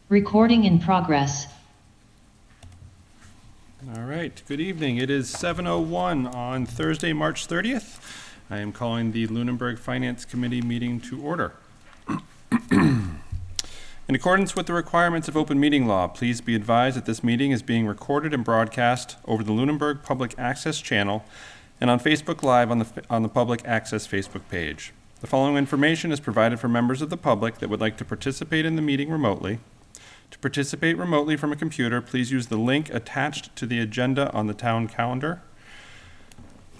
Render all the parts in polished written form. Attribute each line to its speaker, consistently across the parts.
Speaker 1: Recording in progress.
Speaker 2: All right, good evening. It is 7:01 on Thursday, March 30th. I am calling the Lunenburg Finance Committee meeting to order. In accordance with the requirements of open meeting law, please be advised that this meeting is being recorded and broadcast over the Lunenburg Public Access channel and on Facebook Live on the Public Access Facebook page. The following information is provided for members of the public that would like to participate in the meeting remotely. To participate remotely from a computer, please use the link attached to the agenda on the town calendar.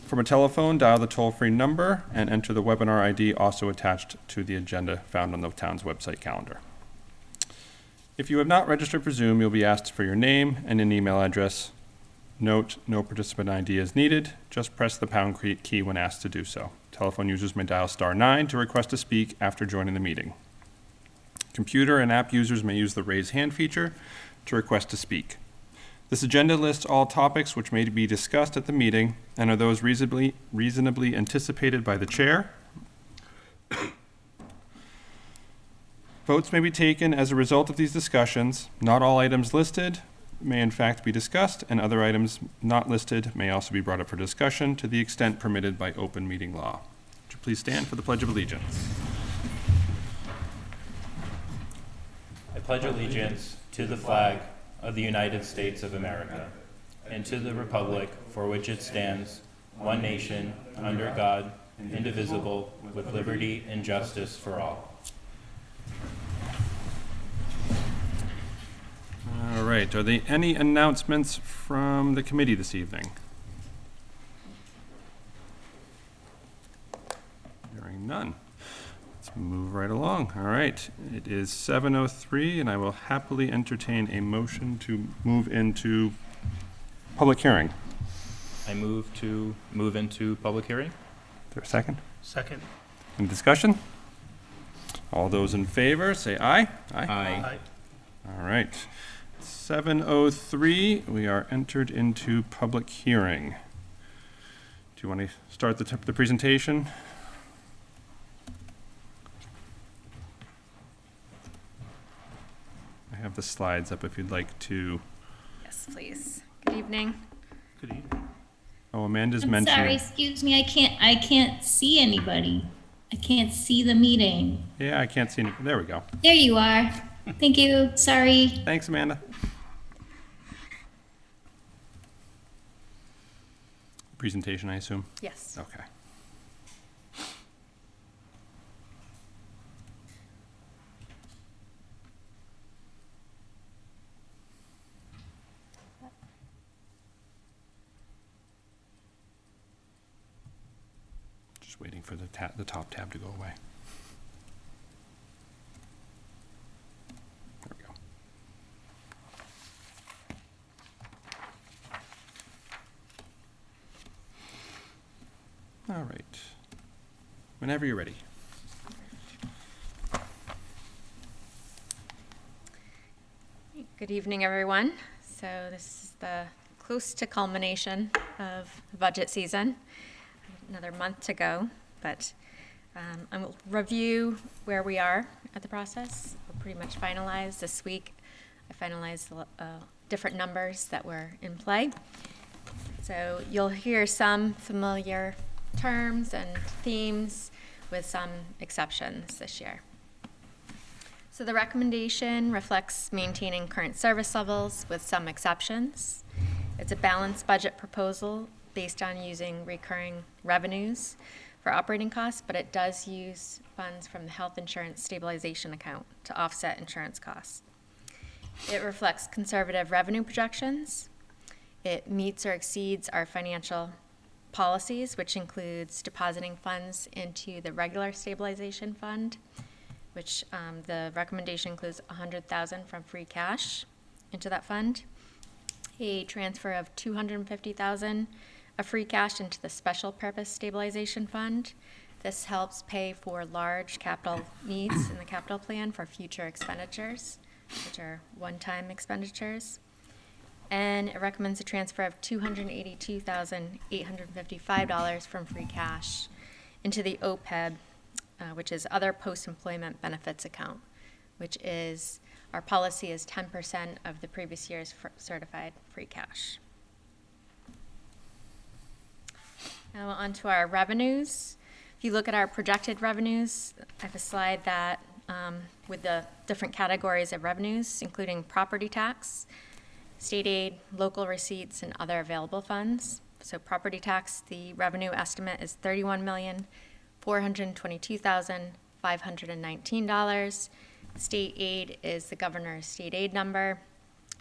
Speaker 2: From a telephone, dial the toll-free number and enter the webinar ID also attached to the agenda found on the town's website calendar. If you have not registered for Zoom, you'll be asked for your name and an email address. Note, no participant ID is needed. Just press the pound key when asked to do so. Telephone users may dial *9 to request to speak after joining the meeting. Computer and app users may use the raise hand feature to request to speak. This agenda lists all topics which may be discussed at the meeting and are those reasonably anticipated by the chair. Votes may be taken as a result of these discussions. Not all items listed may in fact be discussed, and other items not listed may also be brought up for discussion to the extent permitted by open meeting law. Would you please stand for the Pledge of Allegiance?
Speaker 3: I pledge allegiance to the flag of the United States of America and to the republic for which it stands, one nation, under God, indivisible, with liberty and justice for all.
Speaker 2: All right, are there any announcements from the committee this evening? Hearing none. Let's move right along. All right, it is 7:03, and I will happily entertain a motion to move into public hearing.
Speaker 3: I move into public hearing.
Speaker 2: Is there a second?
Speaker 4: Second.
Speaker 2: Any discussion? All those in favor, say aye.
Speaker 3: Aye.
Speaker 2: All right. 7:03, we are entered into public hearing. Do you want to start the presentation? I have the slides up if you'd like to.
Speaker 5: Yes, please. Good evening.
Speaker 4: Good evening.
Speaker 2: Oh, Amanda's
Speaker 6: I'm
Speaker 2: mentioning.
Speaker 6: sorry, excuse me, I can't see anybody. I can't see the meeting.
Speaker 2: Yeah, I can't see any. There we go.
Speaker 6: There you are. Thank you, sorry.
Speaker 2: Thanks, Amanda. Presentation, I assume?
Speaker 5: Yes.
Speaker 2: Okay. Just waiting for the top tab to go away. There we go. All right. Whenever you're ready.
Speaker 5: Good evening, everyone. So this is the close to culmination of the budget season. Another month to go, but I will review where we are at the process. We're pretty much finalized this week. I finalized different numbers that were in play. So you'll hear some familiar terms and themes with some exceptions this year. So the recommendation reflects maintaining current service levels with some exceptions. It's a balanced budget proposal based on using recurring revenues for operating costs, but it does use funds from the health insurance stabilization account to offset insurance costs. It reflects conservative revenue projections. It meets or exceeds our financial policies, which includes depositing funds into the regular stabilization fund, which the recommendation includes $100,000 from free cash into that fund, a transfer of $250,000 of free cash into the special purpose stabilization fund. This helps pay for large capital needs in the capital plan for future expenditures, which are one-time expenditures. And it recommends a transfer of $282,855 from free cash into the OPEB, which is Other Post-Employment Benefits Account, which is Our policy is 10% of the previous year's certified free cash. Now on to our revenues. If you look at our projected revenues, I have a slide that with the different categories of revenues, including property tax, state aid, local receipts, and other available funds. So property tax, the revenue estimate is $31,422,519. State aid is the governor's state aid number,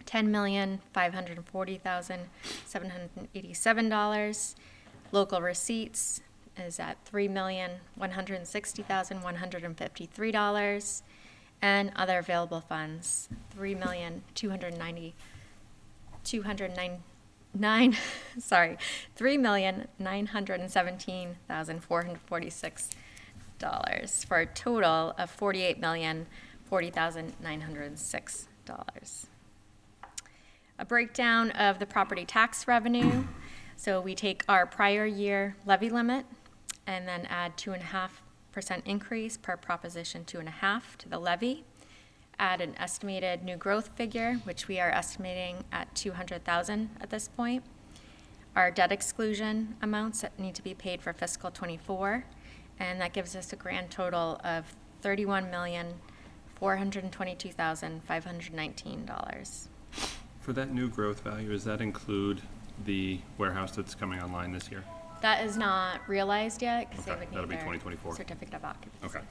Speaker 5: $10,540,787. Local receipts is at $3,160,153. And other available funds, $3,917,446 for a total of $48,040,906. A breakdown of the property tax revenue. So we take our prior year levy limit and then add 2.5% increase per Proposition 2.5 to the levy. Add an estimated new growth figure, which we are estimating at $200,000 at this point. Our debt exclusion amounts that need to be paid for fiscal '24, and that gives us a grand total of $31,422,519.
Speaker 2: For that new growth value, does that include the warehouse that's coming online this year?
Speaker 5: That is not realized yet because they
Speaker 2: Okay,
Speaker 5: would
Speaker 2: that'll
Speaker 5: need
Speaker 2: be
Speaker 5: their
Speaker 2: 2024.
Speaker 5: certificate of occupancy.
Speaker 2: Okay.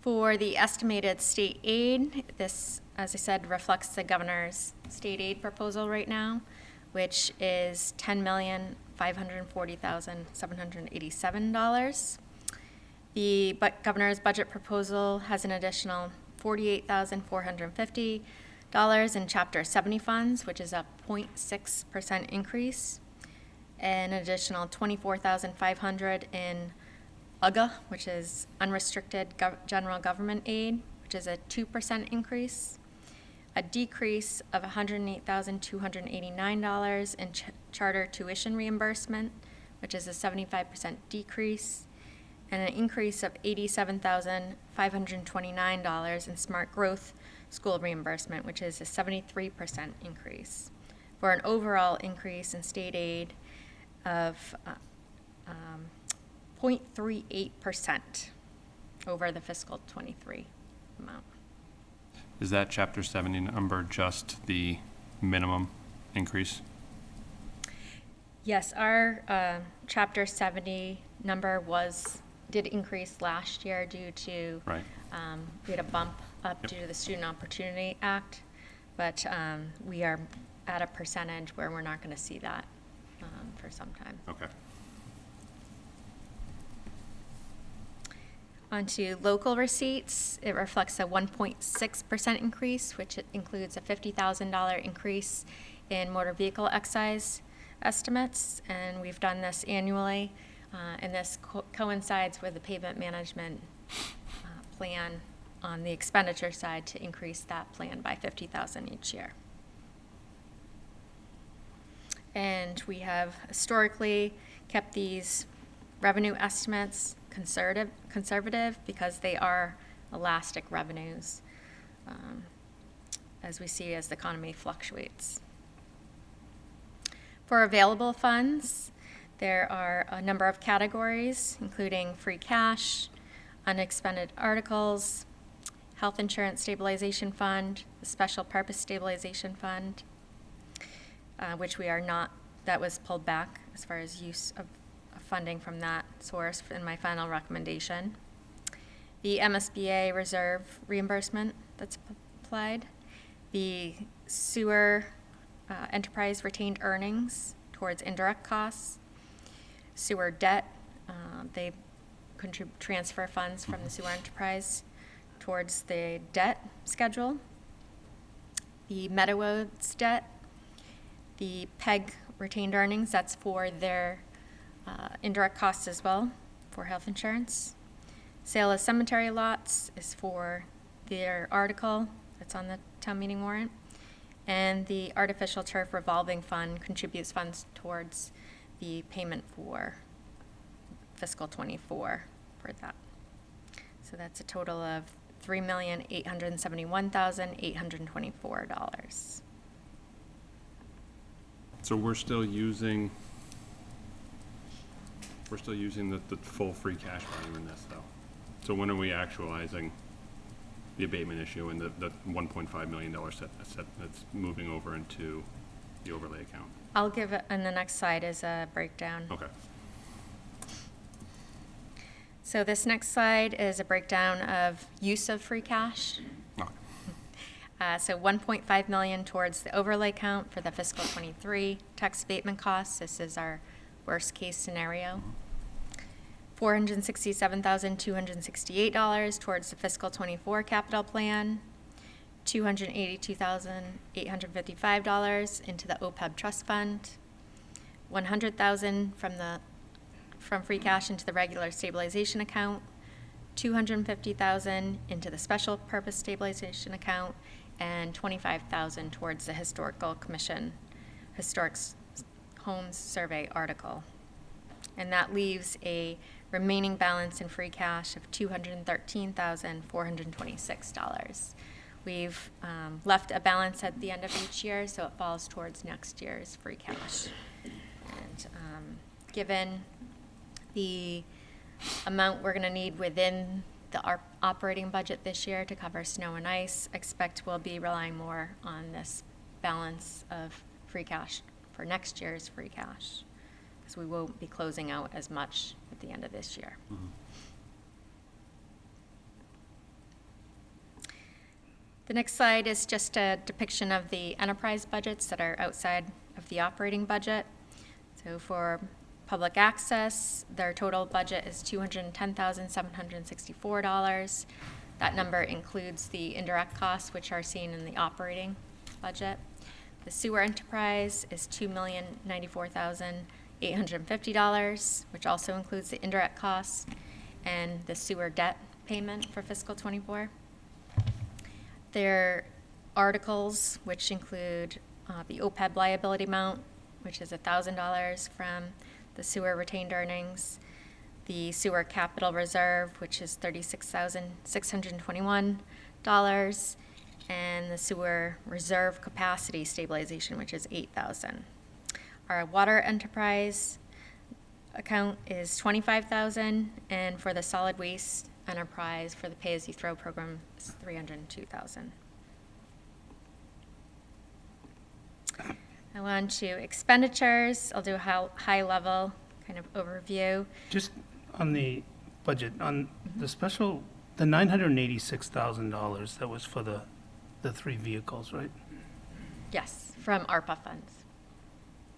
Speaker 5: For the estimated state aid, this, as I said, reflects the governor's state aid proposal right now, which is $10,540,787. The governor's budget proposal has an additional $48,450 in Chapter 70 funds, which is a 0.6% increase, and an additional $24,500 in UGA, which is unrestricted general government aid, which is a 2% increase, a decrease of $108,289 in charter tuition reimbursement, which is a 75% decrease, and an increase of $87,529 in smart growth school reimbursement, which is a 73% increase, for an overall increase in state aid of 0.38% over the fiscal '23 amount.
Speaker 2: Is that Chapter 70 number just the minimum increase?
Speaker 5: Yes, our Chapter 70 number did increase last year due to,
Speaker 2: Right.
Speaker 5: we had a bump up
Speaker 2: Yep.
Speaker 5: due to the Student Opportunity Act, but we are at a percentage where we're not going to see that for some time.
Speaker 2: Okay.
Speaker 5: Onto local receipts, it reflects a 1.6% increase, which includes a $50,000 increase in motor vehicle excise estimates, and we've done this annually, and this coincides with the pavement management plan on the expenditure side to increase that plan by $50,000 each year. And we have historically kept these revenue estimates conservative because they are elastic revenues, as we see as the economy fluctuates. For available funds, there are a number of categories, including free cash, unexpended articles, health insurance stabilization fund, the special purpose stabilization fund, which that was pulled back as far as use of funding from that source in my final recommendation. The MSBA reserve reimbursement that's applied, the sewer enterprise retained earnings towards indirect costs, sewer debt, they transfer funds from the sewer enterprise towards the debt schedule, the Meadowood's debt, the PEG retained earnings, that's for their indirect costs as well, for health insurance. Sale of cemetery lots is for their article that's on the town meeting warrant. And the artificial turf revolving fund contributes funds towards the payment for fiscal '24 for that. So that's a total of $3,871,824.
Speaker 2: So we're still using the full free cash value in this, though. So when are we actualizing the abatement issue and the $1.5 million set that's moving over into the overlay account?
Speaker 5: I'll give it, and the next slide is a breakdown.
Speaker 2: Okay.
Speaker 5: So this next slide is a breakdown of use of free cash.
Speaker 2: Okay.
Speaker 5: So 1.5 million towards the overlay account for the fiscal '23 tax abatement costs. This is our worst case scenario. $467,268 towards the fiscal '24 capital plan. $282,855 into the OPEB trust fund. $100,000 from free cash into the regular stabilization account. $250,000 into the special purpose stabilization account, and $25,000 towards the Historical Commission Historic Homes Survey article. And that leaves a remaining balance in free cash of $213,426. We've left a balance at the end of each year, so it falls towards next year's free cash. And given the amount we're going to need within the operating budget this year to cover snow and ice, expect we'll be relying more on this balance of free cash for next year's free cash, because we won't be closing out as much at the end of this year.
Speaker 2: Mm-hmm.
Speaker 5: The next slide is just a depiction of the enterprise budgets that are outside of the operating budget. So for public access, their total budget is $210,764. That number includes the indirect costs, which are seen in the operating budget. The sewer enterprise is $2,094,850, which also includes the indirect costs and the sewer debt payment for fiscal '24. Their articles, which include the OPEB liability amount, which is $1,000 from the sewer retained earnings, the sewer capital reserve, which is $36,621, and the sewer reserve capacity stabilization, which is $8,000. Our water enterprise account is $25,000, and for the solid waste enterprise for the pay-as-you-throw program is $302,000. Now on to expenditures. I'll do a high-level kind of overview.
Speaker 4: Just on the budget, on the special, the $986,000, that was for the three vehicles, right?
Speaker 5: Yes, from ARPA funds.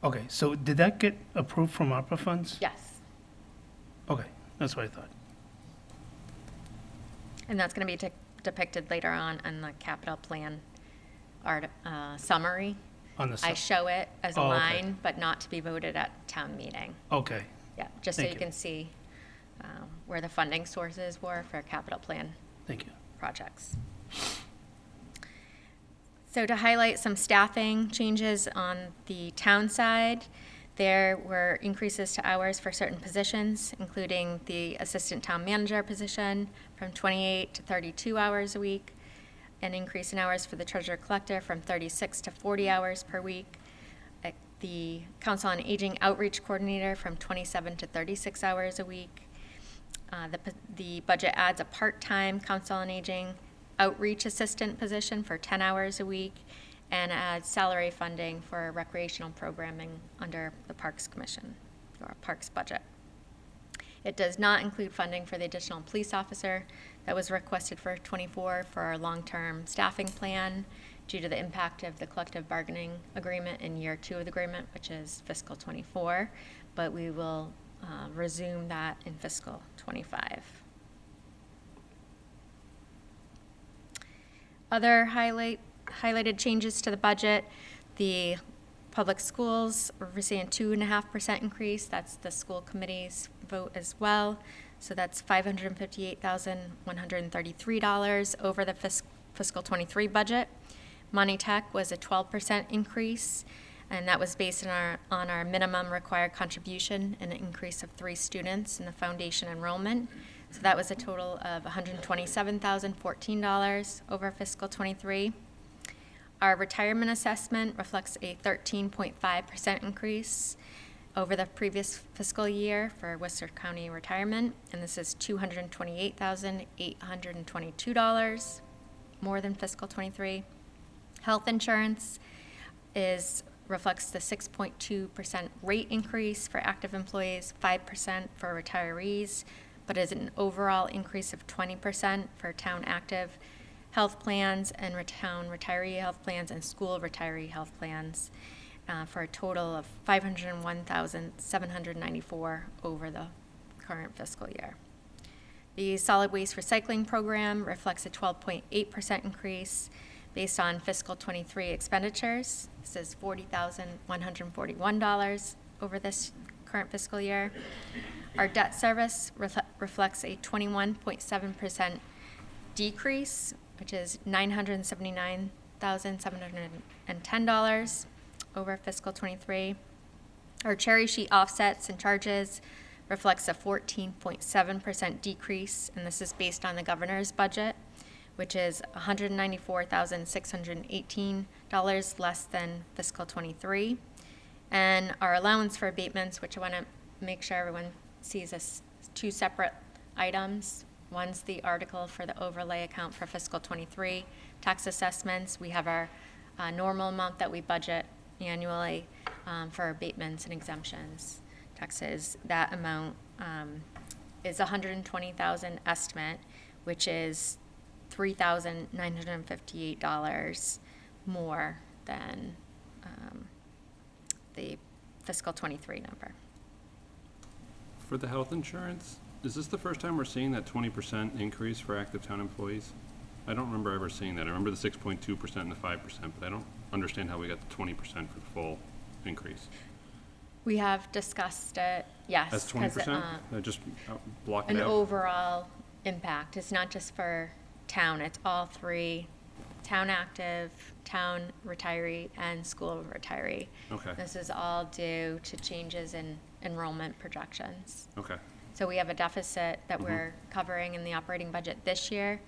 Speaker 4: Okay, so did that get approved from ARPA funds?
Speaker 5: Yes.
Speaker 4: Okay, that's what I thought.
Speaker 5: And that's going to be depicted later on in the capital plan summary.
Speaker 4: On the
Speaker 5: I show it as a
Speaker 4: Oh, okay.
Speaker 5: line, but not to be voted at town meeting.
Speaker 4: Okay,
Speaker 5: Yeah, just so
Speaker 4: Thank
Speaker 5: you
Speaker 4: you.
Speaker 5: can see where the funding sources were for capital plan
Speaker 4: thank you.
Speaker 5: projects. So to highlight some staffing changes on the town side, there were increases to hours for certain positions, including the assistant town manager position from 28 to 32 hours a week, an increase in hours for the treasurer collector from 36 to 40 hours per week, the council on aging outreach coordinator from 27 to 36 hours a week. The budget adds a part-time council on aging outreach assistant position for 10 hours a week, and adds salary funding for recreational programming under the Parks Commission, or Parks budget. It does not include funding for the additional police officer that was requested for '24 for our long-term staffing plan due to the impact of the collective bargaining agreement in year 2 of the agreement, which is fiscal '24, but we will resume that in fiscal '25. Other highlighted changes to the budget, the public schools are receiving 2.5% increase. That's the school committee's vote as well. So that's $558,133 over the fiscal '23 budget. Monty Tech was a 12% increase, and that was based on our minimum required contribution and an increase of 3 students in the foundation enrollment. So that was a total of $127,014 over fiscal '23. Our retirement assessment reflects a 13.5% increase over the previous fiscal year for Worcester County retirement, and this is $228,822 more than fiscal '23. Health insurance reflects the 6.2% rate increase for active employees, 5% for retirees, but is an overall increase of 20% for town active health plans and town retiree health plans and school retiree health plans, for a total of $501,794 over the current fiscal year. The solid waste recycling program reflects a 12.8% increase based on fiscal '23 expenditures. This is $40,141 over this current fiscal year. Our debt service reflects a 21.7% decrease, which is $979,710 over fiscal '23. Our cherry sheet offsets and charges reflects a 14.7% decrease, and this is based on the governor's budget, which is $194,618 less than fiscal '23. And our allowance for abatements, which I want to make sure everyone sees as two separate items. One's the article for the overlay account for fiscal '23 tax assessments. We have our normal amount that we budget annually for abatements and exemptions taxes. That amount is $120,000 estimate, which is $3,958 more than the fiscal '23 number.
Speaker 2: For the health insurance, is this the first time we're seeing that 20% increase for active town employees? I don't remember ever seeing that. I remember the 6.2% and the 5%, but I don't understand how we got the 20% for the full increase.
Speaker 5: We have discussed it, yes.
Speaker 2: That's
Speaker 5: 'cause,
Speaker 2: 20%? Just block it
Speaker 5: an
Speaker 2: out?
Speaker 5: overall impact. It's not just for town, it's all three, town active, town retiree, and school retiree.
Speaker 2: Okay.
Speaker 5: This is all due to changes in enrollment projections.
Speaker 2: Okay.
Speaker 5: So we have a deficit that we're covering in the operating budget this year,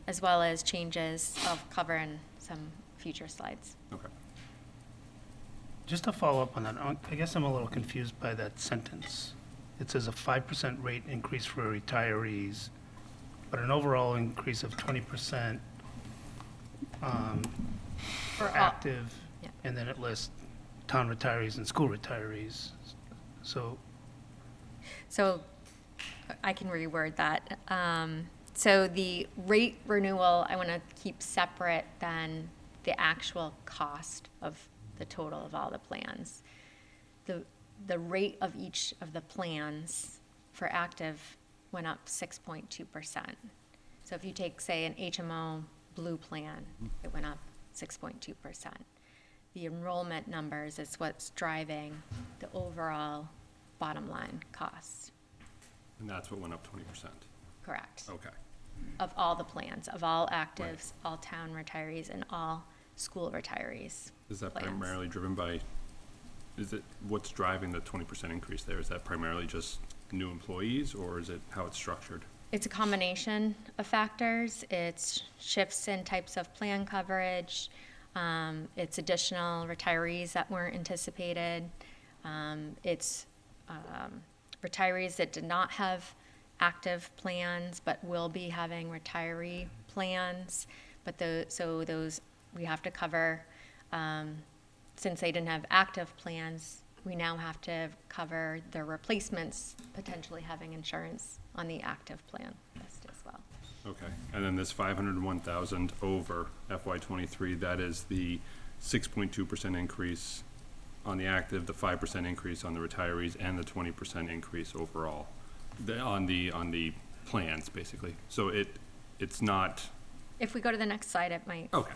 Speaker 5: as well as changes I'll cover in some future slides.
Speaker 2: Okay.
Speaker 4: Just to follow up on that, I guess I'm a little confused by that sentence. It says a 5% rate increase for retirees, but an overall increase of 20% for
Speaker 5: all-
Speaker 4: active,
Speaker 5: yeah.
Speaker 4: and then it lists town retirees and school retirees. So,
Speaker 5: So I can reword that. So the rate renewal, I want to keep separate than the actual cost of the total of all the plans. The rate of each of the plans for active went up 6.2%. So if you take, say, an HMO blue plan, it went up 6.2%. The enrollment numbers is what's driving the overall bottom line costs,
Speaker 2: And that's what went up 20%?
Speaker 5: correct?
Speaker 2: Okay.
Speaker 5: Of all the plans, of all actives, all town retirees, and all school retirees.
Speaker 2: Is that
Speaker 5: plans.
Speaker 2: primarily driven by, what's driving the 20% increase there? Is that primarily just new employees, or is it how it's structured?
Speaker 5: It's a combination of factors. It's shifts in types of plan coverage. It's additional retirees that weren't anticipated. It's retirees that did not have active plans but will be having retiree plans. But those we have to cover, since they didn't have active plans, we now have to cover the replacements potentially having insurance on the active plan list as well.
Speaker 2: Okay, and then this 501,000 over FY '23, that is the 6.2% increase on the active, the 5% increase on the retirees, and the 20% increase overall, on the plans, basically. So it's not,
Speaker 5: If we go to the next slide, it might.
Speaker 2: okay,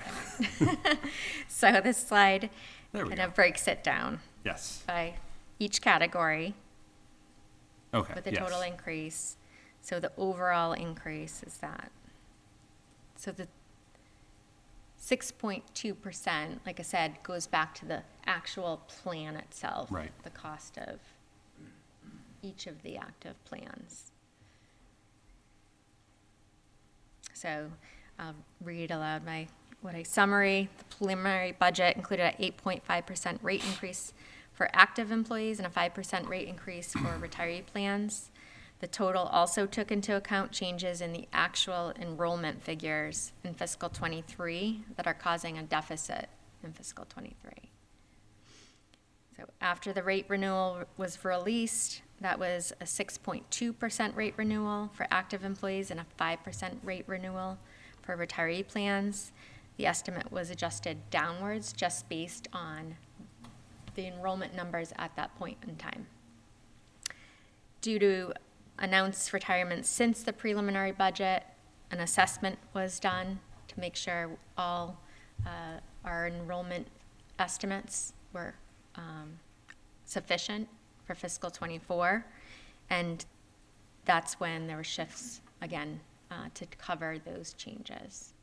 Speaker 5: So this slide
Speaker 2: There we
Speaker 5: kind
Speaker 2: go.
Speaker 5: of breaks it down
Speaker 2: yes,
Speaker 5: by each category
Speaker 2: okay,
Speaker 5: with the
Speaker 2: yes.
Speaker 5: total increase. So the overall increase is that. So the 6.2%, like I said, goes back to the actual plan itself.
Speaker 2: Right.
Speaker 5: The cost of each of the active plans. So I'll read aloud what a summary. The preliminary budget included an 8.5% rate increase for active employees and a 5% rate increase for retiree plans. The total also took into account changes in the actual enrollment figures in fiscal '23 that are causing a deficit in fiscal '23. So after the rate renewal was released, that was a 6.2% rate renewal for active employees and a 5% rate renewal for retiree plans. The estimate was adjusted downwards just based on the enrollment numbers at that point in time. Due to announced retirements since the preliminary budget, an assessment was done to make sure all our enrollment estimates were sufficient for fiscal '24, and that's when there were shifts again to cover those changes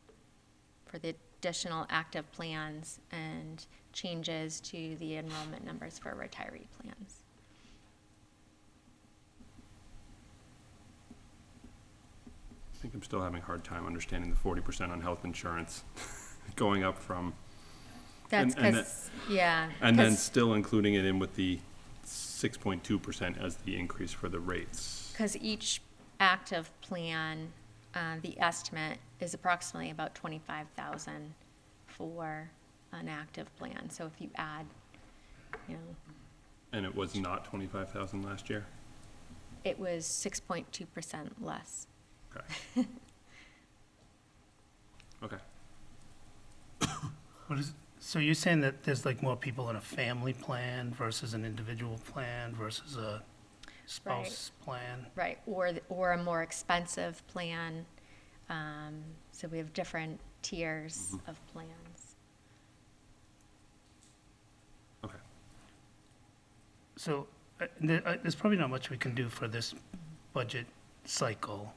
Speaker 5: for the additional active plans and changes to the enrollment numbers for retiree plans.
Speaker 2: I think I'm still having a hard time understanding the 40% on health insurance going up from,
Speaker 5: That's
Speaker 2: And- and
Speaker 5: because, yeah.
Speaker 2: and then
Speaker 5: 'cause-
Speaker 2: still including it in with the 6.2% as the increase for the rates.
Speaker 5: Because each active plan, the estimate is approximately about 25,000 for an active plan. So if you add,
Speaker 2: And it was not 25,000 last year?
Speaker 5: it was 6.2% less.
Speaker 2: Okay. Okay.
Speaker 4: So you're saying that there's like more people in a family plan versus an individual plan versus a spouse plan?
Speaker 5: Right, or a more expensive plan. So we have different tiers of plans.
Speaker 2: Okay.
Speaker 4: So there's probably not much we can do for this budget cycle,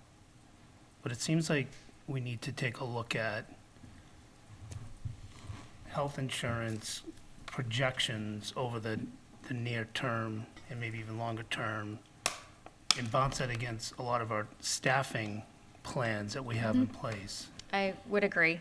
Speaker 4: but it seems like we need to take a look at health insurance projections over the near term and maybe even longer term, and bounce that against a lot of our staffing plans that we have in place.
Speaker 5: I would agree.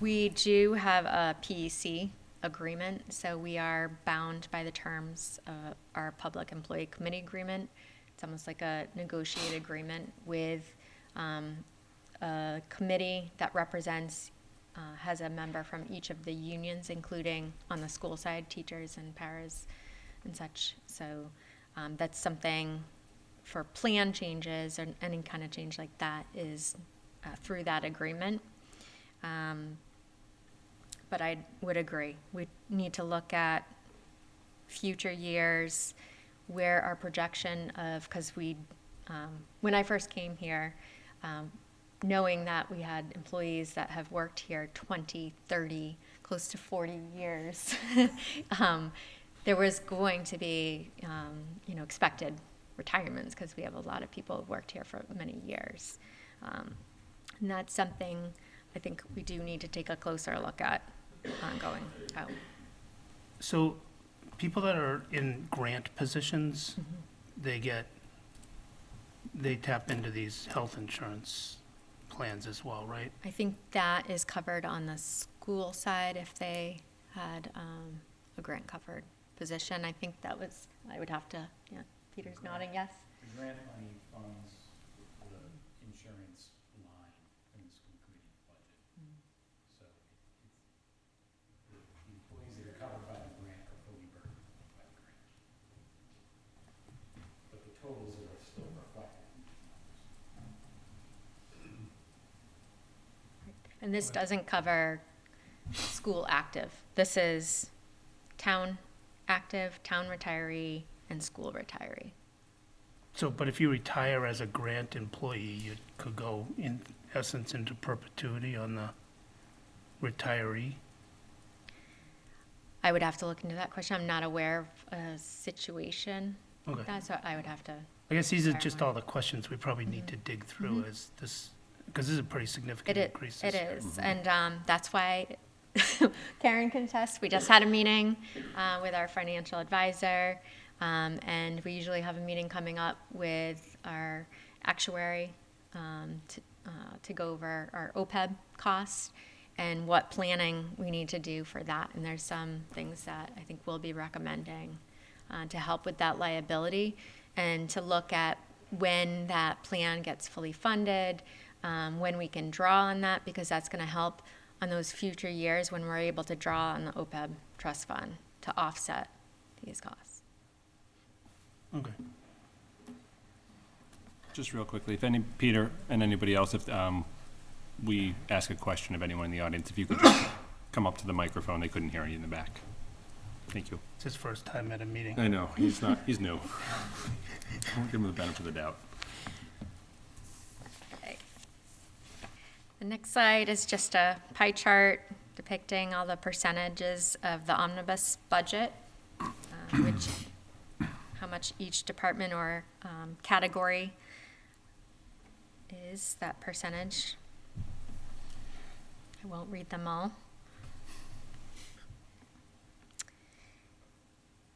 Speaker 5: We do have a PEC agreement, so we are bound by the terms of our Public Employee Committee agreement. It's almost like a negotiated agreement with a committee that represents, has a member from each of the unions, including on the school side, teachers and paras and such. So that's something for plan changes or any kind of change like that is through that agreement. But I would agree. We need to look at future years where our projection of, because when I first came here, knowing that we had employees that have worked here 20, 30, close to 40 years, there was going to be, expected retirements because we have a lot of people who've worked here for many years. And that's something I think we do need to take a closer look at going out.
Speaker 4: So people that are in grant positions, they tap into these health insurance plans as well, right?
Speaker 5: I think that is covered on the school side if they had a grant-covered position. I think that was, I would have to, yeah, Peter's nodding yes.
Speaker 7: The grant money funds the insurance line in the school committee budget. So the employees that are covered by the grant are fully burdened by the grant. But the totals are still reflected.
Speaker 5: And this doesn't cover school active. This is town active, town retiree, and school retiree.
Speaker 4: So, but if you retire as a grant employee, you could go in essence into perpetuity on the retiree?
Speaker 5: I would have to look into that question. I'm not aware of a situation
Speaker 4: Okay.
Speaker 5: like that, so I would have to.
Speaker 4: I guess these are just all the questions we probably need to dig through as this, because this is a pretty significant increase
Speaker 5: It
Speaker 4: this year.
Speaker 5: is, and that's why Karen can attest. We just had a meeting with our financial advisor, and we usually have a meeting coming up with our actuary to go over our OPEB costs and what planning we need to do for that. And there's some things that I think we'll be recommending to help with that liability and to look at when that plan gets fully funded, when we can draw on that, because that's going to help on those future years when we're able to draw on the OPEB trust fund to offset these costs.
Speaker 4: Okay.
Speaker 2: Just real quickly, if any, Peter and anybody else, if we ask a question of anyone in the audience, if you could just come up to the microphone, they couldn't hear you in the back. Thank you.
Speaker 4: It's his first time at a meeting.
Speaker 2: I know, he's new. I'll give him the benefit of the doubt.
Speaker 5: Okay. The next slide is just a pie chart depicting all the percentages of the omnibus budget, how much each department or category is that percentage. I won't read them all.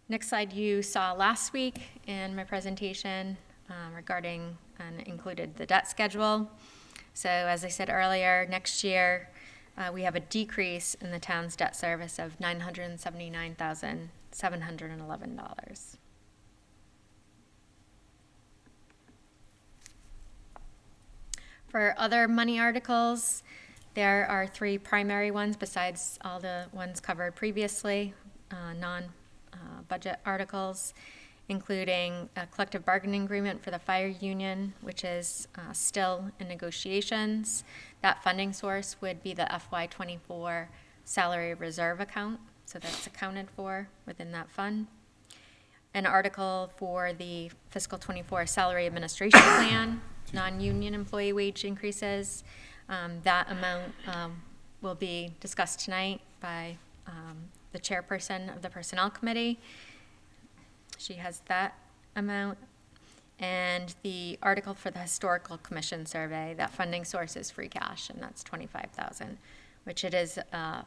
Speaker 5: Next slide you saw last week in my presentation regarding and included the debt schedule. So as I said earlier, next year we have a decrease in the town's debt service of $979,711. For other money articles, there are 3 primary ones besides all the ones covered previously, non-budget articles, including a collective bargaining agreement for the fire union, which is still in negotiations. That funding source would be the FY24 salary reserve account, so that's accounted for within that fund. An article for the fiscal 24 salary administration plan, non-union employee wage increases. That amount will be discussed tonight by the chairperson of the Personnel Committee. She has that amount. And the article for the Historical Commission survey, that funding source is free cash, and that's $25,000, which it is a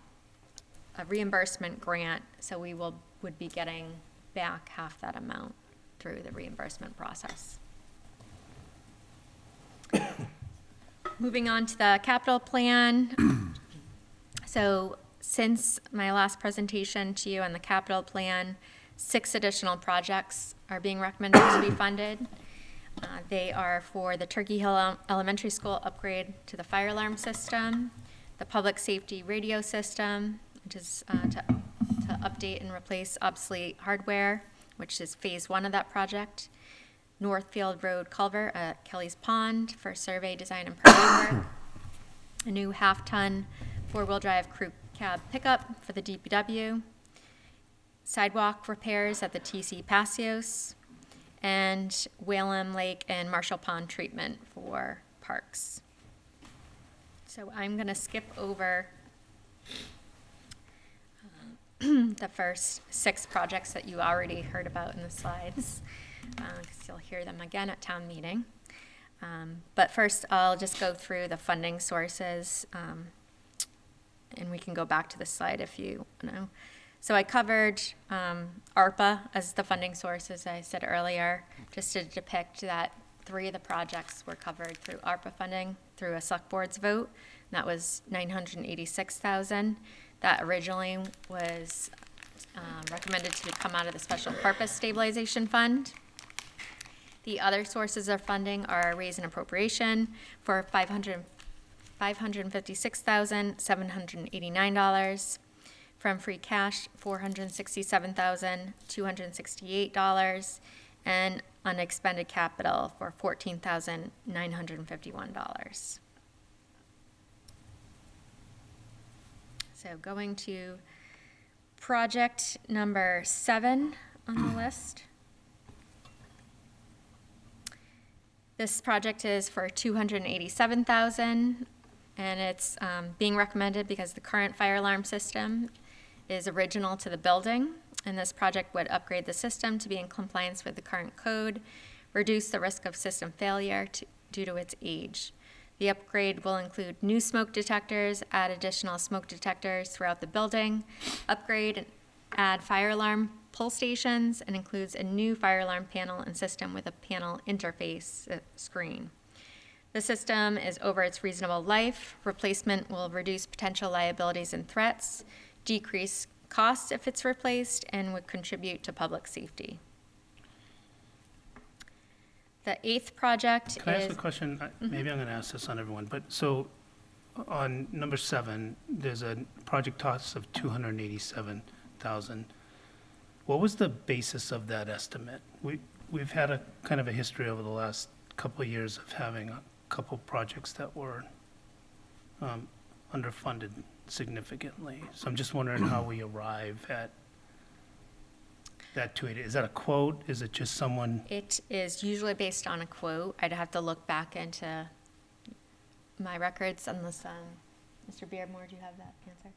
Speaker 5: reimbursement grant, so we would be getting back half that amount through the reimbursement process. Moving on to the capital plan. So since my last presentation to you on the capital plan, 6 additional projects are being recommended to be funded. They are for the Turkey Hill Elementary School upgrade to the fire alarm system, the public safety radio system, which is to update and replace obsolete hardware, which is phase 1 of that project. Northfield Road culvert at Kelly's Pond for survey, design, and permitting work. A new half-ton 4-wheel drive crew cab pickup for the DPW. Sidewalk repairs at the TC Passios. And Whalum Lake and Marshall Pond treatment for parks. So I'm going to skip over the first 6 projects that you already heard about in the slides, because you'll hear them again at town meeting. But first, I'll just go through the funding sources, and we can go back to the slide if you know. So I covered ARPA as the funding source, as I said earlier, just to depict that 3 of the projects were covered through ARPA funding through a select board's vote. And that was $986,000. That originally was recommended to come out of the Special Purpose Stabilization Fund. The other sources of funding are raise and appropriation for $556,789. From free cash, $467,268, and unexpended capital for $14,951. So going to project number 7 on the list. This project is for $287,000, and it's being recommended because the current fire alarm system is original to the building, and this project would upgrade the system to be in compliance with the current code, reduce the risk of system failure due to its age. The upgrade will include new smoke detectors, add additional smoke detectors throughout the building, upgrade and add fire alarm pull stations, and includes a new fire alarm panel and system with a panel interface screen. The system is over its reasonable life. Replacement will reduce potential liabilities and threats, decrease costs if it's replaced, and would contribute to public safety. The eighth project
Speaker 4: Can I ask
Speaker 5: is,
Speaker 4: a question? Maybe I'm going to ask this on everyone, but so on number 7, there's a project cost of 287,000. What was the basis of that estimate? We've had a kind of a history over the last couple of years of having a couple projects that were underfunded significantly. So I'm just wondering how we arrive at that 280. Is that a quote? Is it just someone?
Speaker 5: it is usually based on a quote. I'd have to look back into my records unless, Mr. Beardmore, do you have that answer?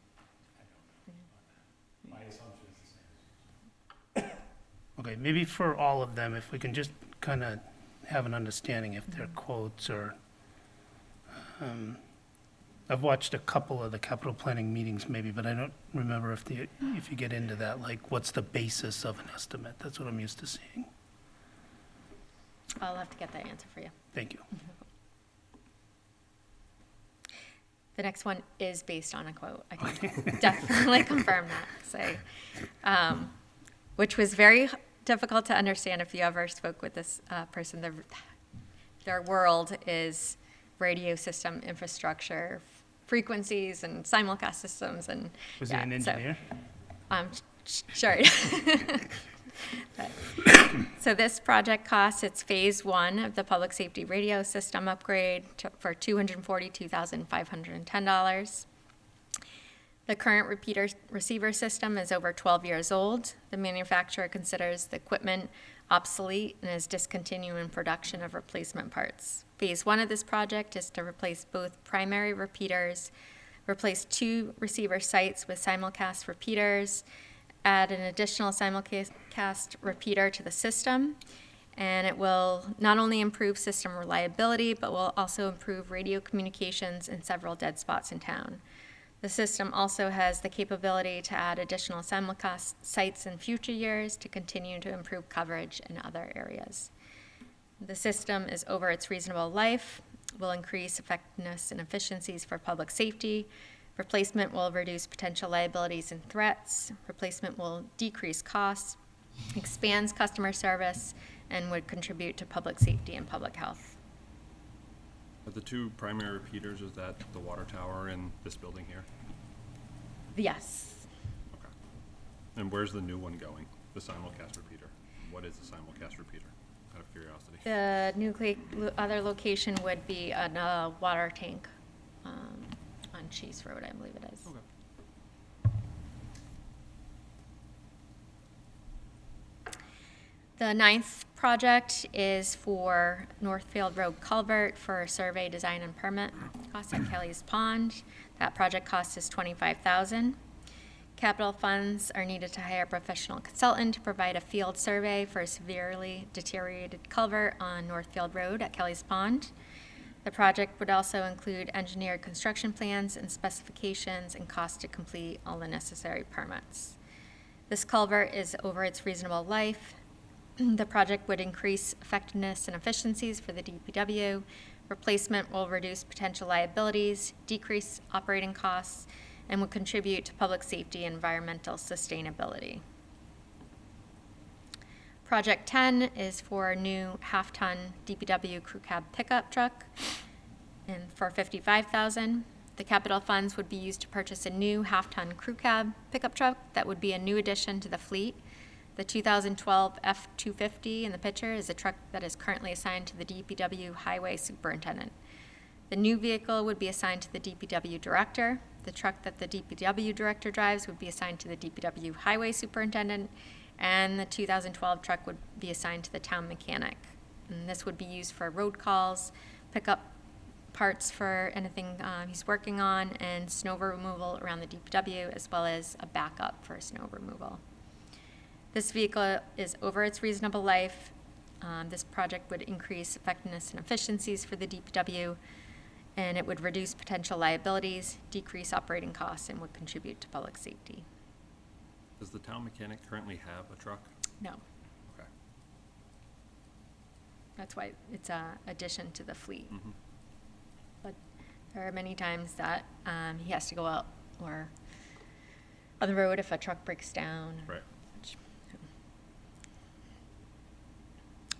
Speaker 7: My assumption is the same.
Speaker 4: Okay, maybe for all of them, if we can just kind of have an understanding if they're quotes or, I've watched a couple of the capital planning meetings maybe, but I don't remember if you get into that, like, what's the basis of an estimate? That's what I'm used to seeing.
Speaker 5: I'll have to get that answer for you.
Speaker 4: Thank you.
Speaker 5: The next one is based on a quote. I can definitely confirm that. So, which was very difficult to understand if you ever spoke with this person. Their world is radio system infrastructure, frequencies, and simulcast systems, and
Speaker 4: Was he an engineer?
Speaker 5: Sure. But- So this project costs, it's phase 1 of the public safety radio system upgrade for $242,510. The current repeater receiver system is over 12 years old. The manufacturer considers the equipment obsolete and is discontinuing production of replacement parts. Phase 1 of this project is to replace both primary repeaters, replace 2 receiver sites with simulcast repeaters, add an additional simulcast repeater to the system, and it will not only improve system reliability, but will also improve radio communications in several dead spots in town. The system also has the capability to add additional simulcast sites in future years to continue to improve coverage in other areas. The system is over its reasonable life, will increase effectiveness and efficiencies for public safety. Replacement will reduce potential liabilities and threats. Replacement will decrease costs, expands customer service, and would contribute to public safety and public health.
Speaker 2: Are the 2 primary repeaters, is that the water tower in this building here?
Speaker 5: Yes.
Speaker 2: Okay. And where's the new one going, the simulcast repeater? What is the simulcast repeater, out of curiosity?
Speaker 5: The other location would be a water tank on Chase Road, I believe it is.
Speaker 2: Okay.
Speaker 5: The 9th project is for Northfield Road Culvert for a survey, design, and permit cost at Kelly's Pond. That project cost is $25,000. Capital funds are needed to hire a professional consultant to provide a field survey for a severely deteriorated culvert on Northfield Road at Kelly's Pond. The project would also include engineered construction plans and specifications and cost to complete all the necessary permits. This culvert is over its reasonable life. The project would increase effectiveness and efficiencies for the DPW. Replacement will reduce potential liabilities, decrease operating costs, and would contribute to public safety and environmental sustainability. Project 10 is for a new half-ton DPW crew cab pickup truck and for $55,000. The capital funds would be used to purchase a new half-ton crew cab pickup truck that would be a new addition to the fleet. The 2012 F-250 in the picture is a truck that is currently assigned to the DPW Highway Superintendent. The new vehicle would be assigned to the DPW Director. The truck that the DPW Director drives would be assigned to the DPW Highway Superintendent, and the 2012 truck would be assigned to the Town Mechanic. And this would be used for road calls, pick up parts for anything he's working on, and snow removal around the DPW, as well as a backup for snow removal. This vehicle is over its reasonable life. This project would increase effectiveness and efficiencies for the DPW, and it would reduce potential liabilities, decrease operating costs, and would contribute to public safety.
Speaker 2: Does the town mechanic currently have a truck?
Speaker 5: No,
Speaker 2: Okay.
Speaker 5: that's why it's an addition to the fleet.
Speaker 2: Mhm.
Speaker 5: There are many times that he has to go out or on the road if a truck breaks down.
Speaker 2: Right.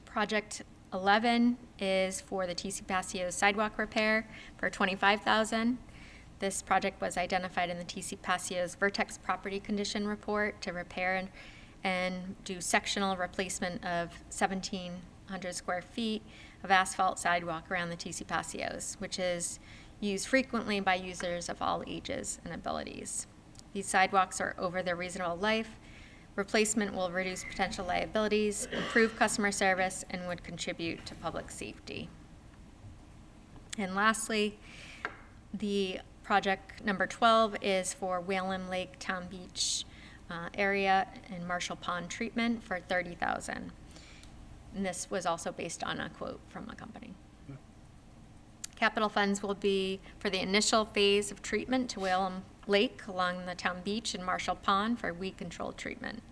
Speaker 5: Project 11 is for the TC Paseo sidewalk repair for $25,000. This project was identified in the TC Paseo's Vertex Property Condition Report to repair and do sectional replacement of 1,700 square feet of asphalt sidewalk around the TC Paseos, which is used frequently by users of all ages and abilities. These sidewalks are over their reasonable life. Replacement will reduce potential liabilities, improve customer service, and would contribute to public safety. And lastly, the project number 12 is for Whalen Lake Town Beach area and Marshall Pond treatment for $30,000. And this was also based on a quote from a company. Capital funds will be for the initial phase of treatment to Whalen Lake along the town beach and Marshall Pond for weed control treatment.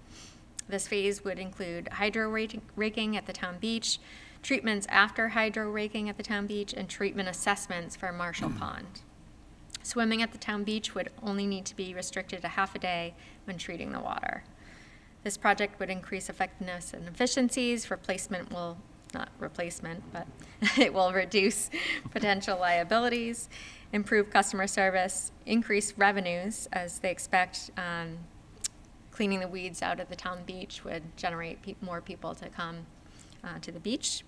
Speaker 5: This phase would include hydro raking at the town beach, treatments after hydro raking at the town beach, and treatment assessments for Marshall Pond. Swimming at the town beach would only need to be restricted to half a day when treating the water. This project would increase effectiveness and efficiencies. Replacement will, not replacement, but it will reduce potential liabilities, improve customer service, increase revenues, as they expect cleaning the weeds out of the town beach would generate more people to come to the beach,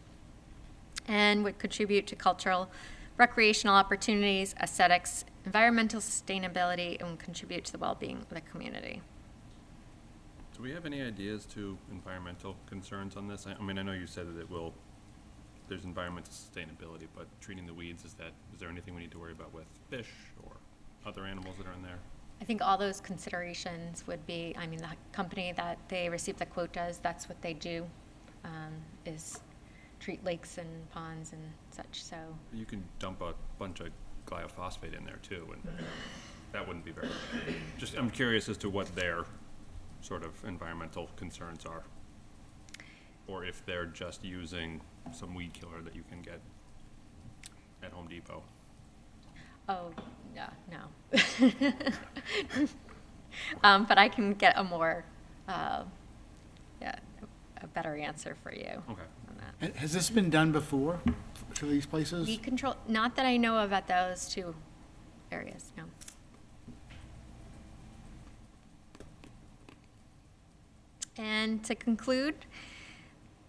Speaker 5: and would contribute to cultural, recreational opportunities, aesthetics, environmental sustainability, and would contribute to the well-being of the community.
Speaker 2: Do we have any ideas to environmental concerns on this? I mean, I know you said that there's environmental sustainability, but treating the weeds, is there anything we need to worry about with fish or other animals that are in there?
Speaker 5: I think all those considerations would be, I mean, the company that they received the quote does, that's what they do, is treat lakes and ponds and such, so.
Speaker 2: You can dump a bunch of glyphosate in there too, and that wouldn't be very good. Just, I'm curious as to what their sort of environmental concerns are. Or if they're just using some weed killer that you can get at Home Depot.
Speaker 5: Oh, yeah, no. But I can get a more, a better answer for you
Speaker 2: Okay.
Speaker 5: on that.
Speaker 8: Has this been done before to these places?
Speaker 5: Weed control, not that I know of at those two areas, no. And to conclude,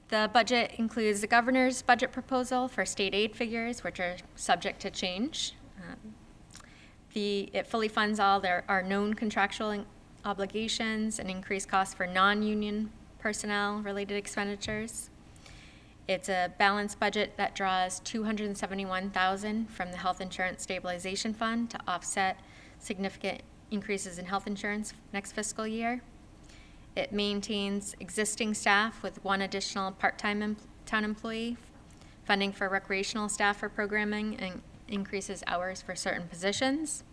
Speaker 5: the budget includes the governor's budget proposal for state aid figures, which are subject to change. It fully funds all our known contractual obligations and increased costs for non-union personnel-related expenditures. It's a balanced budget that draws $271,000 from the Health Insurance Stabilization Fund to offset significant increases in health insurance next fiscal year. It maintains existing staff with one additional part-time town employee, funding for recreational staff for programming, and increases hours for certain positions.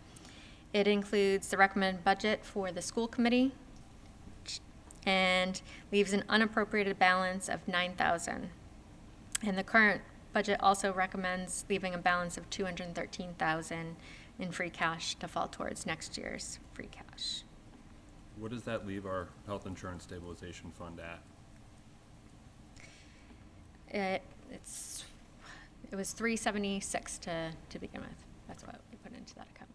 Speaker 5: It includes the recommended budget for the school committee and leaves an unappropriated balance of $9,000. And the current budget also recommends leaving a balance of $213,000 in free cash to fall towards next year's free cash.
Speaker 2: What does that leave our health insurance stabilization fund at?
Speaker 5: It was $376 to begin with. That's what we put into that account.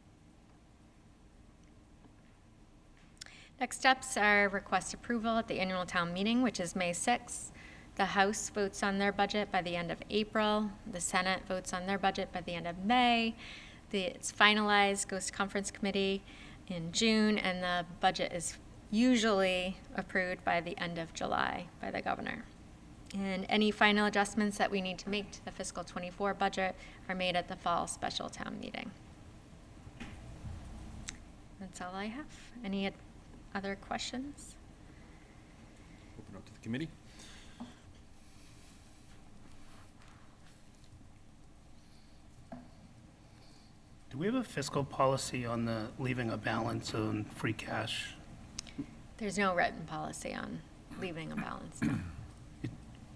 Speaker 5: Next steps are request approval at the annual town meeting, which is May 6th. The House votes on their budget by the end of April. The Senate votes on their budget by the end of May. It's finalized, goes to conference committee in June, and the budget is usually approved by the end of July by the governor. And any final adjustments that we need to make to the fiscal '24 budget are made at the fall special town meeting. That's all I have. Any other questions?
Speaker 2: Open up to the committee.
Speaker 4: Do we have a fiscal policy on the leaving a balance on free cash?
Speaker 5: There's no written policy on leaving a balance, no.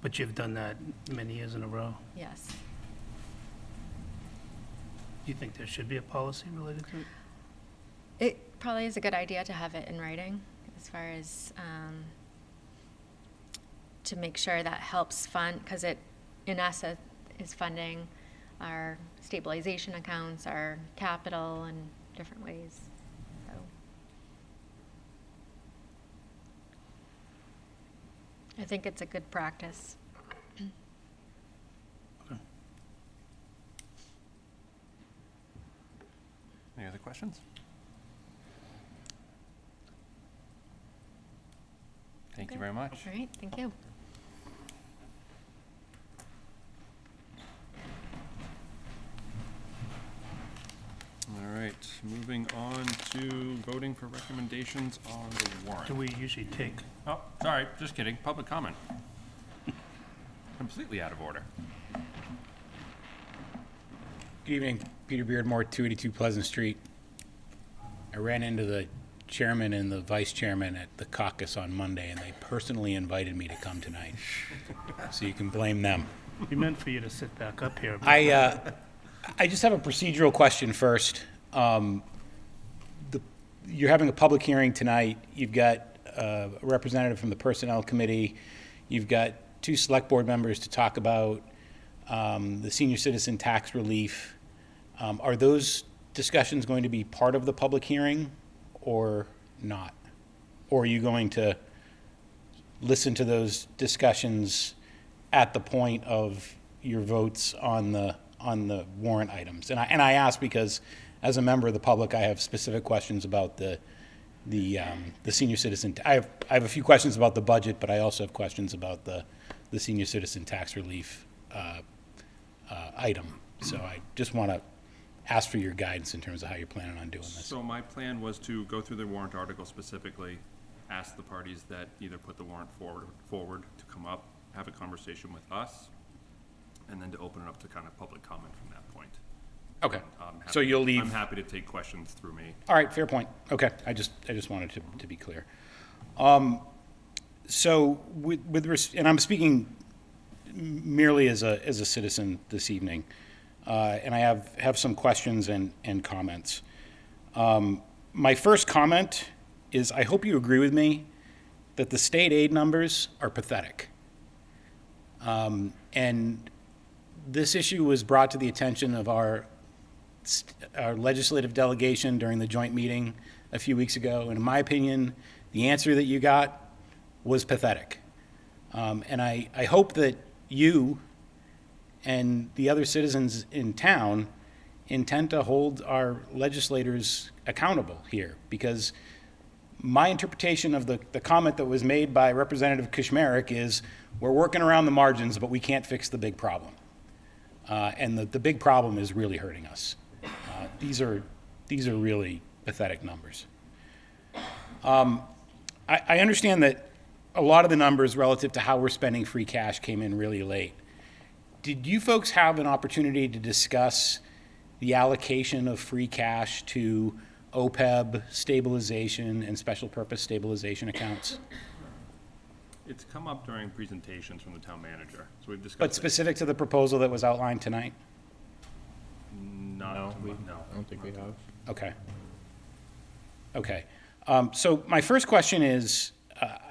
Speaker 4: But you've done that many years in a row.
Speaker 5: Yes.
Speaker 4: you think there should be a policy related to it?
Speaker 5: It probably is a good idea to have it in writing as far as to make sure that helps fund, because it, in essence, is funding our stabilization accounts, our capital in different ways. So I think it's a good practice.
Speaker 2: Any other questions? Thank you very much.
Speaker 5: All right, thank you.
Speaker 2: All right, moving on to voting for recommendations on the warrant.
Speaker 4: Do we usually take,
Speaker 2: Oh, sorry, just kidding. Public comment. Completely out of order.
Speaker 9: Good evening, Peter Beardmore, 282 Pleasant Street. I ran into the chairman and the vice chairman at the caucus on Monday, and they personally invited me to come tonight. So you can blame them.
Speaker 4: we meant for you to sit back up here. but-
Speaker 9: I just have a procedural question first. You're having a public hearing tonight. You've got a representative from the Personnel Committee. You've got 2 Select Board members to talk about the senior citizen tax relief. Are those discussions going to be part of the public hearing or not? Or are you going to listen to those discussions at the point of your votes on the warrant items? And I ask because, as a member of the public, I have specific questions about the senior citizen. I have a few questions about the budget, but I also have questions about the senior citizen tax relief item. So I just want to ask for your guidance in terms of how you're planning on doing this.
Speaker 2: So my plan was to go through the warrant article specifically, ask the parties that either put the warrant forward to come up, have a conversation with us, and then to open it up to kind of public comment from that point.
Speaker 9: Okay.
Speaker 2: I'm happy-
Speaker 9: So you'll leave.
Speaker 2: I'm happy to take questions through me.
Speaker 9: All right, fair point. Okay, I just wanted to be clear. So and I'm speaking merely as a citizen this evening, and I have some questions and comments. My first comment is I hope you agree with me that the state aid numbers are pathetic. And this issue was brought to the attention of our legislative delegation during the joint meeting a few weeks ago, and in my opinion, the answer that you got was pathetic. And I hope that you and the other citizens in town intend to hold our legislators accountable here, because my interpretation of the comment that was made by Representative Kushmarek is, we're working around the margins, but we can't fix the big problem. And the big problem is really hurting us. These are really pathetic numbers. I understand that a lot of the numbers relative to how we're spending free cash came in really late. Did you folks have an opportunity to discuss the allocation of free cash to OPEB stabilization and special purpose stabilization accounts?
Speaker 2: It's come up during presentations from the town manager, so we've discussed
Speaker 9: But
Speaker 2: it.
Speaker 9: specific to the proposal that was outlined tonight?
Speaker 2: Not,
Speaker 3: No,
Speaker 2: no.
Speaker 3: I don't think we have.
Speaker 9: Okay. Okay. So my first question is,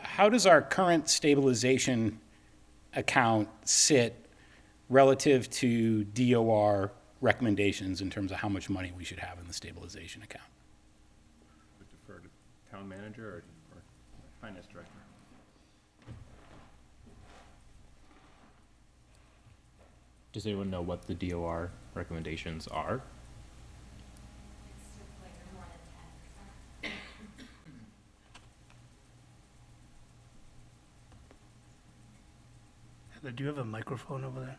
Speaker 9: how does our current stabilization account sit relative to DOR recommendations in terms of how much money we should have in the stabilization account?
Speaker 2: Would defer to town manager or finance director.
Speaker 3: Does anyone know what the DOR recommendations are?
Speaker 4: Heather, do you have a microphone over there?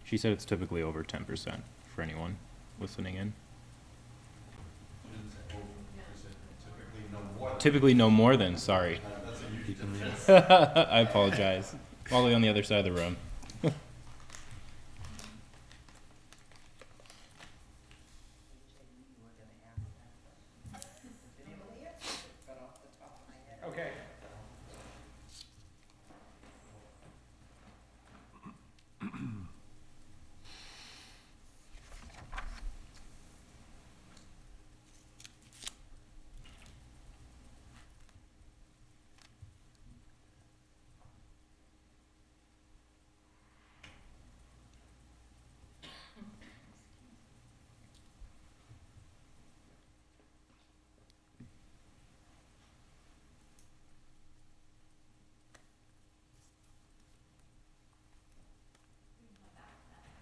Speaker 3: She said it's typically over 10% for anyone listening in. Typically no more than, sorry. I apologize. All the way on the other side of the room.
Speaker 9: Okay.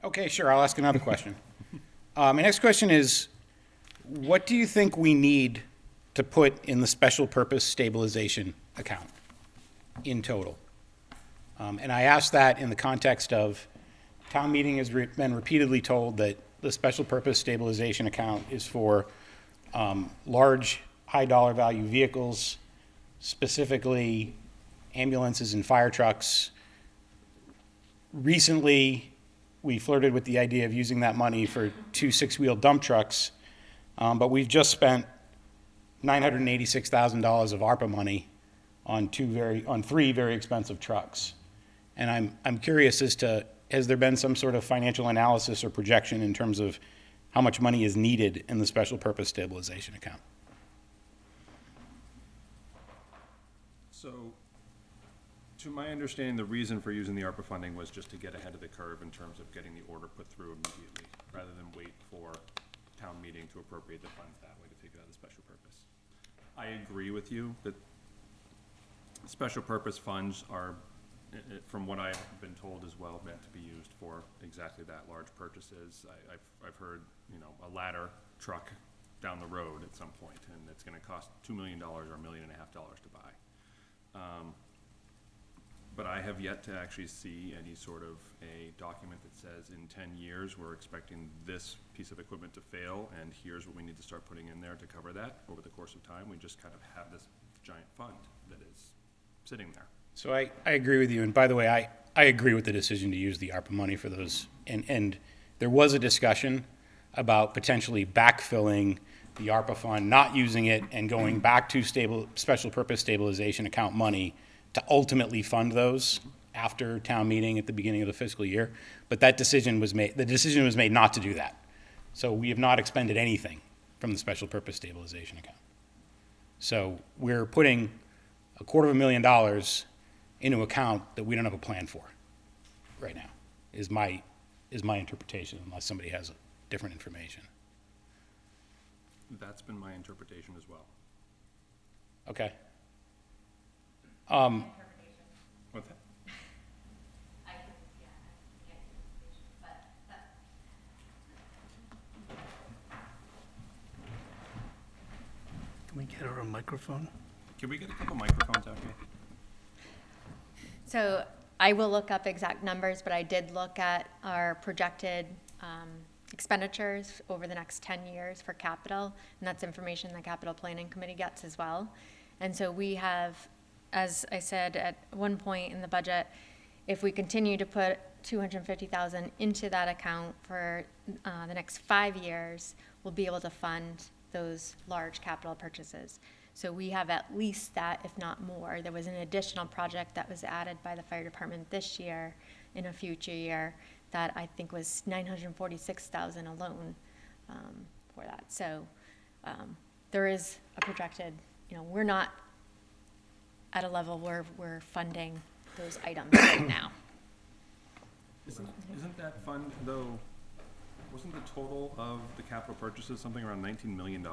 Speaker 9: Okay, sure, I'll ask another question. My next question is, what do you think we need to put in the special purpose stabilization account in total? And I ask that in the context of, town meeting has been repeatedly told that the special purpose stabilization account is for large, high dollar value vehicles, specifically ambulances and fire trucks. Recently, we flirted with the idea of using that money for 2 6-wheel dump trucks, but we've just spent $986,000 of ARPA money on 3 very expensive trucks. And I'm curious as to, has there been some sort of financial analysis or projection in terms of how much money is needed in the special purpose stabilization account?
Speaker 2: So, to my understanding, the reason for using the ARPA funding was just to get ahead of the curve in terms of getting the order put through immediately, rather than wait for town meeting to appropriate the funds that way to take it out of the special purpose. I agree with you that special purpose funds are, from what I've been told as well, meant to be used for exactly that, large purchases. I've heard, a ladder truck down the road at some point, and it's gonna cost $2 million or $1.5 million to buy. But I have yet to actually see any sort of a document that says in 10 years, we're expecting this piece of equipment to fail, and here's what we need to start putting in there to cover that over the course of time. We just kind of have this giant fund that is sitting there.
Speaker 9: So I agree with you, and by the way, I agree with the decision to use the ARPA money for those, and there was a discussion about potentially backfilling the ARPA fund, not using it, and going back to special purpose stabilization account money to ultimately fund those after town meeting at the beginning of the fiscal year. But that decision was made, the decision was made not to do that. So we have not expended anything from the special purpose stabilization account. So we're putting $250,000 into an account that we don't have a plan for right now, is my interpretation, unless somebody has different information.
Speaker 2: That's been my interpretation as well.
Speaker 9: Okay.
Speaker 2: What's that?
Speaker 4: Can we get her a microphone?
Speaker 2: Can we get a couple microphones out here?
Speaker 5: So I will look up exact numbers, but I did look at our projected expenditures over the next 10 years for capital, and that's information the Capital Planning Committee gets as well. And so we have, as I said at one point in the budget, if we continue to put $250,000 into that account for the next 5 years, we'll be able to fund those large capital purchases. So we have at least that, if not more. There was an additional project that was added by the fire department this year in a future year that I think was $946,000 alone for that. So there is a projected, we're not at a level where we're funding those items right now.
Speaker 2: Isn't that fund, though, wasn't the total of the capital purchases something around $19 million?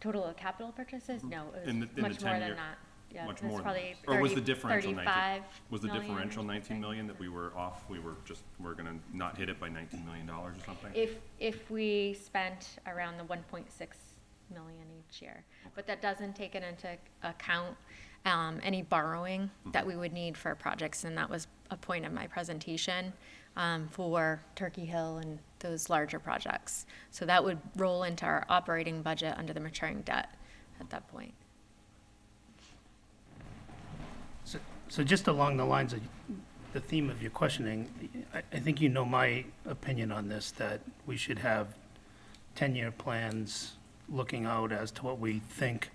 Speaker 5: Total of capital purchases? No, it
Speaker 2: In
Speaker 5: was
Speaker 2: the
Speaker 5: much more
Speaker 2: 10-year
Speaker 5: than that. Yeah,
Speaker 2: Much
Speaker 5: it was
Speaker 2: more than
Speaker 5: probably
Speaker 2: that. Or was the
Speaker 5: 30,
Speaker 2: differential
Speaker 5: 35
Speaker 2: was the
Speaker 5: million or
Speaker 2: differential 19
Speaker 5: something.
Speaker 2: million that we were off, we're gonna not hit it by $19 million or something?
Speaker 5: If we spent around the 1.6 million each year, but that doesn't take it into account any borrowing that we would need for projects, and that was a point of my presentation for Turkey Hill and those larger projects. So that would roll into our operating budget under the maturing debt at that point.
Speaker 4: So just along the lines of the theme of your questioning, I think you know my opinion on this, that we should have 10-year plans looking out as to what we think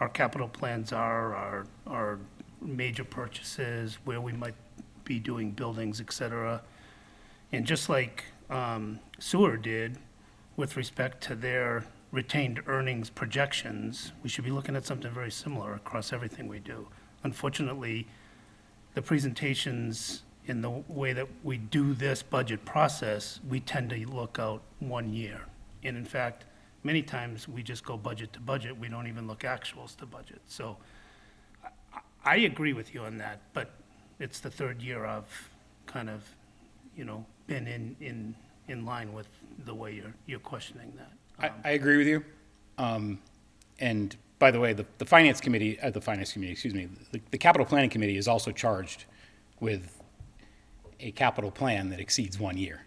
Speaker 4: our capital plans are, our major purchases, where we might be doing buildings, et cetera. And just like sewer did with respect to their retained earnings projections, we should be looking at something very similar across everything we do. Unfortunately, the presentations in the way that we do this budget process, we tend to look out 1 year. And in fact, many times we just go budget to budget. We don't even look actuals to budget. So I agree with you on that, but it's the third year of kind of been in line with the way you're questioning that.
Speaker 9: I agree with you. And by the way, the Finance Committee, excuse me, the Capital Planning Committee is also charged with a capital plan that exceeds 1 year,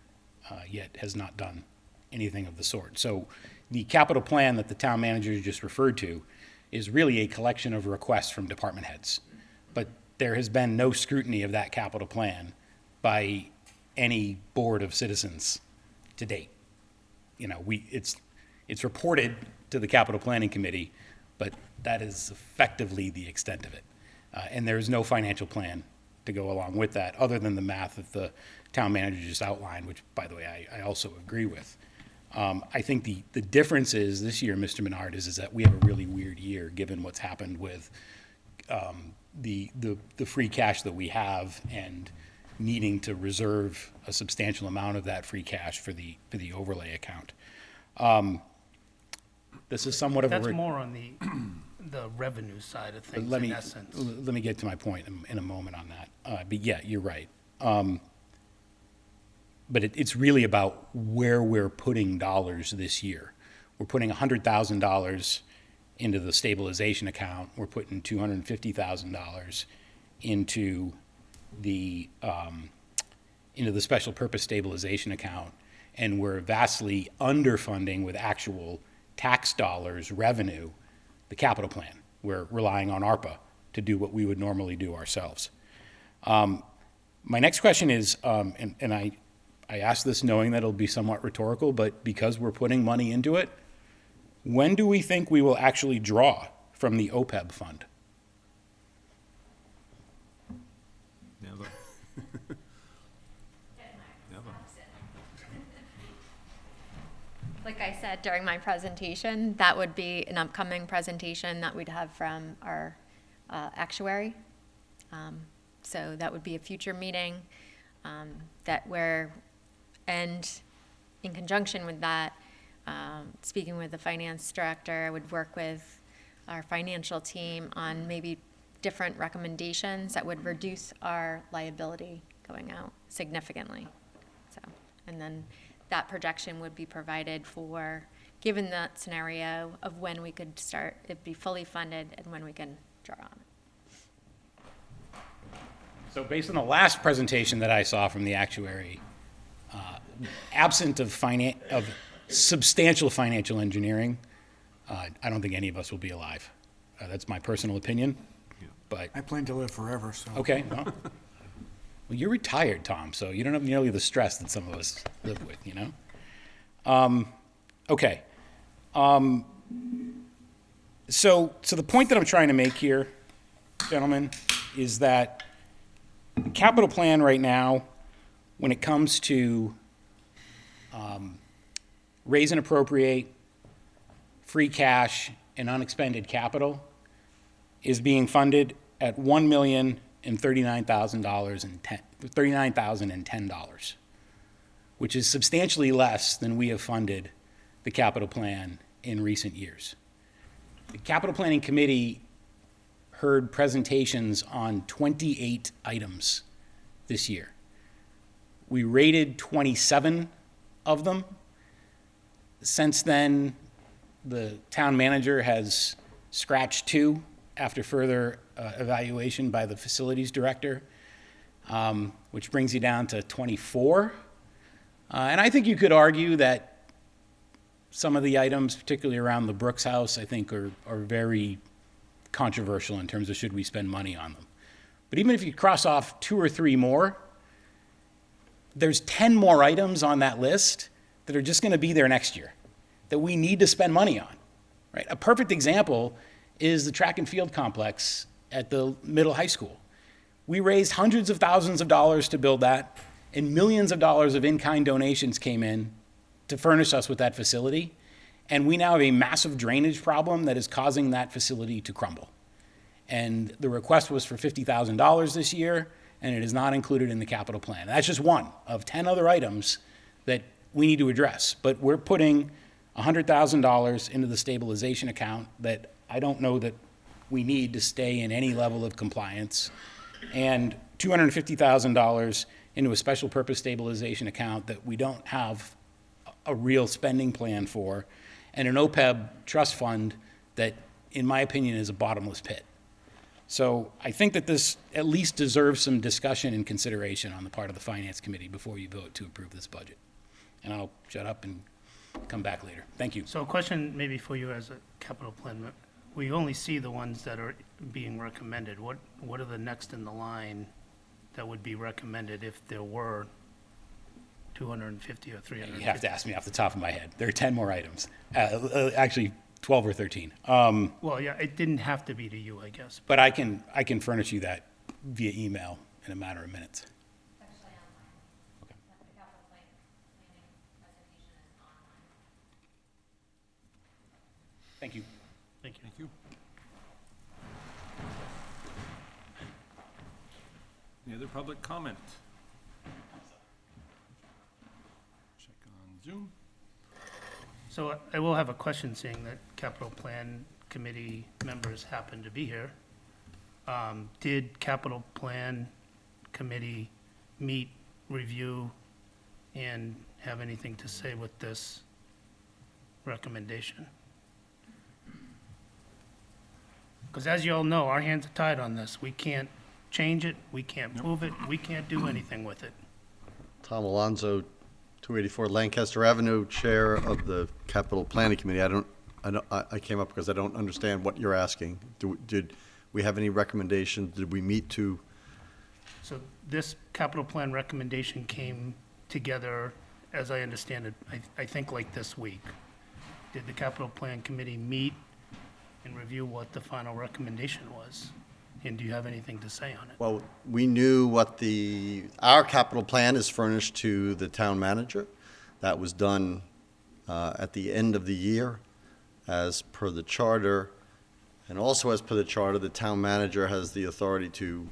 Speaker 9: yet has not done anything of the sort. So the capital plan that the town manager just referred to is really a collection of requests from department heads. But there has been no scrutiny of that capital plan by any board of citizens to date. It's reported to the Capital Planning Committee, but that is effectively the extent of it. And there is no financial plan to go along with that, other than the math that the town manager just outlined, which, by the way, I also agree with. I think the difference is this year, Mr. Menard, is that we have a really weird year, given what's happened with the free cash that we have and needing to reserve a substantial amount of that free cash for the overlay account. This is somewhat of a...
Speaker 4: That's more on the revenue side of things, in essence.
Speaker 9: Let me get to my point in a moment on that. But yeah, you're right. But it's really about where we're putting dollars this year. We're putting $100,000 into the stabilization account. We're putting $250,000 into the special purpose stabilization account, and we're vastly underfunding with actual tax dollars revenue the capital plan. We're relying on ARPA to do what we would normally do ourselves. My next question is, and I ask this knowing that it'll be somewhat rhetorical, but because we're putting money into it, when do we think we will actually draw from the OPEB fund?
Speaker 2: Never. Never.
Speaker 5: Like I said during my presentation, that would be an upcoming presentation that we'd have from our actuary. So that would be a future meeting and in conjunction with that, speaking with the finance director, I would work with our financial team on maybe different recommendations that would reduce our liability going out significantly. So, and then that projection would be provided for, given that scenario of when we could start, it'd be fully funded and when we can draw on it.
Speaker 9: So based on the last presentation that I saw from the actuary, absent of substantial financial engineering, I don't think any of us will be alive. That's my personal opinion, but...
Speaker 8: I plan to live forever, so.
Speaker 9: Okay, well, you're retired, Tom, so you don't have nearly the stress that some of us live with, you know? Okay. So the point that I'm trying to make here, gentlemen, is that the capital plan right now, when it comes to raise and appropriate, free cash, and unexpended capital, is being funded at $1,039,010, which is substantially less than we have funded the capital plan in recent years. The Capital Planning Committee heard presentations on 28 items this year. We rated 27 of them. Since then, the town manager has scratched 2 after further evaluation by the facilities director, which brings you down to 24. And I think you could argue that some of the items, particularly around the Brooks House, I think are very controversial in terms of should we spend money on them. But even if you cross off 2 or 3 more, there's 10 more items on that list that are just going to be there next year that we need to spend money on, right? A perfect example is the track and field complex at the middle high school. We raised hundreds of thousands of dollars to build that, and millions of dollars of in-kind donations came in to furnish us with that facility, and we now have a massive drainage problem that is causing that facility to crumble. And the request was for $50,000 this year, and it is not included in the capital plan. And that's just one of 10 other items that we need to address. But we're putting $100,000 into the stabilization account that I don't know that we need to stay in any level of compliance, and $250,000 into a special purpose stabilization account that we don't have a real spending plan for, and an OPEB trust fund that, in my opinion, is a bottomless pit. So I think that this at least deserves some discussion and consideration on the part of the Finance Committee before you vote to approve this budget. And I'll shut up and come back later. Thank you.
Speaker 4: So a question maybe for you as a capital plan, we only see the ones that are being recommended. What are the next in the line that would be recommended if there were 250 or 350?
Speaker 9: You have to ask me off the top of my head. There are 10 more items. Actually, 12 or 13.
Speaker 4: Well, yeah, it didn't have to be to you, I guess.
Speaker 9: But I can furnish you that via email in a matter of minutes.
Speaker 5: Actually online. The capital planning presentation is online.
Speaker 9: Thank you.
Speaker 4: Thank you.
Speaker 2: Thank you. Any other public comment? Check on Zoom.
Speaker 4: So I will have a question, seeing that capital plan committee members happen to be here. Did capital plan committee meet, review, and have anything to say with this recommendation? Because as you all know, our hands are tied on this. We can't change it, we can't move it, we can't do anything with it.
Speaker 10: Tom Alonso, 284 Lancaster Avenue, Chair of the Capital Planning Committee. I came up because I don't understand what you're asking. Did we have any recommendations? Did we meet to?
Speaker 4: So this capital plan recommendation came together, as I understand it, I think like this week. Did the capital plan committee meet and review what the final recommendation was? And do you have anything to say on it?
Speaker 10: Well, we knew what our capital plan is furnished to the town manager. That was done at the end of the year as per the charter. And also as per the charter, the town manager has the authority to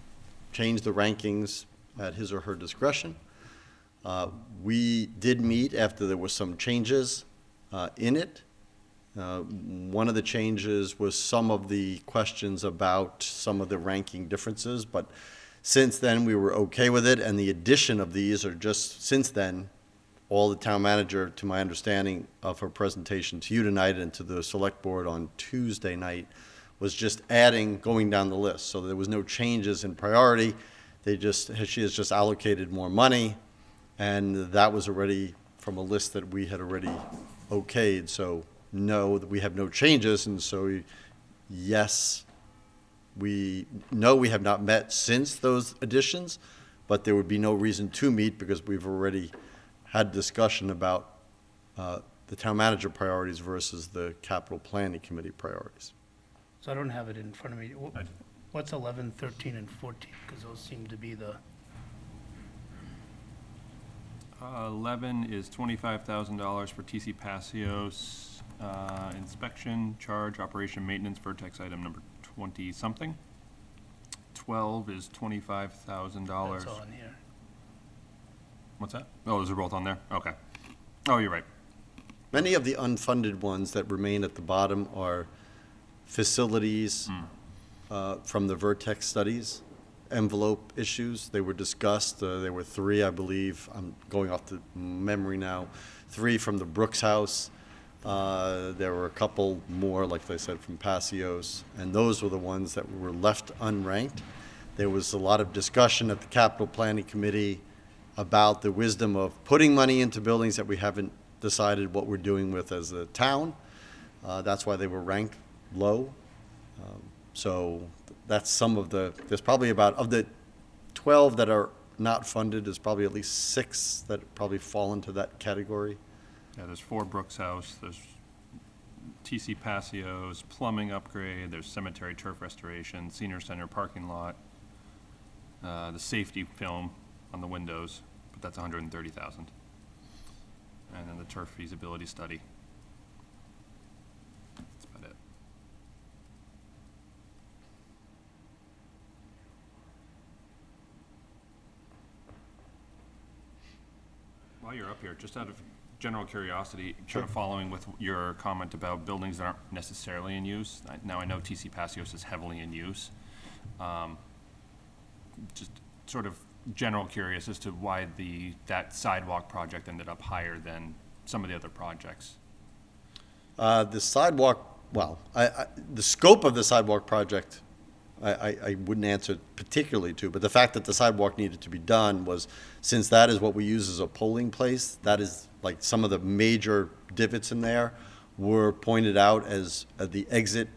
Speaker 10: change the rankings at his or her discretion. We did meet after there were some changes in it. One of the changes was some of the questions about some of the ranking differences, but since then we were okay with it, and the addition of these are just, since then, all the town manager, to my understanding of her presentation to you tonight and to the select board on Tuesday night, was just adding, going down the list. So there was no changes in priority. She has just allocated more money, and that was already from a list that we had already okayed. So no, that we have no changes, and so yes, we know we have not met since those additions, but there would be no reason to meet because we've already had discussion about the town manager priorities versus the capital planning committee priorities.
Speaker 4: So I don't have it in front of me. What's 11, 13, and 14? Because those seem to be the,
Speaker 2: 11 is $25,000 for TC Passios inspection, charge, operation, maintenance, Vertex item number 20-something. 12 is $25,000.
Speaker 4: that's all in here.
Speaker 2: What's that? Oh, those are both on there? Okay. Oh, you're right.
Speaker 10: Many of the unfunded ones that remain at the bottom are facilities from the Vertex studies, envelope issues. They were discussed. There were 3, I believe. I'm going off the memory now. 3 from the Brooks House. There were a couple more, like I said, from Passios, and those were the ones that were left unranked. There was a lot of discussion at the Capital Planning Committee about the wisdom of putting money into buildings that we haven't decided what we're doing with as a town. That's why they were ranked low. So that's some of there's probably about, of the 12 that are not funded, there's probably at least 6 that probably fall into that category.
Speaker 2: Yeah, there's 4 Brooks House, there's TC Passios, plumbing upgrade, there's cemetery turf restoration, senior center parking lot, the safety film on the windows, but that's $130,000. And then the turf feasibility study. That's about it. While you're up here, just out of general curiosity, kind of following with your comment about buildings that aren't necessarily in use. Now I know TC Passios is heavily in use. Just sort of general curious as to why that sidewalk project ended up higher than some of the other projects.
Speaker 10: The sidewalk, well, the scope of the sidewalk project, I wouldn't answer particularly to, but the fact that the sidewalk needed to be done was, since that is what we use as a polling place, that is like some of the major divots in there were pointed out as the exit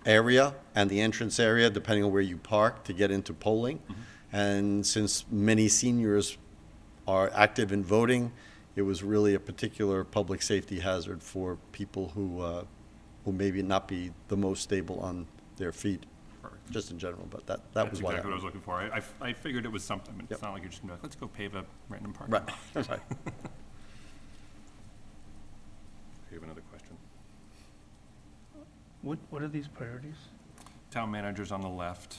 Speaker 10: area and the entrance area, depending on where you park to get into polling. And since many seniors are active in voting, it was really a particular public safety hazard for people who maybe not be the most stable on their feet, just in general, but that
Speaker 2: That's
Speaker 10: was why.
Speaker 2: exactly what I was looking for. I figured it was something. It's
Speaker 10: Yep.
Speaker 2: not like you're just gonna be like, let's go pave a random parking
Speaker 10: Right,
Speaker 2: lot.
Speaker 10: right.
Speaker 2: You have another question?
Speaker 4: What are these priorities?
Speaker 2: Town manager's on the left,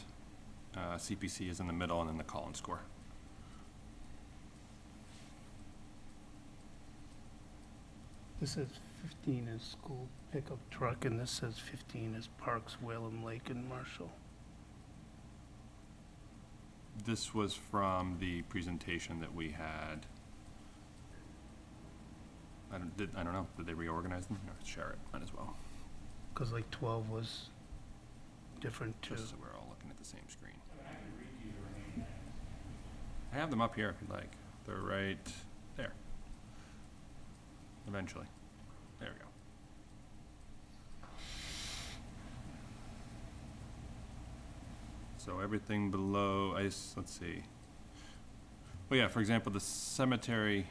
Speaker 2: CPC is in the middle, and then the Collins score.
Speaker 4: This says 15 is school pickup truck, and this says 15 is Parks, Whalen Lake, and Marshall.
Speaker 2: This was from the presentation that we had. I don't know, did they reorganize them? No, share it, might as well,
Speaker 4: Because like 12 was different too.
Speaker 2: just so we're all looking at the same screen. I have them up here if you'd like. They're right there. Eventually. There we go. So everything below, let's see. Well, yeah, for example, the cemetery,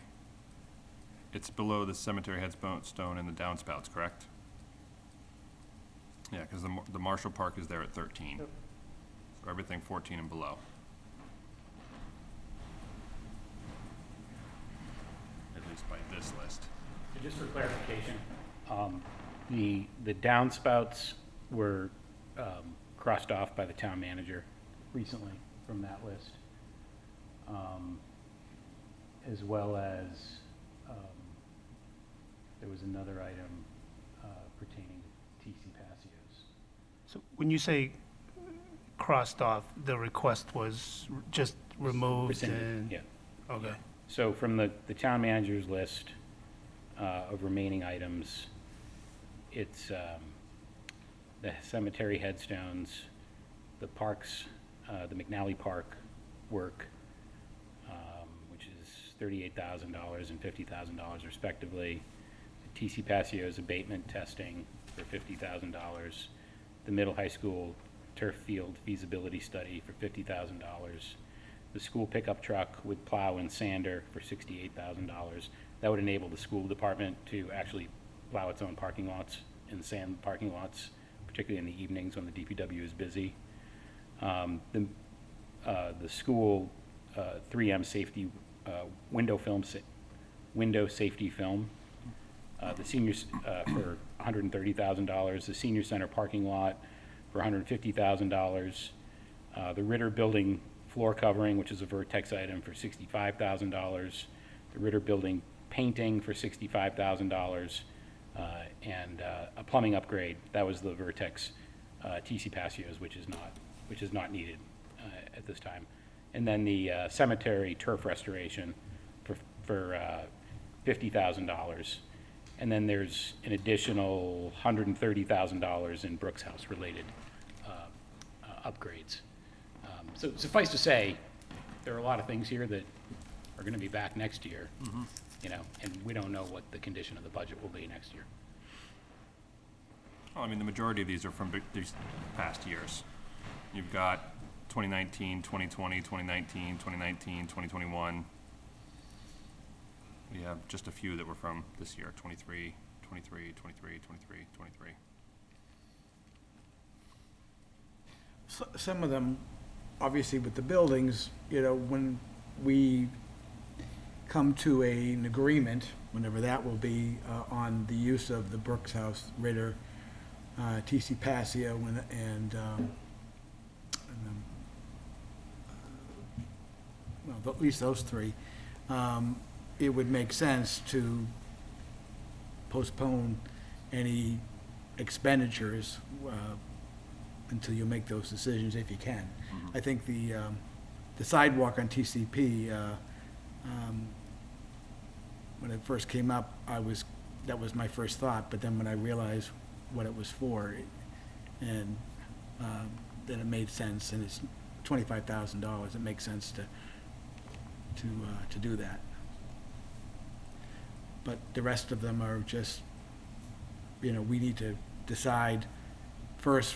Speaker 2: it's below the cemetery headstone and the downspouts, correct? Yeah, because the Marshall Park is there at 13. So everything 14 and below. At least by this list.
Speaker 9: So just for clarification, the downspouts were crossed off by the town manager recently from that list, as well as there was another item pertaining to TC Passios.
Speaker 4: So when you say crossed off, the request was just removed
Speaker 9: Rescinded,
Speaker 4: and?
Speaker 9: yeah.
Speaker 4: Okay.
Speaker 9: So from the town manager's list of remaining items, it's the cemetery headstones, the parks, the McNally Park work, which is $38,000 and $50,000 respectively. The TC Passios abatement testing for $50,000. The middle high school turf field feasibility study for $50,000. The school pickup truck with plow and sander for $68,000. That would enable the school department to actually plow its own parking lots and sand parking lots, particularly in the evenings when the DPW is busy. The school 3M safety window safety film. The seniors for $130,000. The senior center parking lot for $150,000. The Ritter building floor covering, which is a Vertex item, for $65,000. The Ritter building painting for $65,000. And a plumbing upgrade. That was the Vertex TC Passios, which is not needed at this time. And then the cemetery turf restoration for $50,000. And then there's an additional $130,000 in Brooks House related upgrades. So suffice to say, there are a lot of things here that are going to be back next year, you know, and we don't know what the condition of the budget will be next year.
Speaker 2: Well, I mean, the majority of these are from these past years. You've got 2019, 2020, 2019, 2019, 2021. We have just a few that were from this year, 23, 23, 23, 23, 23.
Speaker 8: Some of them, obviously with the buildings, you know, when we come to an agreement, whenever that will be, on the use of the Brooks House, Ritter, TC Passio, well, at least those three, it would make sense to postpone any expenditures until you make those decisions, if you can. I think the the sidewalk on TCP, when it first came up, that was my first thought, but then when I realized what it was for, and then it made sense, and it's $25,000, it makes sense to do that. But the rest of them are just, we need to decide first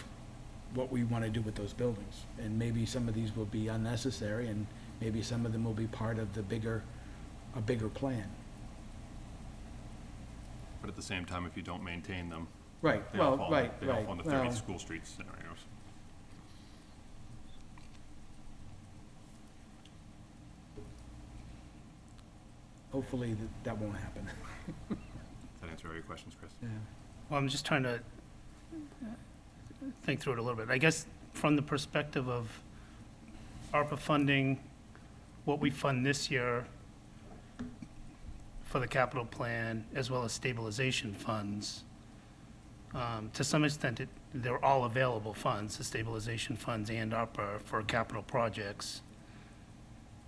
Speaker 8: what we want to do with those buildings. And maybe some of these will be unnecessary, and maybe some of them will be part of a bigger plan.
Speaker 2: But at the same time, if you don't maintain them,
Speaker 8: Right,
Speaker 2: they all
Speaker 8: well,
Speaker 2: fall,
Speaker 8: right,
Speaker 2: they all
Speaker 8: right.
Speaker 2: fall into 30
Speaker 8: Well,
Speaker 2: school street scenarios.
Speaker 8: hopefully that won't happen.
Speaker 2: Does that answer all your questions, Chris?
Speaker 8: Yeah.
Speaker 4: Well, I'm just trying to think through it a little bit. I guess from the perspective of ARPA funding, what we fund this year for the capital plan, as well as stabilization funds, to some extent, they're all available funds, the stabilization funds and ARPA for capital projects.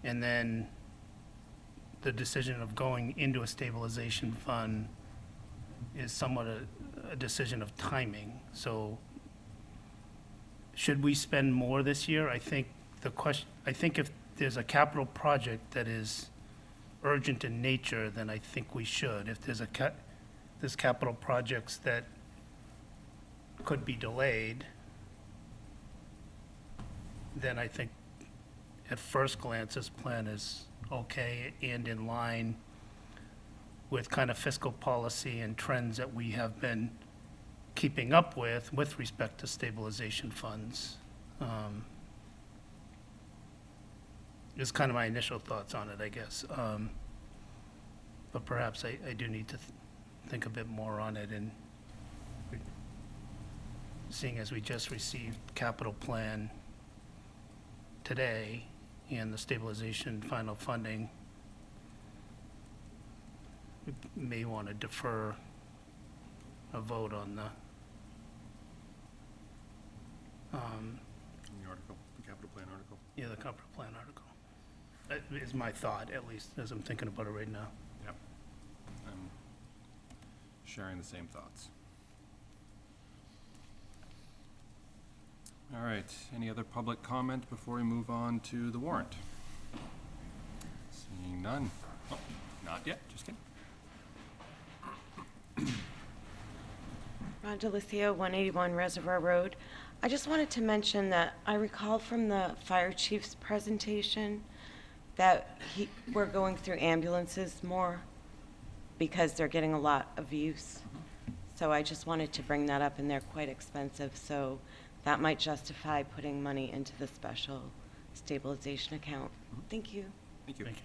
Speaker 4: And then the decision of going into a stabilization fund is somewhat a decision of timing. So should we spend more this year? I think if there's a capital project that is urgent in nature, then I think we should. If there's capital projects that could be delayed, then I think at first glance, this plan is okay and in line with kind of fiscal policy and trends that we have been keeping up with respect to stabilization funds. Is kind of my initial thoughts on it, I guess. But perhaps I do need to think a bit more on it, and seeing as we just received capital plan today and the stabilization final funding, we may want to defer a vote on the,
Speaker 2: The article, the capital plan article.
Speaker 4: the capital plan article. That is my thought, at least, as I'm thinking about it right now.
Speaker 2: Yep. I'm sharing the same thoughts. All right, any other public comment before we move on to the warrant? Seeing none. Oh, not yet, just kidding.
Speaker 11: Ron Delicio, 181 Reservoir Road. I just wanted to mention that I recall from the fire chief's presentation that we're going through ambulances more because they're getting a lot of use. So I just wanted to bring that up, and they're quite expensive, so that might justify putting money into the special stabilization account. Thank you.
Speaker 2: Thank you.
Speaker 4: Thank you.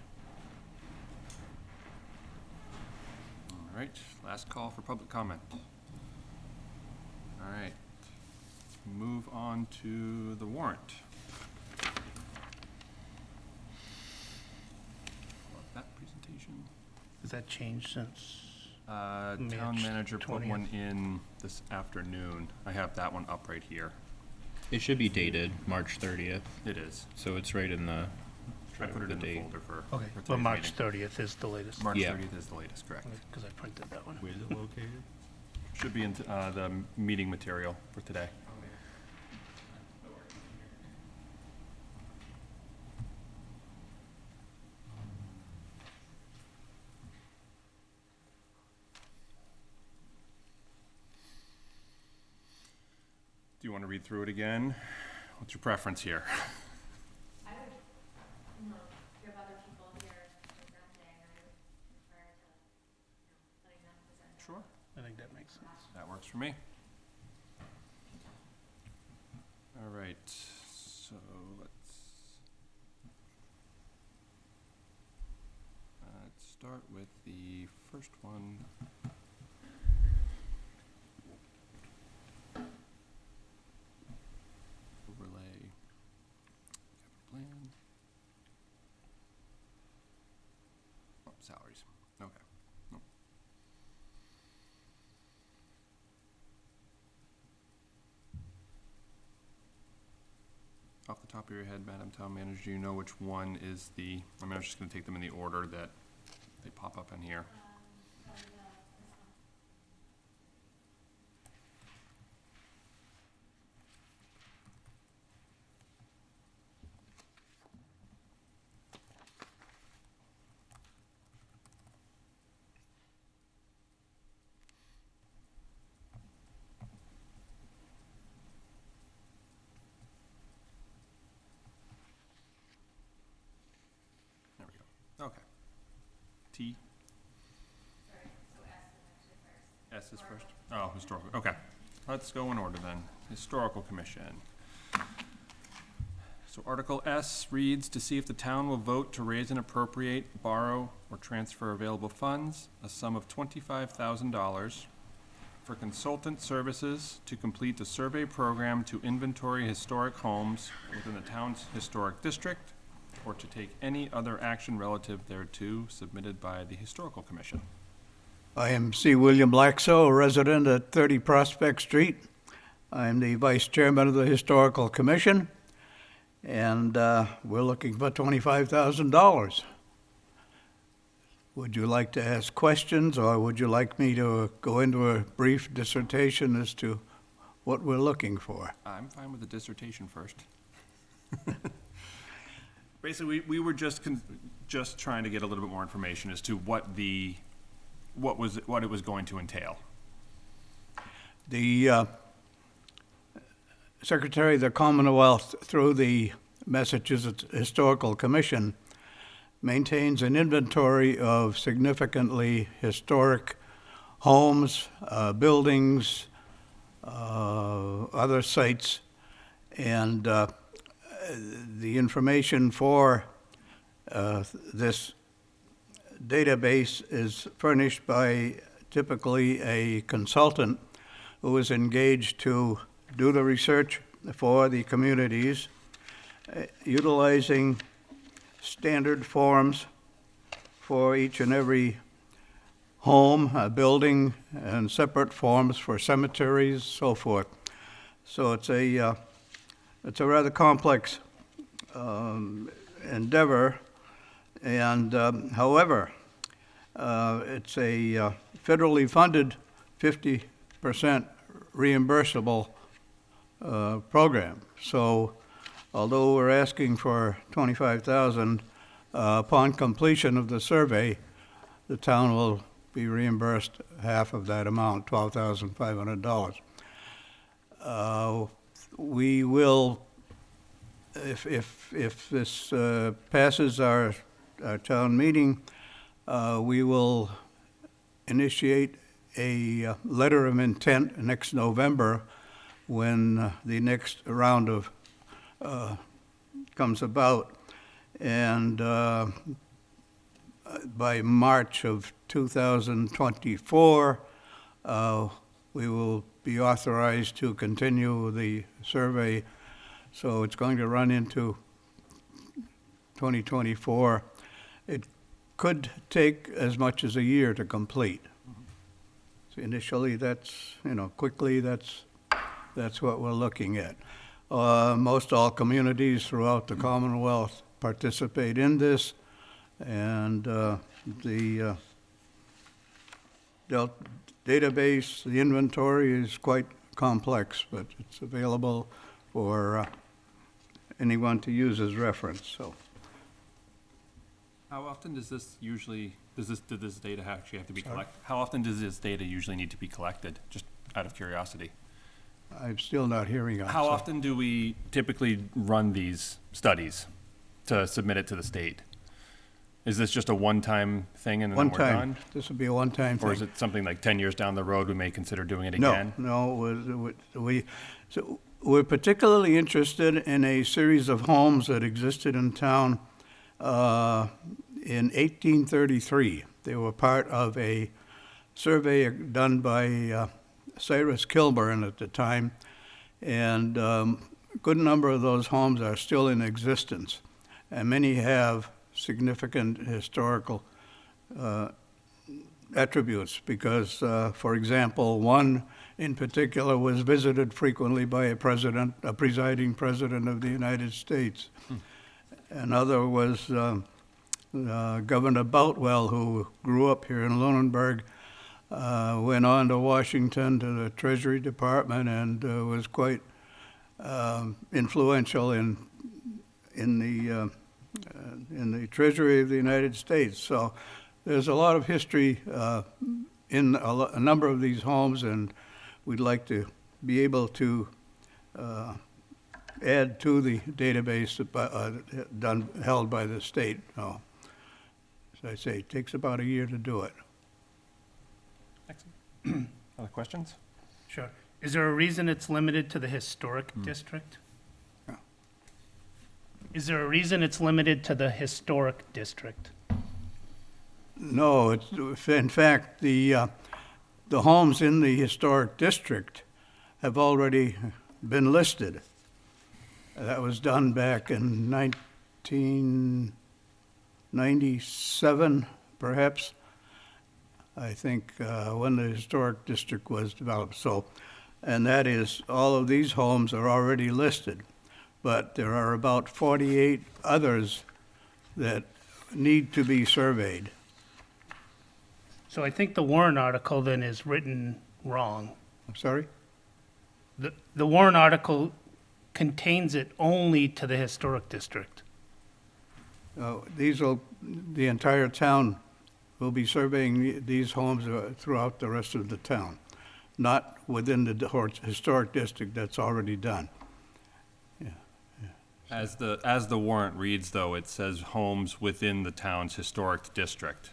Speaker 2: All right, last call for public comment. All right, let's move on to the warrant. Love that presentation.
Speaker 4: Has that changed since?
Speaker 2: Town
Speaker 4: March
Speaker 2: manager put
Speaker 4: 20th.
Speaker 2: one in this afternoon. I have that one up right here.
Speaker 3: It should be dated March 30th,
Speaker 2: It is.
Speaker 3: so it's right in the,
Speaker 2: I put it
Speaker 3: the
Speaker 2: in the
Speaker 3: date.
Speaker 2: folder for.
Speaker 4: Okay,
Speaker 2: for
Speaker 4: well,
Speaker 2: today's
Speaker 4: March
Speaker 2: meeting.
Speaker 4: 30th is the latest.
Speaker 2: March
Speaker 3: Yeah.
Speaker 2: 30th is the latest, correct.
Speaker 4: Because I printed that one.
Speaker 2: Where is it located? Should be in the meeting material for today. Do you want to read through it again? What's your preference here?
Speaker 5: I would, if you have other people here presenting, I would prefer to, letting them present.
Speaker 2: Sure.
Speaker 4: I think that makes sense.
Speaker 2: That works for me. All right, so let's start with the first one. Overlay, capital plan. Oh, salaries, okay. Nope. Off the top of your head, Madam Town Manager, do you know which one is the, I mean, I was just gonna take them in the order that they pop up in here. There we go. Okay. T? S is first? Oh, historical, okay. Let's go in order then. Historical Commission. So Article S reads, to see if the town will vote to raise and appropriate, borrow, or transfer available funds, a sum of $25,000 for consultant services to complete the survey program to inventory historic homes within the town's historic district, or to take any other action relative thereto submitted by the Historical Commission.
Speaker 12: I am C. William Blackso, a resident at 30 Prospect Street. I am the Vice Chairman of the Historical Commission, and we're looking for $25,000. Would you like to ask questions, or would you like me to go into a brief dissertation as to what we're looking for?
Speaker 2: I'm fine with the dissertation first. Basically, we were just trying to get a little bit more information as to what it was going to entail.
Speaker 12: The Secretary of the Commonwealth, through the Massachusetts Historical Commission, maintains an inventory of significantly historic homes, buildings, other sites, and the information for this database is furnished by typically a consultant who is engaged to do the research for the communities, utilizing standard forms for each and every home, building, and separate forms for cemeteries, so forth. So it's a rather complex endeavor, and however, it's a federally funded 50% reimbursable program. So although we're asking for $25,000, upon completion of the survey, the town will be reimbursed half of that amount, $12,500. We will, if this passes our town meeting, we will initiate a letter of intent next November when the next round of comes about, and by March of 2024, we will be authorized to continue the survey. So it's going to run into 2024. It could take as much as a year to complete. So initially, that's, quickly, that's what we're looking at. Most all communities throughout the Commonwealth participate in this, and the database, the inventory is quite complex, but it's available for anyone to use as reference. So,
Speaker 2: how often does this usually, did this data actually have to be collected? How often does this data usually need to be collected, just out of curiosity?
Speaker 12: I'm still not hearing.
Speaker 2: How often do we typically run these studies to submit it to the state? Is this just a one-time thing and then we're done?
Speaker 12: One time. This would be a one-time thing.
Speaker 2: Or is it something like 10 years down the road we may consider doing it again?
Speaker 12: No, we're particularly interested in a series of homes that existed in town in 1833. They were part of a survey done by Cyrus Kilburn at the time, and a good number of those homes are still in existence, and many have significant historical attributes because, for example, one in particular was visited frequently by a presiding president of the United States. Another was Governor Boutwell, who grew up here in Lunenburg, went on to Washington to the Treasury Department and was quite influential in the Treasury of the United States. So there's a lot of history in a number of these homes, and we'd like to be able to add to the database held by the state. As I say, it takes about a year to do it.
Speaker 2: Excellent. Other questions?
Speaker 4: Sure. Is there a reason it's limited to the historic district?
Speaker 12: Yeah.
Speaker 4: Is there a reason it's limited to the historic district?
Speaker 12: No, in fact, the homes in the historic district have already been listed. That was done back in 1997, perhaps, I think, when the historic district was developed. So, and that is, all of these homes are already listed, but there are about 48 others that need to be surveyed.
Speaker 4: So I think the Warren article then is written wrong.
Speaker 12: I'm sorry?
Speaker 4: The Warren article contains it only to the historic district.
Speaker 12: The entire town will be surveying these homes throughout the rest of the town, not within the historic district. That's already done.
Speaker 2: As the warrant reads, though, it says homes within the town's historic district.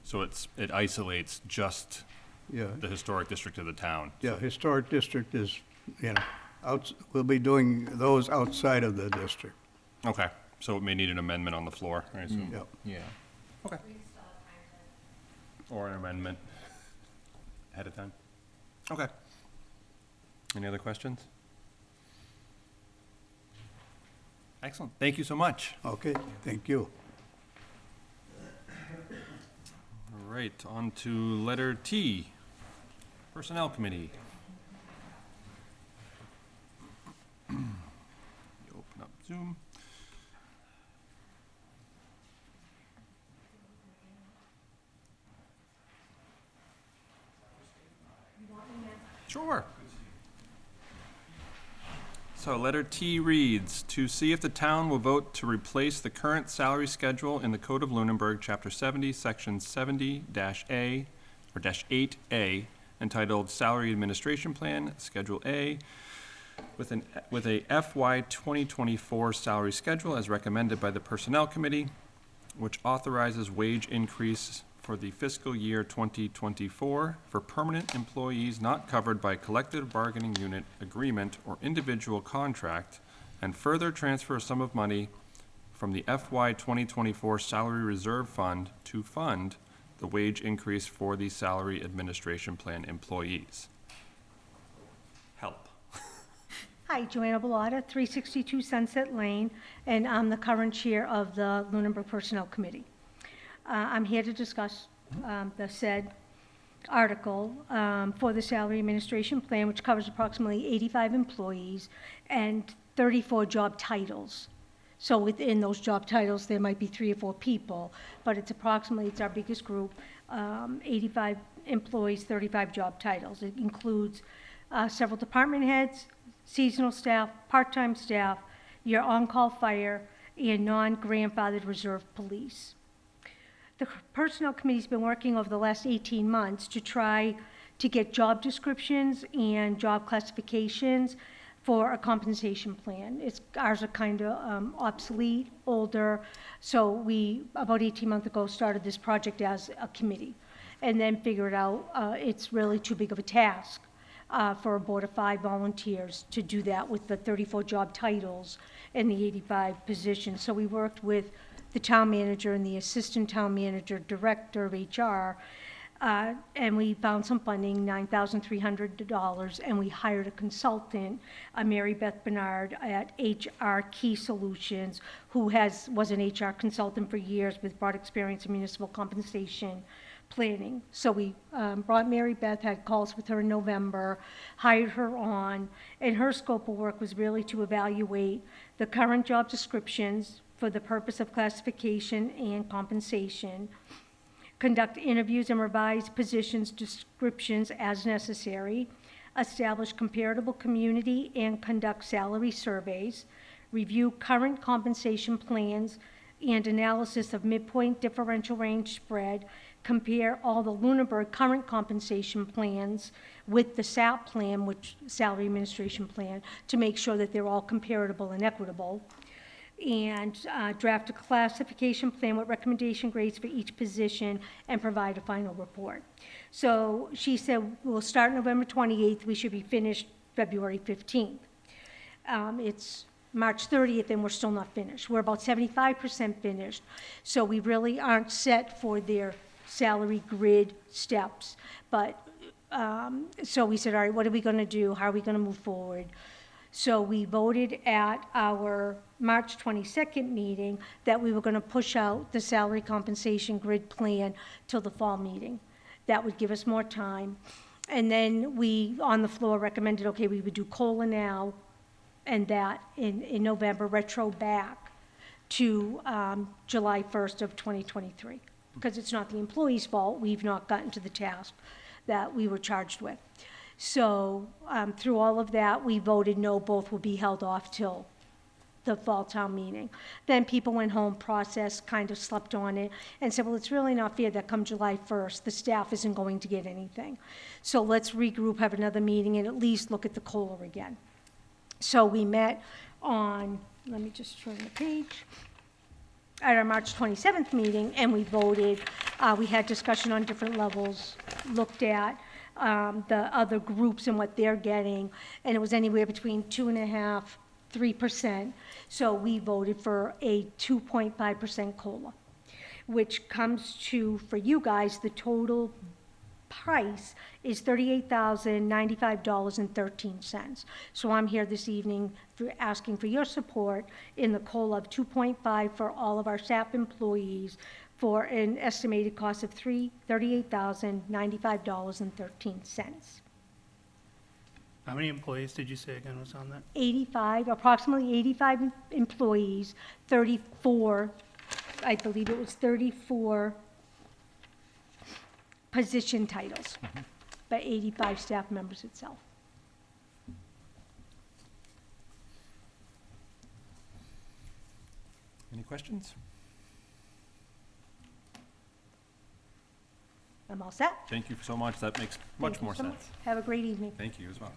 Speaker 2: So it isolates just
Speaker 12: Yeah,
Speaker 2: the historic district of the town.
Speaker 12: yeah, historic district is, we'll be doing those outside of the district.
Speaker 2: Okay, so it may need an amendment on the floor, I assume.
Speaker 12: Yep.
Speaker 3: Yeah.
Speaker 2: Okay. Or an amendment ahead of time. Okay. Any other questions? Excellent. Thank you so much.
Speaker 12: Okay, thank you.
Speaker 2: All right, on to letter T, Personnel Committee. Open up Zoom. Sure. So letter T reads, to see if the town will vote to replace the current salary schedule in the Code of Lunenburg, Chapter 70, Section 70-A, or -8A, entitled Salary Administration Plan, Schedule A, with a FY 2024 salary schedule as recommended by the Personnel Committee, which authorizes wage increase for the fiscal year 2024 for permanent employees not covered by collective bargaining unit agreement or individual contract, and further transfer a sum of money from the FY 2024 Salary Reserve Fund to fund the wage increase for the Salary Administration Plan employees. Help.
Speaker 13: Hi, Joanna Bellotta, 362 Sunset Lane, and I'm the current chair of the Lunenburg Personnel Committee. I'm here to discuss the said article for the Salary Administration Plan, which covers approximately 85 employees and 34 job titles. So within those job titles, there might be 3 or 4 people, but it's our biggest group, 85 employees, 35 job titles. It includes several department heads, seasonal staff, part-time staff, your on-call fire, and non-grandfathered reserve police. The Personnel Committee's been working over the last 18 months to try to get job descriptions and job classifications for a compensation plan. Ours are kind of obsolete, older, so we, about 18 months ago, started this project as a committee, and then figured out it's really too big of a task for a board of 5 volunteers to do that with the 34 job titles and the 85 positions. So we worked with the town manager and the assistant town manager, director of HR, and we found some funding, $9,300, and we hired a consultant, Mary Beth Bernard at HR Key Solutions, who was an HR consultant for years with broad experience in municipal compensation planning. So we brought Mary Beth, had calls with her in November, hired her on, and her scope of work was really to evaluate the current job descriptions for the purpose of classification and compensation, conduct interviews and revise positions descriptions as necessary, establish comparable community and conduct salary surveys, review current compensation plans and analysis of midpoint differential range spread, compare all the Lunenburg current compensation plans with the SAP plan, which Salary Administration Plan, to make sure that they're all comparable and equitable, and draft a classification plan with recommendation grades for each position and provide a final report. So she said we'll start November 28th, we should be finished February 15th. It's March 30th and we're still not finished. We're about 75% finished, so we really aren't set for their salary grid steps. But, so we said, all right, what are we gonna do? How are we gonna move forward? So we voted at our March 22nd meeting that we were going to push out the salary compensation grid plan till the fall meeting. That would give us more time. And then we, on the floor, recommended, okay, we would do COLA now and that in November, retro back to July 1st of 2023. Because it's not the employee's fault. We've not gotten to the task that we were charged with. So through all of that, we voted no, both will be held off till the fall town meeting. Then people went home, processed, kind of slept on it, and said, well, it's really not fair that come July 1st, the staff isn't going to get anything. So let's regroup, have another meeting, and at least look at the COLA again. So we met on, let me just turn the page, at our March 27th meeting, and we voted. We had discussion on different levels, looked at the other groups and what they're getting, and it was anywhere between 2.5%, 3%. So we voted for a 2.5% COLA, which comes to, for you guys, the total price is $38,095.13. So I'm here this evening for asking for your support in the COLA of 2.5 for all of our SAP employees, for an estimated cost of $38,095.13.
Speaker 4: How many employees did you say again was on that?
Speaker 13: 85, approximately 85 employees, 34, I believe it was 34 position titles, but 85 staff members itself.
Speaker 2: Any questions?
Speaker 13: I'm all set.
Speaker 2: Thank you so much. That makes much more sense.
Speaker 13: Have a great evening.
Speaker 2: Thank you as well.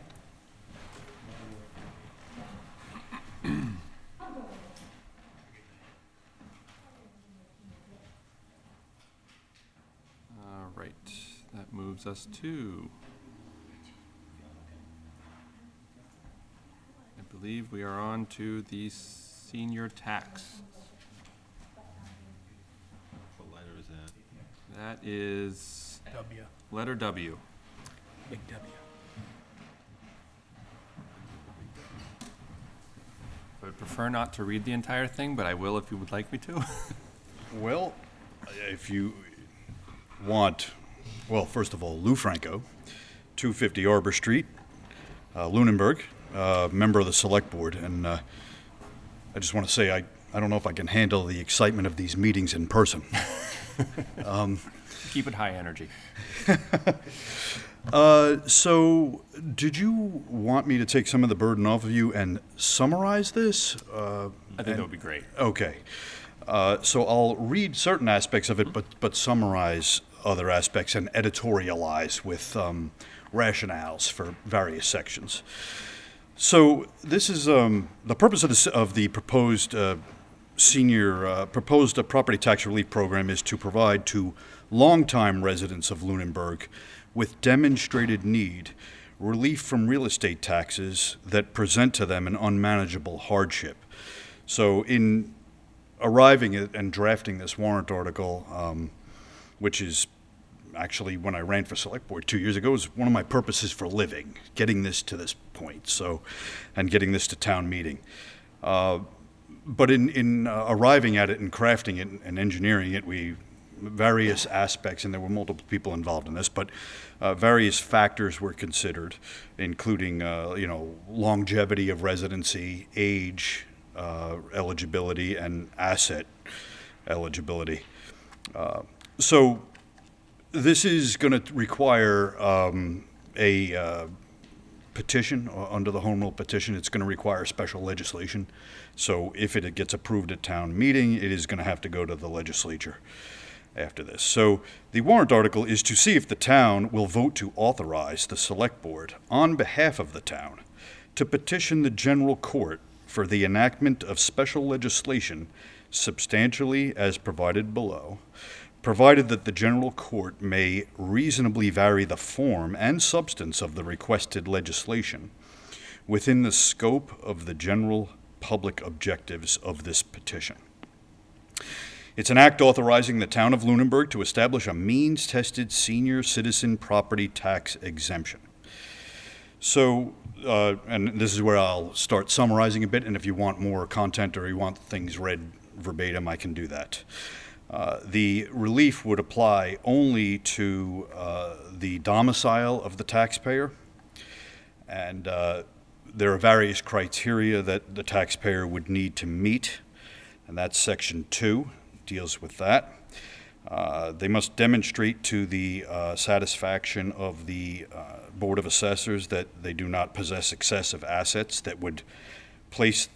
Speaker 2: All right, that moves us to, I believe we are on to the senior tax.
Speaker 14: What letter is that?
Speaker 2: That is
Speaker 4: W.
Speaker 2: letter W.
Speaker 4: Big W.
Speaker 2: I would prefer not to read the entire thing, but I will if you would like me to.
Speaker 14: Well, if you want, well, first of all, Lou Franco, 250 Arbor Street, Lunenburg, member of the Select Board, and I just want to say I don't know if I can handle the excitement of these meetings in person.
Speaker 2: Keep it high energy.
Speaker 14: So, did you want me to take some of the burden off of you and summarize this?
Speaker 2: I think that would be great.
Speaker 14: Okay. So I'll read certain aspects of it, but summarize other aspects and editorialize with rationales for various sections. So this is the purpose of the proposed proposed property tax relief program is to provide to longtime residents of Lunenburg with demonstrated need relief from real estate taxes that present to them an unmanageable hardship. So in arriving at and drafting this warrant article, which is actually when I ran for select board 2 years ago, was one of my purposes for living, getting this to this point, so, and getting this to town meeting. But in arriving at it and crafting it and engineering it, we various aspects, and there were multiple people involved in this, but various factors were considered, including, longevity of residency, age, eligibility, and asset eligibility. So this is going to require a petition under the home rule petition. It's going to require special legislation. So if it gets approved at town meeting, it is going to have to go to the legislature after this. So the warrant article is to see if the town will vote to authorize the select board on behalf of the town to petition the general court for the enactment of special legislation substantially as provided below, provided that the general court may reasonably vary the form and substance of the requested legislation within the scope of the general public objectives of this petition. It's an act authorizing the town of Lunenburg to establish a means-tested senior citizen property tax exemption. So, and this is where I'll start summarizing a bit, and if you want more content or you want things read verbatim, I can do that. The relief would apply only to the domicile of the taxpayer, and there are various criteria that the taxpayer would need to meet, and that's Section 2 deals with that. They must demonstrate to the satisfaction of the Board of Assessors that they do not possess excessive assets that would place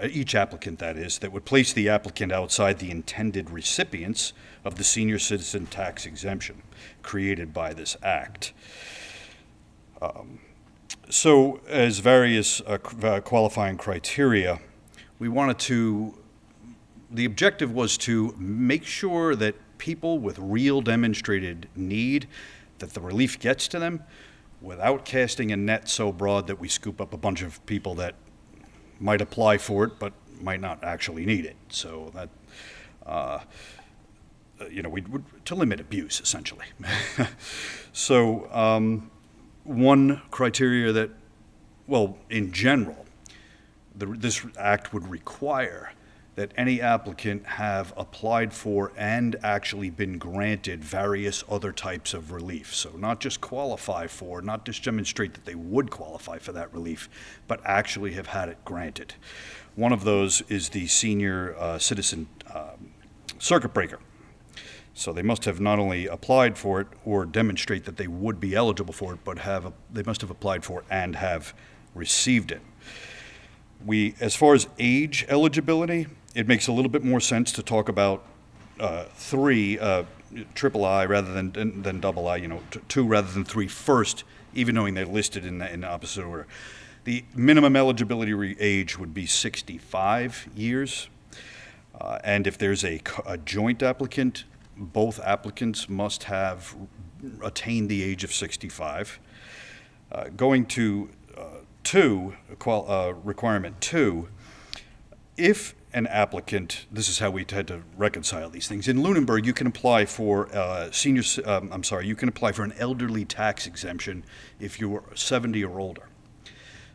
Speaker 14: each applicant, that is, that would place the applicant outside the intended recipients of the senior citizen tax exemption created by this act. So as various qualifying criteria, we wanted to, the objective was to make sure that people with real demonstrated need, that the relief gets to them without casting a net so broad that we scoop up a bunch of people that might apply for it but might not actually need it. So that, we would, to limit abuse, essentially. So one criteria that, well, in general, this act would require that any applicant have applied for and actually been granted various other types of relief. So not just qualify for, not just demonstrate that they would qualify for that relief, but actually have had it granted. One of those is the senior citizen circuit breaker. So they must have not only applied for it or demonstrate that they would be eligible for it, but they must have applied for it and have received it. As far as age eligibility, it makes a little bit more sense to talk about three, triple I rather than double I, two rather than three first, even knowing they're listed in the opposite order. The minimum eligibility age would be 65 years. And if there's a joint applicant, both applicants must have attained the age of 65. Going to requirement 2, if an applicant, this is how we had to reconcile these things. In Lunenburg, you can apply for you can apply for an elderly tax exemption if you are 70 or older.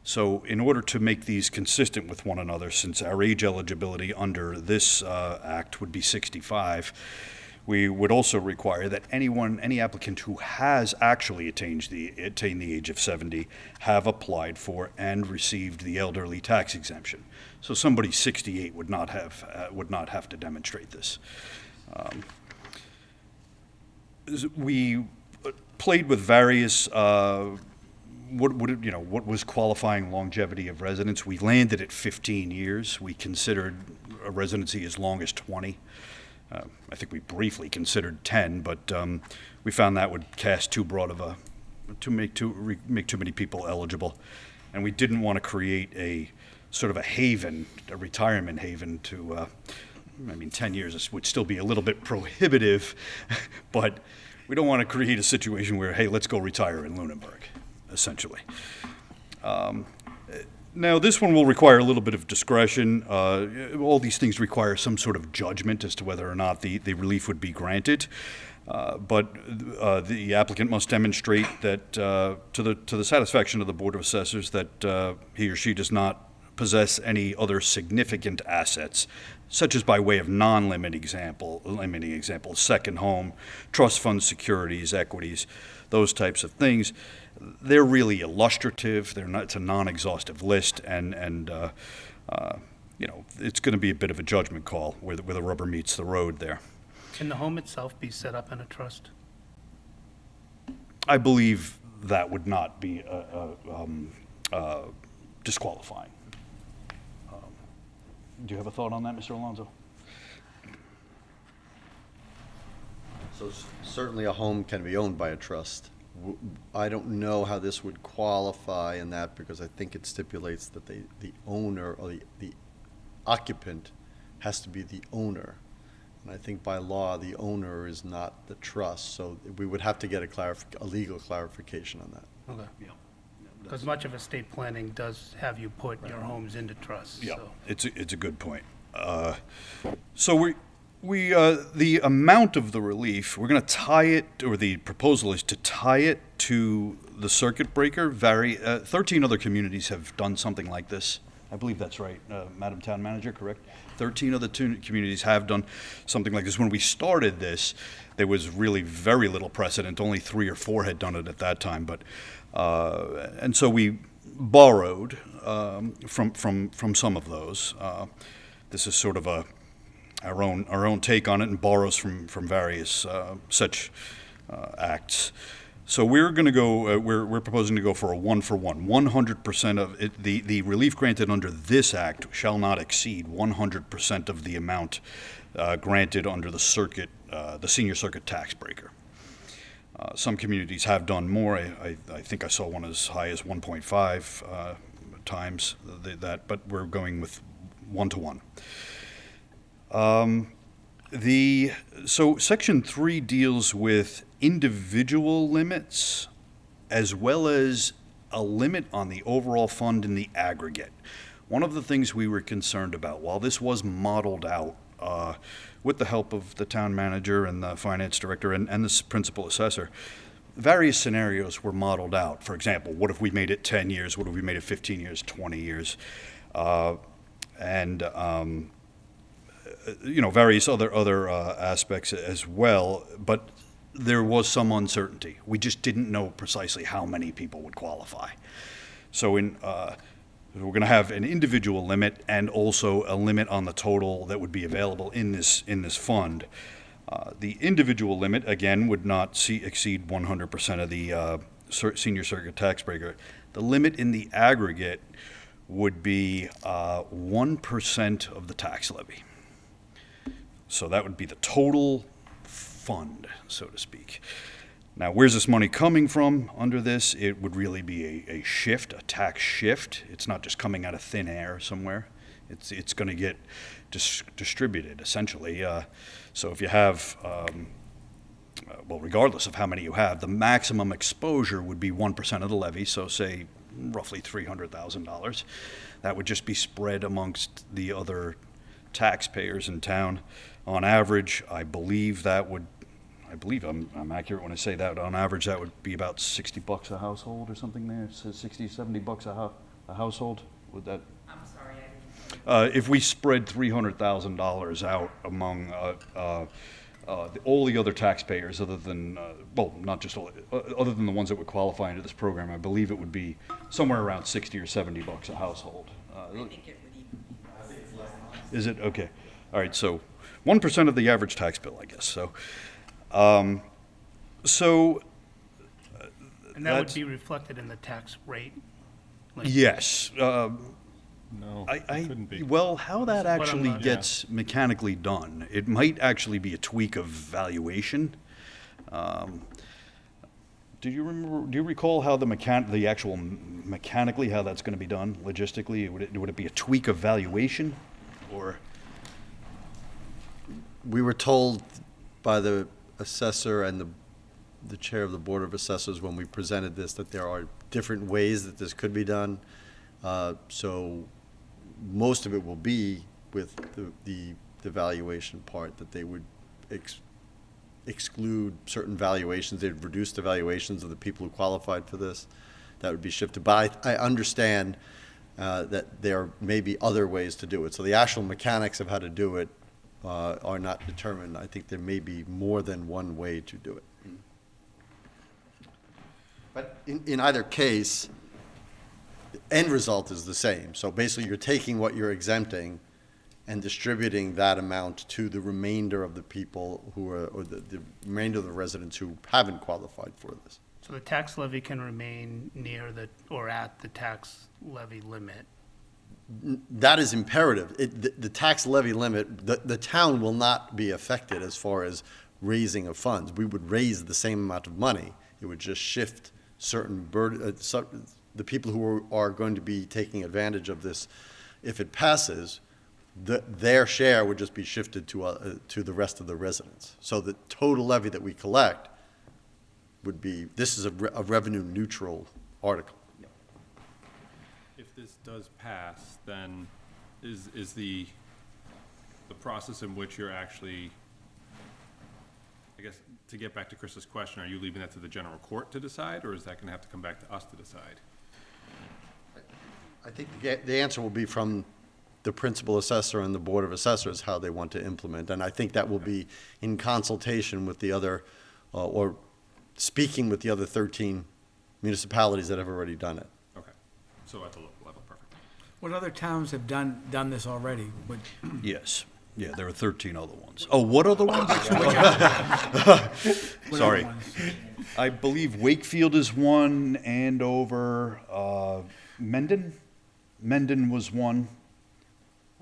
Speaker 14: So in order to make these consistent with one another, since our age eligibility under this act would be 65, we would also require that any applicant who has actually attained the age of 70 have applied for and received the elderly tax exemption. So somebody 68 would not have to demonstrate this. We played with various what was qualifying longevity of residence. We landed at 15 years. We considered a residency as long as 20. I think we briefly considered 10, but we found that would cast too broad of make too many people eligible, and we didn't want to create a sort of a haven, a retirement haven to. 10 years would still be a little bit prohibitive, but we don't want to create a situation where, hey, let's go retire in Lunenburg, essentially. Now, this one will require a little bit of discretion. All these things require some sort of judgment as to whether or not the relief would be granted. But the applicant must demonstrate that to the satisfaction of the Board of Assessors that he or she does not possess any other significant assets, such as by way of non-limiting example, second home, trust fund securities, equities, those types of things. They're really illustrative. They're not. It's a non-exhaustive list, and it's going to be a bit of a judgment call where the rubber meets the road there.
Speaker 4: Can the home itself be set up in a trust?
Speaker 14: I believe that would not be disqualifying. Do you have a thought on that, Mr. Alonso?
Speaker 10: So certainly a home can be owned by a trust. I don't know how this would qualify in that, because I think it stipulates that the owner or the occupant has to be the owner. And I think by law, the owner is not the trust, so we would have to get a legal clarification on that.
Speaker 4: Okay. Because much of estate planning does have you put your homes into trusts.
Speaker 14: Yeah,
Speaker 4: So.
Speaker 14: it's a good point. So the amount of the relief, we're going to tie it, or the proposal is to tie it to the circuit breaker. 13 other communities have done something like this. I believe that's right, Madam Town Manager, correct? 13 other communities have done something like this. When we started this, there was really very little precedent. Only 3 or 4 had done it at that time. But and so we borrowed from some of those. This is sort of our own take on it, and borrows from various such acts. So we're going to go. We're proposing to go for a 1-for-1. 100% of it, the relief granted under this act shall not exceed 100% of the amount granted under the senior circuit tax breaker. Some communities have done more. I think I saw one as high as 1.5 times that, but we're going with 1-to-1. So Section 3 deals with individual limits as well as a limit on the overall fund in the aggregate. One of the things we were concerned about, while this was modeled out with the help of the town manager and the finance director and the principal assessor, various scenarios were modeled out. For example, what if we made it 10 years? What if we made it 15 years, 20 years? Various other aspects as well, but there was some uncertainty. We just didn't know precisely how many people would qualify. So we're going to have an individual limit and also a limit on the total that would be available in this fund. The individual limit, again, would not exceed 100% of the senior circuit tax breaker. The limit in the aggregate would be 1% of the tax levy. So that would be the total fund, so to speak. Now, where's this money coming from under this? It would really be a shift, a tax shift. It's not just coming out of thin air somewhere. It's going to get distributed, essentially. So if you have, regardless of how many you have, the maximum exposure would be 1% of the levy, so say roughly $300,000. That would just be spread amongst the other taxpayers in town. On average, I believe I'm accurate when I say that. On average, that would be about $60 a household or something there. It says $60, $70 a household. Would that? I'm sorry. If we spread $300,000 out among all the other taxpayers, other than not just all, other than the ones that would qualify into this program, I believe it would be somewhere around $60 or $70 a household. I think it would even be less. Is it? Okay. All right. So 1% of the average tax bill, I guess. So. And
Speaker 4: that would be reflected in the tax rate?
Speaker 14: Yes.
Speaker 2: No, it couldn't be.
Speaker 14: Well, how that actually
Speaker 4: not-
Speaker 14: gets mechanically done, it might actually be a tweak of valuation. Do you recall how mechanically how that's going to be done logistically? Would it be a tweak of valuation, or?
Speaker 10: We were told by the assessor and the chair of the Board of Assessors when we presented this that there are different ways that this could be done. So most of it will be with the valuation part, that they would exclude certain valuations. They'd reduce the valuations of the people who qualified for this. That would be shifted. But I understand, that there may be other ways to do it. So the actual mechanics of how to do it are not determined. I think there may be more than one way to do it. But in either case, the end result is the same. So basically, you're taking what you're exempting and distributing that amount to the remainder of the people who are, or the remainder of the residents who haven't qualified for this.
Speaker 4: So the tax levy can remain near the, or at the tax levy limit.
Speaker 10: That is imperative. The tax levy limit, the town will not be affected as far as raising of funds. We would raise the same amount of money. It would just shift certain the people who are going to be taking advantage of this, if it passes, their share would just be shifted to the rest of the residents. So the total levy that we collect would be, this is a revenue neutral article.
Speaker 2: If this does pass, then is the process in which you're actually, I guess, to get back to Chris's question, are you leaving that to the general court to decide, or is that gonna have to come back to us to decide?
Speaker 10: I think the answer will be from the principal assessor and the board of assessors, how they want to implement. And I think that will be in consultation with the other, or speaking with the other 13 municipalities that have already done it.
Speaker 2: Okay, so at the local level, perfect.
Speaker 8: What other towns have done this already?
Speaker 14: Yes. Yeah, there are 13 other ones. Oh, what other ones? Sorry. I believe Wakefield is one, Andover, Mendon? Mendon was one.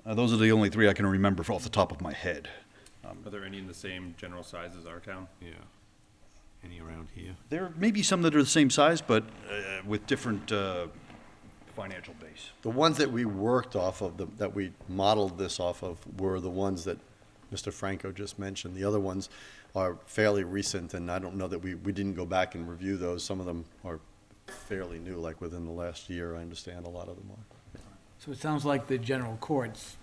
Speaker 14: Those are the only three I can remember off the top of my head.
Speaker 2: Are there any in the same general size as our town?
Speaker 15: Yeah. Any around here?
Speaker 14: There may be some that are the same size, but with different financial base.
Speaker 10: The ones that we worked off of, that we modeled this off of, were the ones that Mr. Franco just mentioned. The other ones are fairly recent, and I don't know that we didn't go back and review those. Some of them are fairly new, like within the last year, I understand a lot of them are.
Speaker 8: So it sounds like the general courts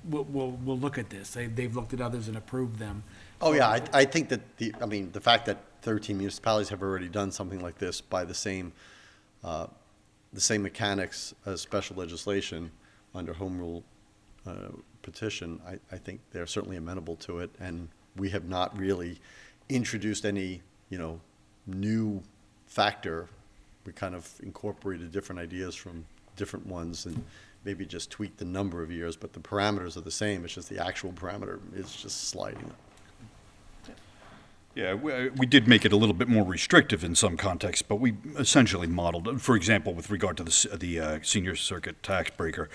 Speaker 8: will look at this. They've looked at others and approved them.
Speaker 10: Oh, yeah, I think that the fact that 13 municipalities have already done something like this by the same mechanics as special legislation under home rule petition, I think they're certainly amenable to it, and we have not really introduced any, new factor. We kind of incorporated different ideas from different ones and maybe just tweaked the number of years, but the parameters are the same. It's just the actual parameter is just sliding.
Speaker 14: Yeah, we did make it a little bit more restrictive in some contexts, but we essentially modeled, for example, with regard to the senior circuit tax breaker,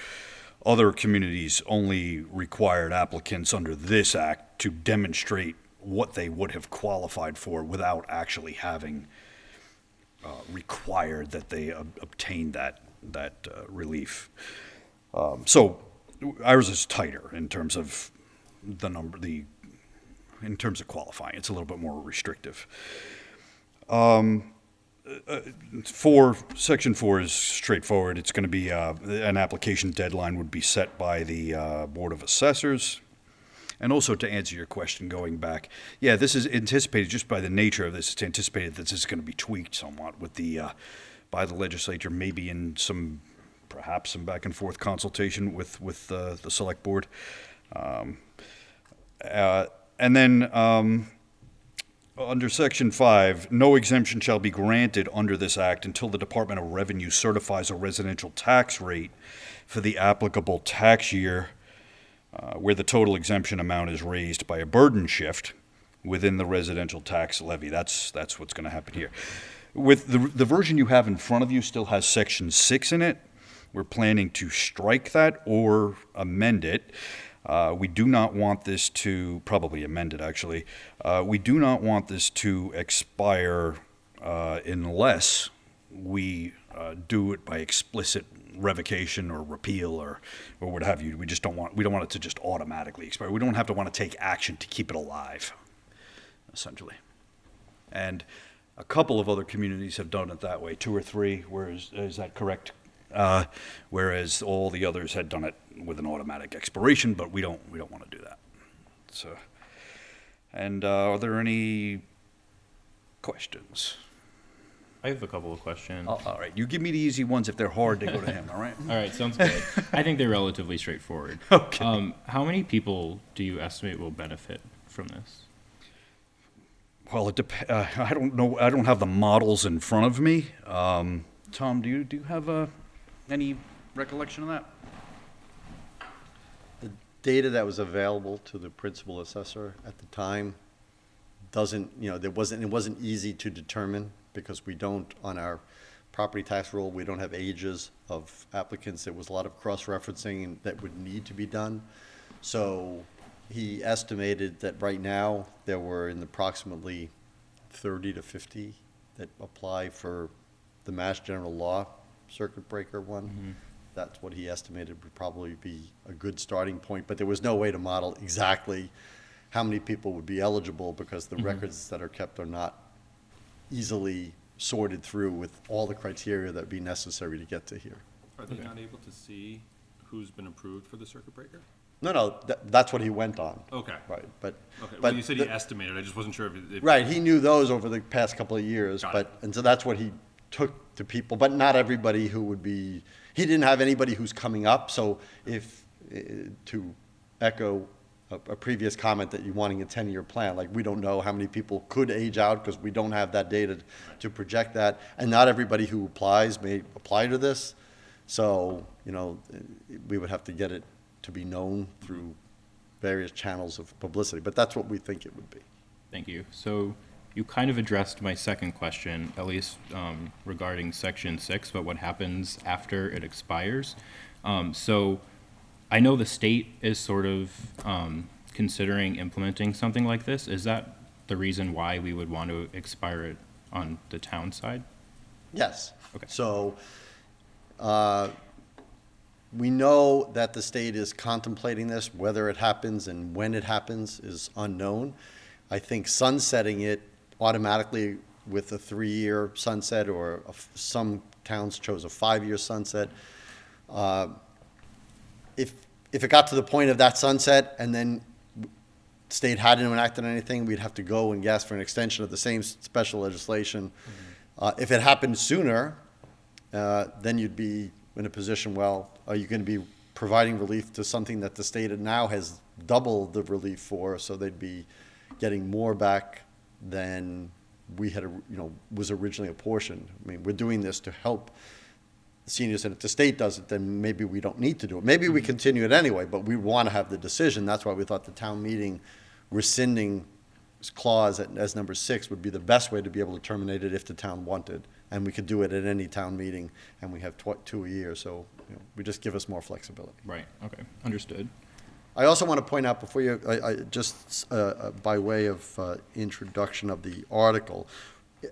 Speaker 14: other communities only required applicants under this act to demonstrate what they would have qualified for without actually having required that they obtain that relief. So ours is tighter in terms of the number, in terms of qualifying. It's a little bit more restrictive. Section 4 is straightforward. It's going to be an application deadline would be set by the Board of Assessors. And also to answer your question going back, yeah, this is anticipated just by the nature of this. It's anticipated that this is going to be tweaked somewhat with by the legislature, maybe in perhaps some back and forth consultation with the select board. And then under Section 5, no exemption shall be granted under this act until the Department of Revenue certifies a residential tax rate for the applicable tax year where the total exemption amount is raised by a burden shift within the residential tax levy. That's what's going to happen here. With the version you have in front of you still has Section 6 in it. We're planning to strike that or amend it. We do not want this to, probably amend it actually, we do not want this to expire unless we do it by explicit revocation or repeal or what have you. We don't want it to just automatically expire. We don't have to want to take action to keep it alive, essentially. And a couple of other communities have done it that way, 2 or 3, is that correct? Whereas all the others had done it with an automatic expiration, but we don't want to do that. So, and are there any questions?
Speaker 3: I have a couple of questions.
Speaker 14: All right, you give me the easy ones. If they're hard, they go to him, all right?
Speaker 3: All right, sounds good. I think they're relatively straightforward.
Speaker 14: Okay.
Speaker 3: How many people do you estimate will benefit from this?
Speaker 14: Well, I don't know, I don't have the models in front of me. Tom, do you have any recollection of that?
Speaker 10: The data that was available to the principal assessor at the time doesn't, it wasn't easy to determine because we don't, on our property tax roll, we don't have ages of applicants. There was a lot of cross-referencing that would need to be done. So he estimated that right now there were in approximately 30 to 50 that apply for the Mass General Law circuit breaker one.
Speaker 3: Mm-hmm.
Speaker 10: That's what he estimated would probably be a good starting point, but there was no way to model exactly how many people would be eligible because the records that are kept are not easily sorted through with all the criteria that would be necessary to get to here.
Speaker 2: Are they not able to see who's been approved for the circuit breaker?
Speaker 10: No, that's what he went on.
Speaker 2: Okay.
Speaker 10: Right, but.
Speaker 2: Okay,
Speaker 10: but
Speaker 2: well, you said he estimated, I just wasn't sure if.
Speaker 10: Right, he knew those over the past couple of years,
Speaker 2: Got it.
Speaker 10: and so that's what he took to people, but not everybody who would be, he didn't have anybody who's coming up, so if, to echo a previous comment that you're wanting a 10-year plan, like we don't know how many people could age out because we don't have that data to project that, and not everybody who applies may apply to this, so, we would have to get it to be known through various channels of publicity, but that's what we think it would be.
Speaker 3: Thank you. So you kind of addressed my second question, at least regarding Section 6, but what happens after it expires. So I know the state is sort of considering implementing something like this. Is that the reason why we would want to expire it on the town side?
Speaker 10: Yes.
Speaker 3: Okay.
Speaker 10: So we know that the state is contemplating this. Whether it happens and when it happens is unknown. I think sunsetting it automatically with a 3-year sunset, or some towns chose a 5-year sunset. If it got to the point of that sunset and then state hadn't enacted anything, we'd have to go and ask for an extension of the same special legislation. If it happened sooner, then you'd be in a position, well, are you going to be providing relief to something that the state now has doubled the relief for, so they'd be getting more back than we had, was originally apportioned. I mean, we're doing this to help the seniors, and if the state does it, then maybe we don't need to do it. Maybe we continue it anyway, but we want to have the decision. That's why we thought the town meeting rescinding clause as number 6 would be the best way to be able to terminate it if the town wanted. And we could do it at any town meeting, and we have 2 a year, so we just give us more flexibility.
Speaker 3: Right, okay, understood.
Speaker 10: I also want to point out before you, just by way of introduction of the article,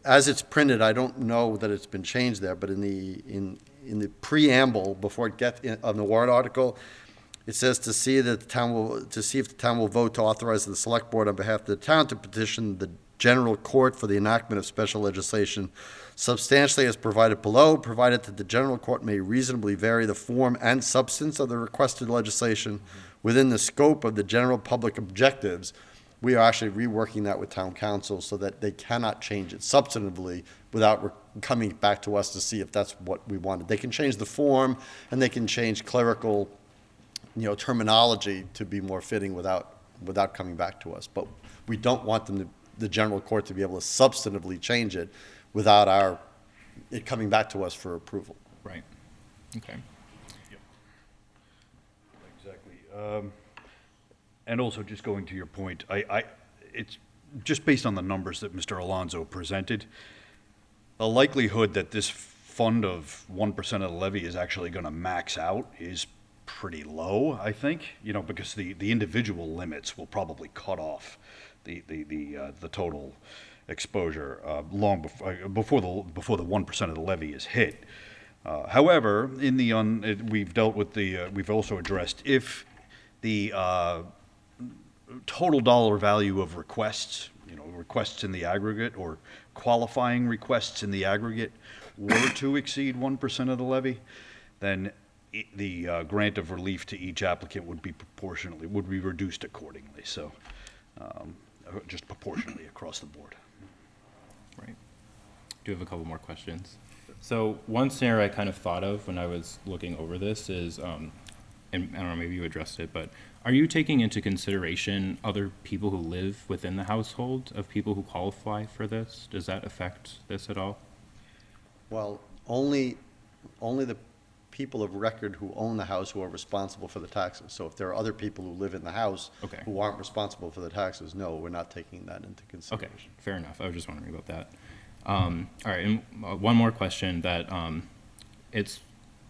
Speaker 10: as it's printed, I don't know that it's been changed there, but in the preamble before it gets on the warrant article, it says to see if the town will vote to authorize the select board on behalf of the town to petition the general court for the enactment of special legislation substantially as provided below, provided that the general court may reasonably vary the form and substance of the requested legislation within the scope of the general public objectives. We are actually reworking that with town council so that they cannot change it substantively without coming back to us to see if that's what we wanted. They can change the form and they can change clerical, terminology to be more fitting without coming back to us. But we don't want the general court to be able to substantively change it without it coming back to us for approval.
Speaker 3: Right, okay.
Speaker 14: Exactly. And also, just going to your point, it's just based on the numbers that Mr. Alonso presented, the likelihood that this fund of 1% of the levy is actually going to max out is pretty low, I think, because the individual limits will probably cut off the total exposure long before the 1% of the levy is hit. However, we've also addressed if the total dollar value of requests, requests in the aggregate or qualifying requests in the aggregate were to exceed 1% of the levy, then the grant of relief to each applicant would be reduced accordingly. So just proportionally across the board.
Speaker 3: Right. do have a couple more questions. So one scenario I kind of thought of when I was looking over this is, and I don't know, maybe you addressed it, but are you taking into consideration other people who live within the household of people who qualify for this? Does that affect this at all?
Speaker 10: Well, only the people of record who own the house who are responsible for the taxes. So if there are other people who live in the house
Speaker 3: Okay.
Speaker 10: who aren't responsible for the taxes, no, we're not taking that into
Speaker 3: Okay,
Speaker 10: consideration.
Speaker 3: fair enough. I was just wondering about that. All right, and one more question that it's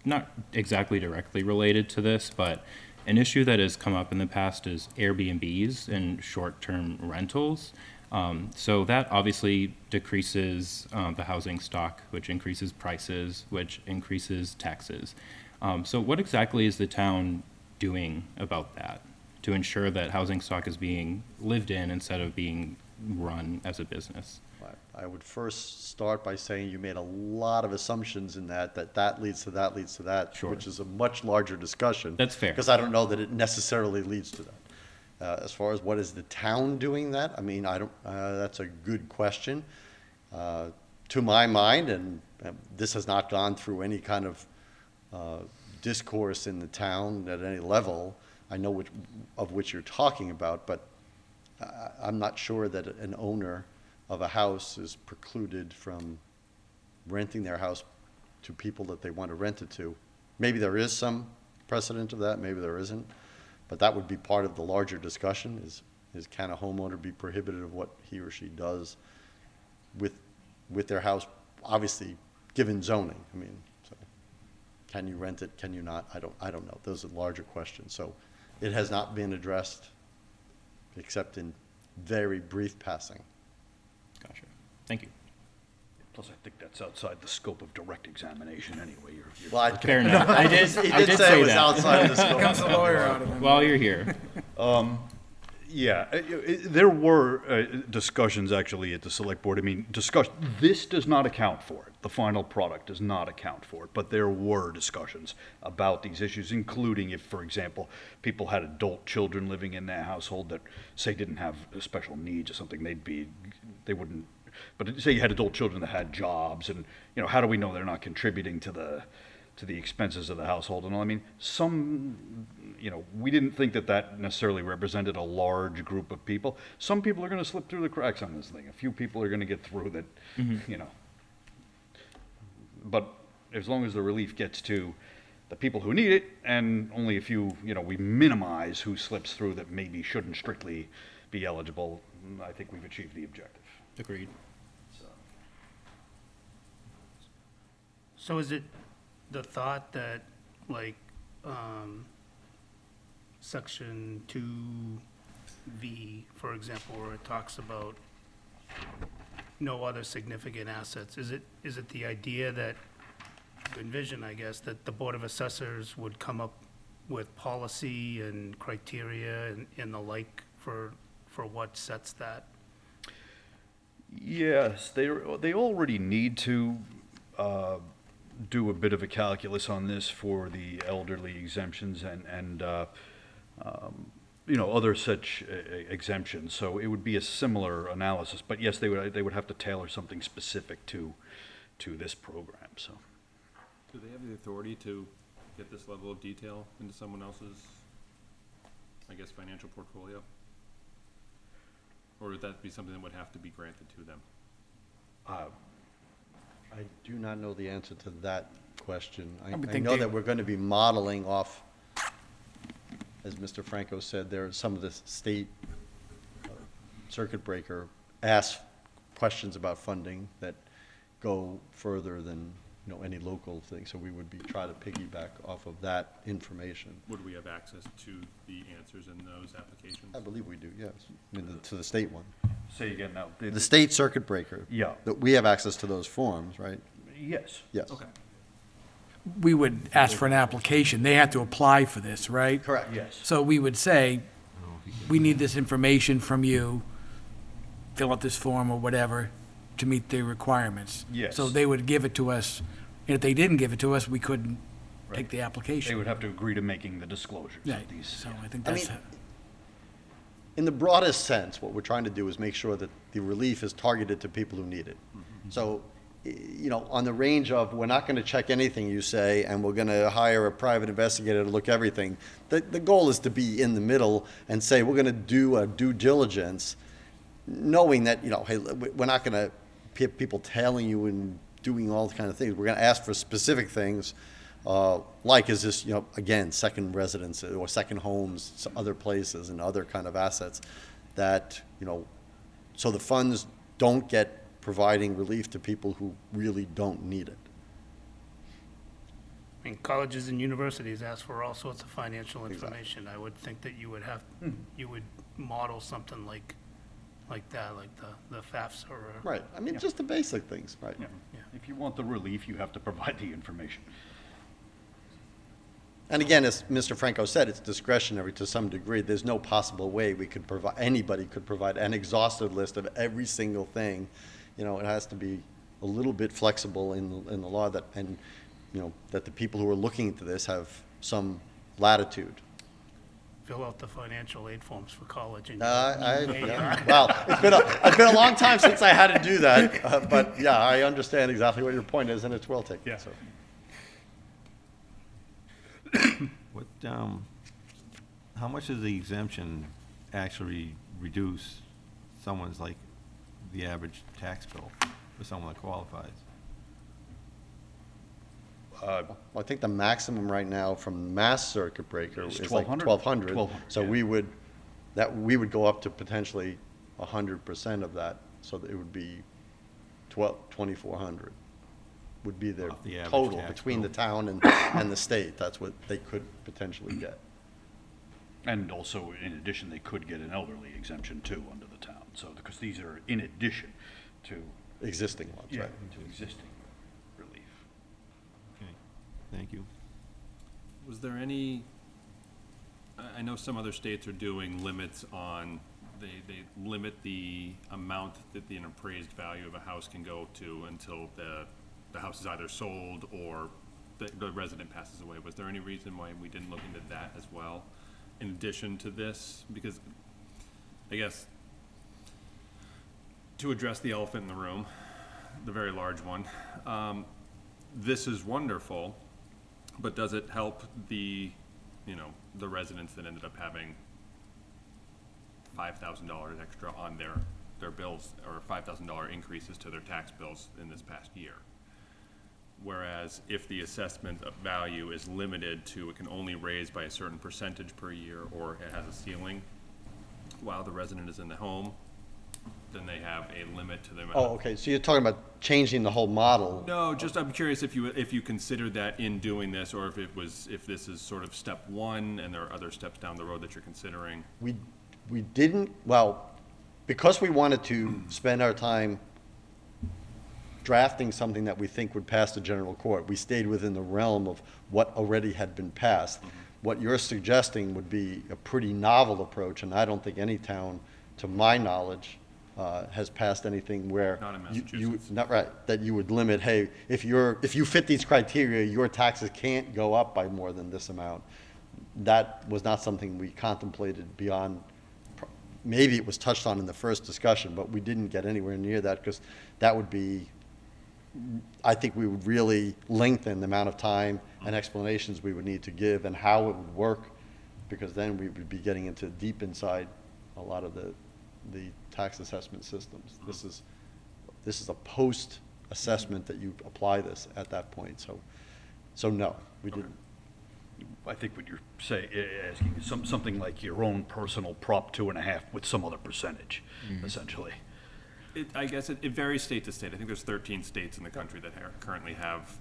Speaker 3: not exactly directly related to this, but an issue that has come up in the past is Airbnbs and short-term rentals. So that obviously decreases the housing stock, which increases prices, which increases taxes. So what exactly is the town doing about that to ensure that housing stock is being lived in instead of being run as a business?
Speaker 10: I would first start by saying you made a lot of assumptions in that leads to that, leads to that,
Speaker 3: Sure.
Speaker 10: which is a much larger discussion.
Speaker 3: That's fair.
Speaker 10: Because I don't know that it necessarily leads to that. As far as what is the town doing that, I mean, I don't, that's a good question. To my mind, and this has not gone through any kind of discourse in the town at any level, I know which you're talking about, but I'm not sure that an owner of a house is precluded from renting their house to people that they want to rent it to. Maybe there is some precedent of that, maybe there isn't, but that would be part of the larger discussion, is can a homeowner be prohibited of what he or she does with their house, obviously, given zoning. I mean, so can you rent it, can you not? I don't know. Those are larger questions. So it has not been addressed except in very brief passing.
Speaker 3: Gotcha. Thank you.
Speaker 14: Plus, I think that's outside the scope of direct examination anyway. You're
Speaker 10: Well,
Speaker 3: Fair enough. I did
Speaker 10: He did say
Speaker 3: say
Speaker 10: it was
Speaker 3: that.
Speaker 10: outside of the scope.
Speaker 8: Comes the lawyer out of him.
Speaker 3: While you're here.
Speaker 14: Yeah, there were discussions actually at the select board. I mean, this does not account for it. The final product does not account for it, but there were discussions about these issues, including if, for example, people had adult children living in their household that, say, didn't have special needs or something, they wouldn't, but say you had adult children that had jobs, and, you know, how do we know they're not contributing to the expenses of the household and all? I mean, we didn't think that necessarily represented a large group of people. Some people are going to slip through the cracks on this thing. A few people are going to get through that, you know. But as long as the relief gets to the people who need it, and only a few, we minimize who slips through that maybe shouldn't strictly be eligible, I think we've achieved the objective.
Speaker 3: Agreed.
Speaker 4: So is it the thought that, like, Section 2V, for example, where it talks about no other significant assets, is it the idea that, envision, I guess, that the Board of Assessors would come up with policy and criteria and the like for what sets that?
Speaker 14: Yes, they already need to do a bit of a calculus on this for the elderly exemptions and other such exemptions. So it would be a similar analysis, but yes, they would have to tailor something specific to this program. So,
Speaker 2: Do they have the authority to get this level of detail into someone else's, financial portfolio? Or would that be something that would have to be granted to them?
Speaker 10: I do not know the answer to that question. I
Speaker 8: would think
Speaker 10: know
Speaker 8: they-
Speaker 10: that we're going to be modeling off, as Mr. Franco said, there are some of the state circuit breaker asks questions about funding that go further than, any local thing. So we would try to piggyback off of that information.
Speaker 2: Would we have access to the answers in those applications?
Speaker 10: I believe we do, yes. To the state one.
Speaker 14: say again now.
Speaker 10: The state circuit breaker.
Speaker 14: Yeah.
Speaker 10: That we have access to those forms, right?
Speaker 14: Yes.
Speaker 10: Yes.
Speaker 2: Okay.
Speaker 8: We would ask for an application. They have to apply for this, right?
Speaker 10: Correct.
Speaker 14: Yes.
Speaker 8: So we would say, we need this information from you, fill out this form or whatever to meet the requirements.
Speaker 14: Yes.
Speaker 8: So they would give it to us, and if they didn't give it to us, we couldn't take
Speaker 14: Right.
Speaker 8: the
Speaker 14: They
Speaker 8: application.
Speaker 14: would have to agree to making the disclosures
Speaker 8: Right,
Speaker 14: of these.
Speaker 8: so I think
Speaker 10: I
Speaker 8: that's,
Speaker 10: mean, in the broadest sense, what we're trying to do is make sure that the relief is targeted to people who need it. So you know, on the range of, we're not gonna check anything you say, and we're gonna hire a private investigator to look everything. The goal is to be in the middle and say, we're gonna do a due diligence, knowing that, you know, hey, we're not gonna have people tailing you and doing all the kind of things. We're gonna ask for specific things, like, is this, you know, again, second residence or second homes, other places and other kind of assets that, you know, so the funds don't get providing relief to people who really don't need it.
Speaker 4: I mean, colleges and universities ask for all sorts of financial information. I would think that you would have, you would model something like that, like the FAFSA or.
Speaker 10: Right, I mean, just the basic things, right?
Speaker 14: Yeah. If you want the relief, you have to provide the information.
Speaker 10: And again, as Mr. Franco said, it's discretionary to some degree. There's no possible way we could provide, anybody could provide an exhaustive list of every single thing. You know, it has to be a little bit flexible in the law that, and, you know, that the people who are looking into this have some latitude.
Speaker 4: Fill out the financial aid forms for college and.
Speaker 10: Yeah. Well, it's been a long time since I had to do that, but yeah, I understand exactly what your point is, and it's well taken.
Speaker 4: Yeah.
Speaker 10: So.
Speaker 15: What, how much does the exemption actually reduce someone's, like, the average tax bill for someone that qualifies?
Speaker 10: Well, I think the maximum right now from Mass Circuit Breaker
Speaker 14: It's
Speaker 10: is like
Speaker 14: 1,200.
Speaker 10: 1,200. So
Speaker 14: yeah.
Speaker 10: we would go up to potentially 100% of that, so that it would be 2,400 would be their
Speaker 15: Off the average
Speaker 10: total
Speaker 15: tax
Speaker 10: between
Speaker 15: bill.
Speaker 10: the town and the state. That's what they could potentially get.
Speaker 14: And also, in addition, they could get an elderly exemption too under the town. So, because these are in addition to.
Speaker 10: Existing ones,
Speaker 14: Yeah,
Speaker 10: right?
Speaker 14: to existing relief.
Speaker 15: Okay, thank you.
Speaker 2: Was there any, I know some other states are doing limits on, they limit the amount that the appraised value of a house can go to until the house is either sold or the resident passes away. Was there any reason why we didn't look into that as well, in addition to this? Because I guess to address the elephant in the room, the very large one, this is wonderful, but does it help the, you know, the residents that ended up having $5,000 extra on their bills, or $5,000 increases to their tax bills in this past year? Whereas if the assessment of value is limited to, it can only raise by a certain percentage per year, or it has a ceiling while the resident is in the home, then they have a limit to the amount.
Speaker 10: Oh, okay, so you're talking about changing the whole model?
Speaker 2: No, just I'm curious if you considered that in doing this, or if this is sort of step one and there are other steps down the road that you're considering.
Speaker 10: We didn't, well, because we wanted to spend our time drafting something that we think would pass the general court, we stayed within the realm of what already had been passed. What you're suggesting would be a pretty novel approach, and I don't think any town, to my knowledge, has passed anything where
Speaker 2: Not in
Speaker 10: you,
Speaker 2: Massachusetts.
Speaker 10: not right, that you would limit, hey, if you fit these criteria, your taxes can't go up by more than this amount. That was not something we contemplated beyond, maybe it was touched on in the first discussion, but we didn't get anywhere near that, because that would be, I think we would really lengthen the amount of time and explanations we would need to give and how it would work, because then we would be getting into deep inside a lot of the tax assessment systems. This is a post-assessment that you apply this at that point, so no, we didn't.
Speaker 14: I think what you're asking is something like your own personal Prop 2.5 with some other percentage, essentially.
Speaker 2: I guess it varies state to state. I think there's 13 states in the country that currently have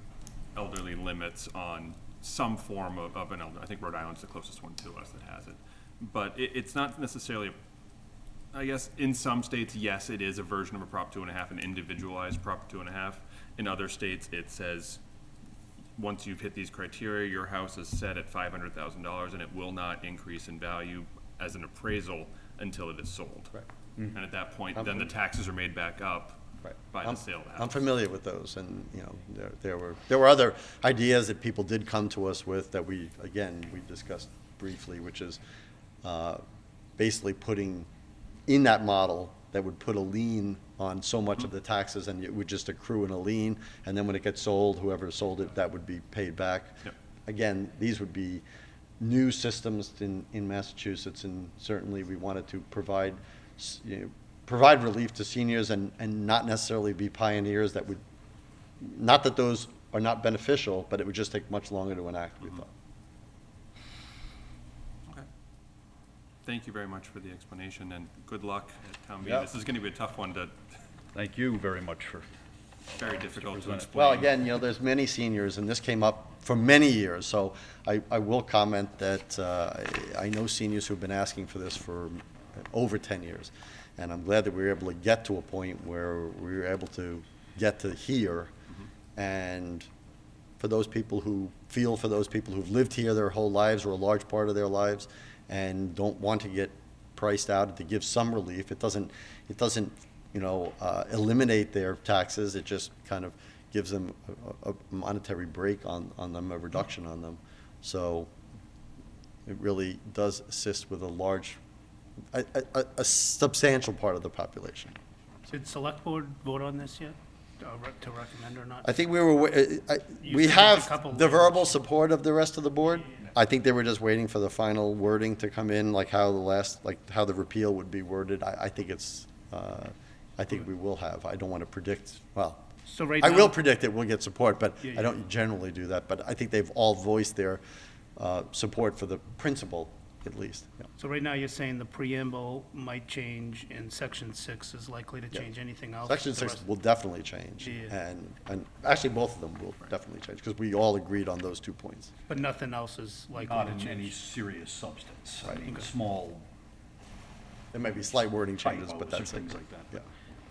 Speaker 2: elderly limits on some form of an elder. I think Rhode Island's the closest one to us that has it. But it's not necessarily, I guess in some states, yes, it is a version of a Prop 2.5, an individualized Prop 2.5. In other states, it says, once you've hit these criteria, your house is set at $500,000 and it will not increase in value as an appraisal until it is sold.
Speaker 10: Right.
Speaker 2: And at that point, then the taxes are made back up by the sale of the house.
Speaker 10: I'm familiar with those, and, you know, there were other ideas that people did come to us with that we discussed briefly, which is basically putting in that model that would put a lien on so much of the taxes, and it would just accrue in a lien, and then when it gets sold, whoever sold it, that would be paid back.
Speaker 2: Yep.
Speaker 10: Again, these would be new systems in Massachusetts, and certainly we wanted to provide, provide relief to seniors and not necessarily be pioneers that would, not that those are not beneficial, but it would just take much longer to enact, we thought.
Speaker 2: Okay. Thank you very much for the explanation, and good luck at town meeting.
Speaker 10: Yep.
Speaker 2: This is going to be a tough one to,
Speaker 14: Thank you very much for.
Speaker 2: very difficult to explain.
Speaker 10: Well, again, there's many seniors, and this came up for many years, so I will comment that I know seniors who've been asking for this for over 10 years, and I'm glad that we were able to get to a point where we were able to get to here, and for those people who feel for those people who've lived here their whole lives or a large part of their lives and don't want to get priced out, to give some relief. It doesn't eliminate their taxes. It just kind of gives them a monetary break on them, a reduction on them. So it really does assist with a substantial part of the population.
Speaker 4: Did select board vote on this yet, to recommend or not?
Speaker 10: I think we
Speaker 4: You said
Speaker 10: have
Speaker 4: a couple
Speaker 10: the
Speaker 4: waivers.
Speaker 10: verbal support of the rest of the board. I think they were just waiting for the final wording to come in, like how the repeal would be worded. I think I think we will have. I don't want to predict, well,
Speaker 4: So right
Speaker 10: I
Speaker 4: now-
Speaker 10: will predict it will get support, but
Speaker 4: Yeah,
Speaker 10: I don't generally do that. But I think they've all voiced their support for the principle, at least. Yeah.
Speaker 4: So right now, you're saying the preamble might change, and section 6 is likely to
Speaker 10: Yeah.
Speaker 4: change. Anything else?
Speaker 10: Section
Speaker 4: The
Speaker 10: 6
Speaker 4: rest-
Speaker 10: will definitely change.
Speaker 4: Yeah.
Speaker 10: And actually, both of them will definitely change, because we all agreed on those 2 points.
Speaker 4: But nothing else is likely
Speaker 14: Not
Speaker 4: to
Speaker 14: in any
Speaker 4: change?
Speaker 14: serious substance. I
Speaker 10: Right.
Speaker 14: mean, small
Speaker 10: There may be slight wording changes,
Speaker 14: typos
Speaker 10: but
Speaker 14: or
Speaker 10: that's it.
Speaker 14: things like that.
Speaker 10: Yeah.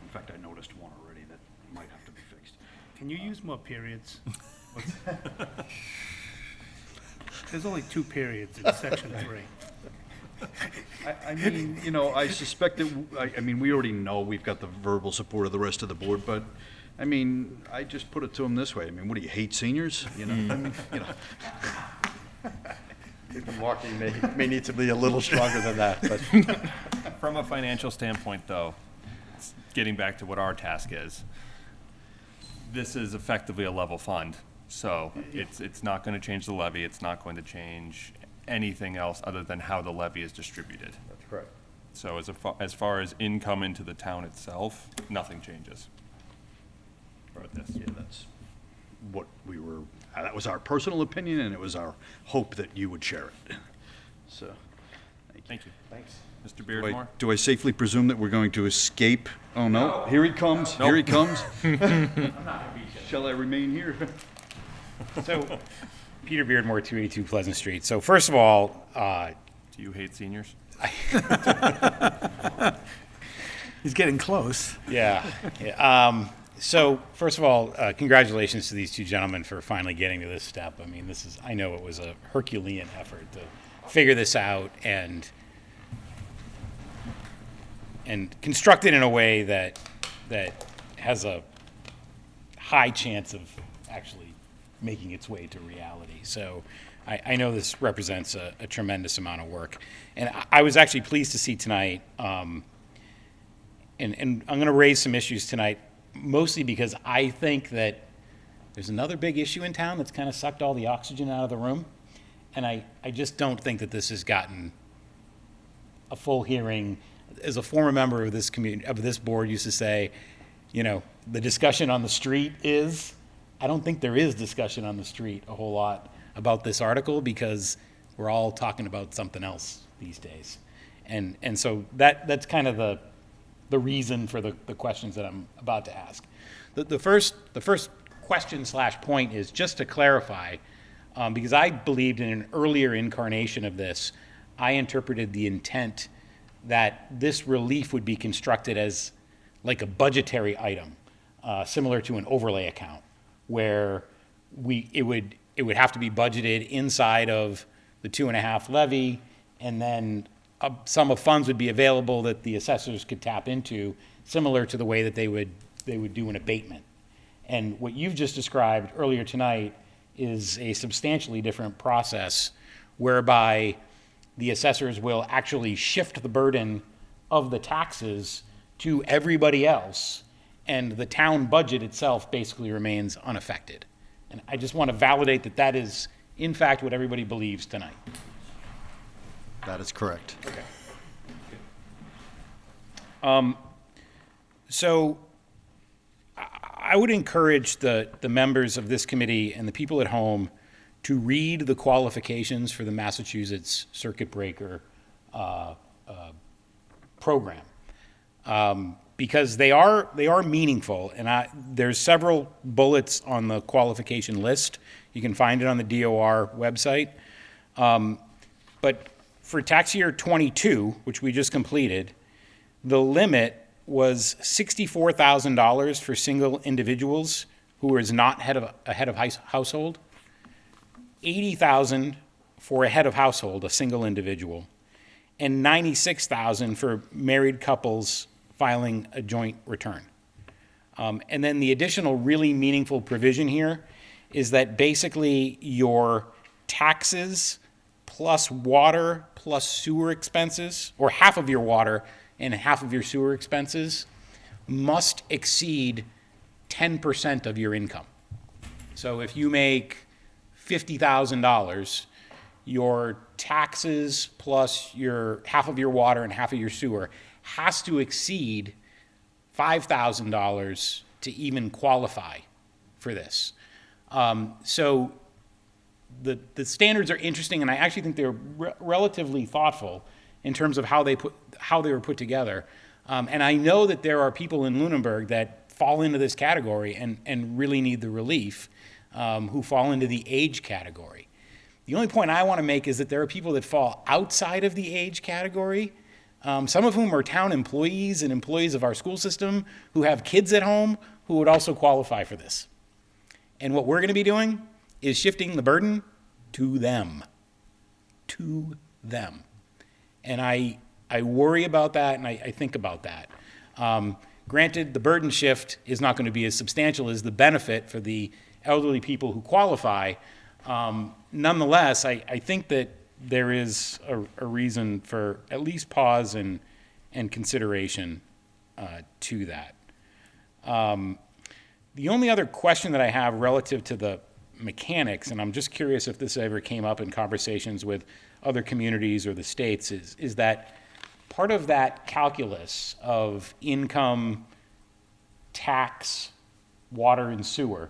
Speaker 14: In fact, I noticed one already that might have to be fixed.
Speaker 4: Can you use more periods? There's only 2 periods in section 3.
Speaker 14: I mean, I suspect that, I mean, we already know we've got the verbal support of the rest of the board, but, I mean, I just put it to them this way. I mean, what do you hate seniors? I mean,
Speaker 10: Marking may need to be a little stronger than that, but.
Speaker 2: From a financial standpoint, though, getting back to what our task is, this is effectively a level fund. So it's not going to change the levy. It's not going to change anything else other than how the levy is distributed.
Speaker 10: That's correct.
Speaker 2: So as far as income into the town itself, nothing changes with this.
Speaker 14: Yeah, that's what we were, that was our personal opinion, and it was our hope that you would share it. So,
Speaker 2: Thank you.
Speaker 10: Thanks.
Speaker 2: Mr. Beardmore?
Speaker 14: do I safely presume that we're going to escape? Oh, no, here he comes, here he comes. Shall I remain here?
Speaker 9: So, Peter Beardmore, 282 Pleasant Street. So first of all,
Speaker 2: Do you hate seniors?
Speaker 8: He's getting close.
Speaker 9: yeah. So first of all, congratulations to these 2 gentlemen for finally getting to this step. I mean, I know it was a Herculean effort to figure this out and construct it in a way that has a high chance of actually making its way to reality. So I know this represents a tremendous amount of work. And I was actually pleased to see tonight, and I'm going to raise some issues tonight, mostly because I think that there's another big issue in town that's kind of sucked all the oxygen out of the room. And I just don't think that this has gotten a full hearing. As a former member of this community, of this board, used to say, the discussion on the street is, I don't think there is discussion on the street a whole lot about this article, because we're all talking about something else these days. And so that's kind of the reason for the questions that I'm about to ask. The first question/point is just to clarify, because I believed in an earlier incarnation of this, I interpreted the intent that this relief would be constructed as like a budgetary item, similar to an overlay account, where it would have to be budgeted inside of the 2.5 levy, and then a sum of funds would be available that the assessors could tap into, similar to the way that they would do an abatement. And what you've just described earlier tonight is a substantially different process, whereby the assessors will actually shift the burden of the taxes to everybody else, and the town budget itself basically remains unaffected. And I just want to validate that that is, in fact, what everybody believes tonight.
Speaker 10: That is correct.
Speaker 9: Okay. So I would encourage the members of this committee and the people at home to read the qualifications for the Massachusetts Circuit Breaker program, because they are meaningful, and there's several bullets on the qualification list. You can find it on the DOR website. But for tax year 22, which we just completed, the limit was $64,000 for single individuals who is not a head of household, $80,000 for a head of household, a single individual, and $96,000 for married couples filing a joint return. And then the additional really meaningful provision here is that basically your taxes plus water plus sewer expenses, or half of your water and half of your sewer expenses, must exceed 10% of your income. So if you make $50,000, your taxes plus your half of your water and half of your sewer has to exceed $5,000 to even qualify for this. So the standards are interesting, and I actually think they're relatively thoughtful in terms of how they were put together. And I know that there are people in Lunenburg that fall into this category and really need the relief, who fall into the age category. The only point I want to make is that there are people that fall outside of the age category, some of whom are town employees and employees of our school system who have kids at home who would also qualify for this. And what we're going to be doing is shifting the burden to them. To them. And I worry about that, and I think about that. Granted, the burden shift is not going to be as substantial as the benefit for the elderly people who qualify. Nonetheless, I think that there is a reason for at least pause and consideration to that. The only other question that I have relative to the mechanics, and I'm just curious if this ever came up in conversations with other communities or the states, is that part of that calculus of income, tax, water, and sewer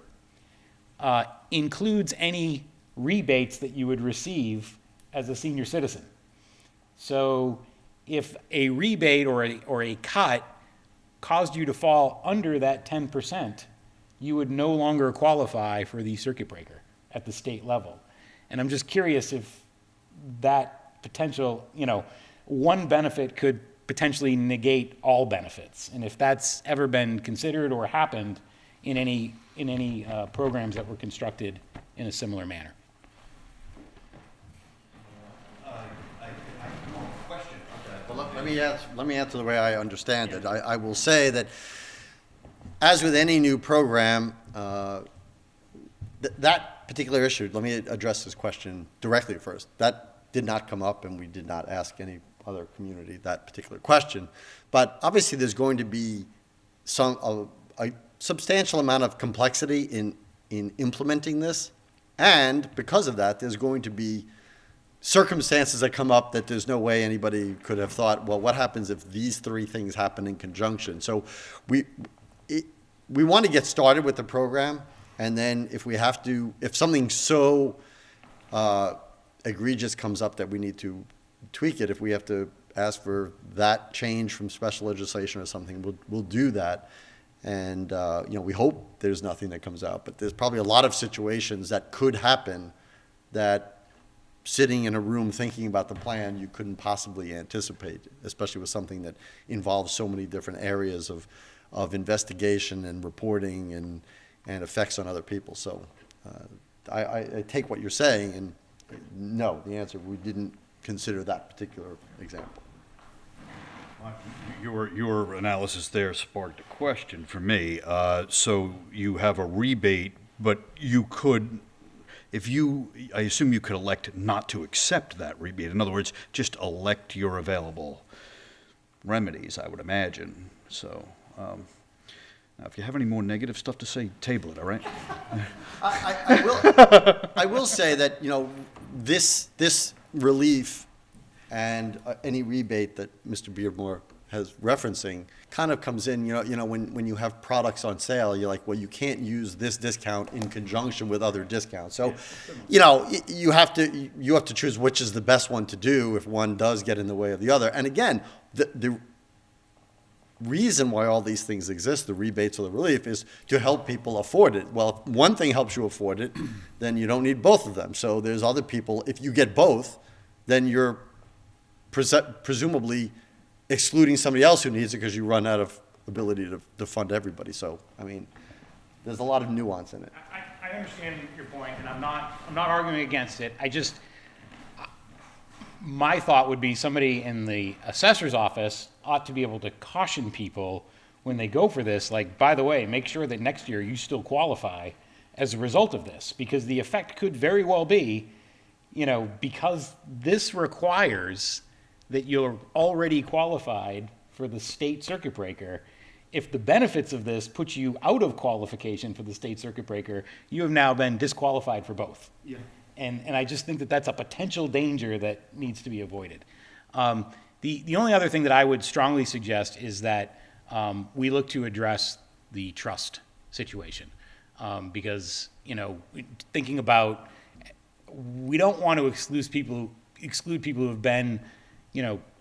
Speaker 9: includes any rebates that you would receive as a senior citizen. So if a rebate or a cut caused you to fall under that 10%, you would no longer qualify for the circuit breaker at the state level. And I'm just curious if that potential, one benefit could potentially negate all benefits, and if that's ever been considered or happened in any programs that were constructed in a similar manner.
Speaker 10: Well, let me answer the way I understand it. I will say that, as with any new program, that particular issue, let me address this question directly first. That did not come up, and we did not ask any other community that particular question. But obviously there's going to be a substantial amount of complexity in implementing this, and because of that, there's going to be circumstances that come up that there's no way anybody could have thought, well, what happens if these three things happen in conjunction? So we want to get started with the program, and then if something so egregious comes up that we need to tweak it, if we have to ask for that change from special legislation or something, we'll do that. And we hope there's nothing that comes out, but there's probably a lot of situations that could happen that, sitting in a room thinking about the plan, you couldn't possibly anticipate, especially with something that involves so many different areas of investigation and reporting and effects on other people. So I take what you're saying, and no, the answer, we didn't consider that particular example.
Speaker 14: Your analysis there sparked a question for me. So you have a rebate, but you could, I assume you could elect not to accept that rebate. In other words, just elect your available remedies, I would imagine. So, now, if you have any more negative stuff to say, table it, all right?
Speaker 10: I will say that, this relief and any rebate that Mr. Beardmore has referencing kind of comes in, when you have products on sale, you're like, well, you can't use this discount in conjunction with other discounts. So, you have to choose which is the best one to do if one does get in the way of the other. And again, the reason why all these things exist, the rebates or the relief, is to help people afford it. Well, if one thing helps you afford it, then you don't need both of them. So there's other people, if you get both, then you're presumably excluding somebody else who needs it because you run out of ability to fund everybody. So, I mean, there's a lot of nuance in it.
Speaker 9: I understand your point, and I'm not arguing against it. My thought would be somebody in the assessor's office ought to be able to caution people when they go for this, like, by the way, make sure that next year you still qualify as a result of this, because the effect could very well be, because this requires that you're already qualified for the state circuit breaker. If the benefits of this put you out of qualification for the state circuit breaker, you have now been disqualified for both.
Speaker 8: Yeah.
Speaker 9: And I just think that that's a potential danger that needs to be avoided. The only other thing that I would strongly suggest is that we look to address the trust situation. Because, thinking about, we don't want to exclude people who have been,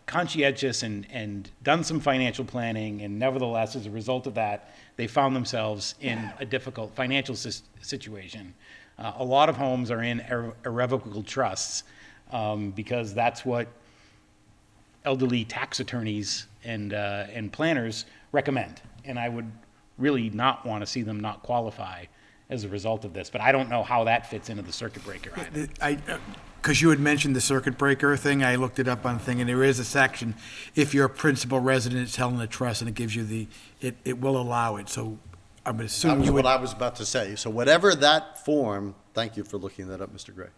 Speaker 9: conscientious and done some financial planning, and nevertheless, as a result of that, they found themselves in a difficult financial situation. A lot of homes are in irrevocable trusts because that's what elderly tax attorneys and planners recommend. And I would really not want to see them not qualify as a result of this. But I don't know how that fits into the circuit breaker either.
Speaker 8: Because you had mentioned the circuit breaker thing, I looked it up on thing, and there is a section, if you're a principal resident, it's held in a trust, and it gives you it will allow it. So I'm assuming
Speaker 10: That was what I was about to say. So whatever that form, thank you for looking that up, Mr. Gray.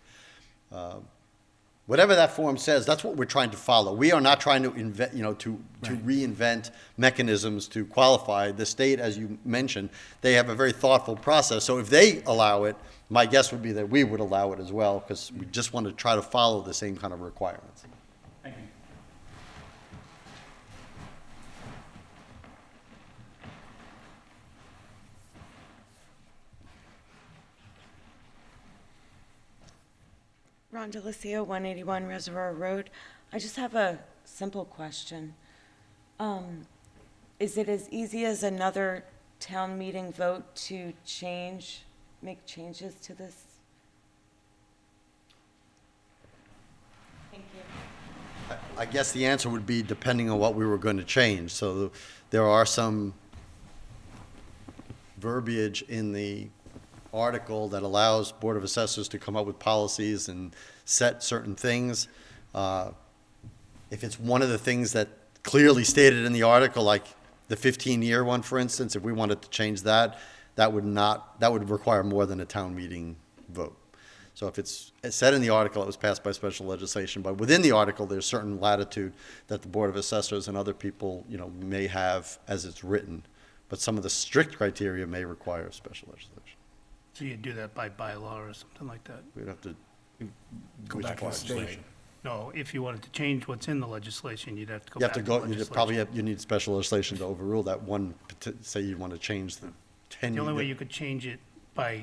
Speaker 10: Whatever that form says, that's what we're trying to follow. We are not trying to invent, to reinvent mechanisms to qualify. The state, as you mentioned, they have a very thoughtful process. So if they allow it, my guess would be that we would allow it as well, because we just want to try to follow the same kind of requirements.
Speaker 9: Thank you.
Speaker 11: Ron DeLucio, 181 Reservoir Road. I just have a simple question. Is it as easy as another town meeting vote to make changes to this? Thank you.
Speaker 10: I guess the answer would be depending on what we were going to change. So there are some verbiage in the article that allows Board of Assessors to come up with policies and set certain things. If it's one of the things that clearly stated in the article, like the 15-year one, for instance, if we wanted to change that, that would require more than a town meeting vote. So if it's said in the article it was passed by special legislation, but within the article there's certain latitude that the Board of Assessors and other people, may have as it's written. But some of the strict criteria may require special legislation.
Speaker 4: So you'd do that by bylaw or something like that?
Speaker 10: We'd have to
Speaker 8: Go back to the state.
Speaker 4: No, if you wanted to change what's in the legislation, you'd have to go
Speaker 10: You have
Speaker 4: back
Speaker 10: to
Speaker 4: to
Speaker 10: go,
Speaker 4: legislation.
Speaker 10: you need special legislation to overrule that one, say you want to change the 10.
Speaker 4: The only way you could change it by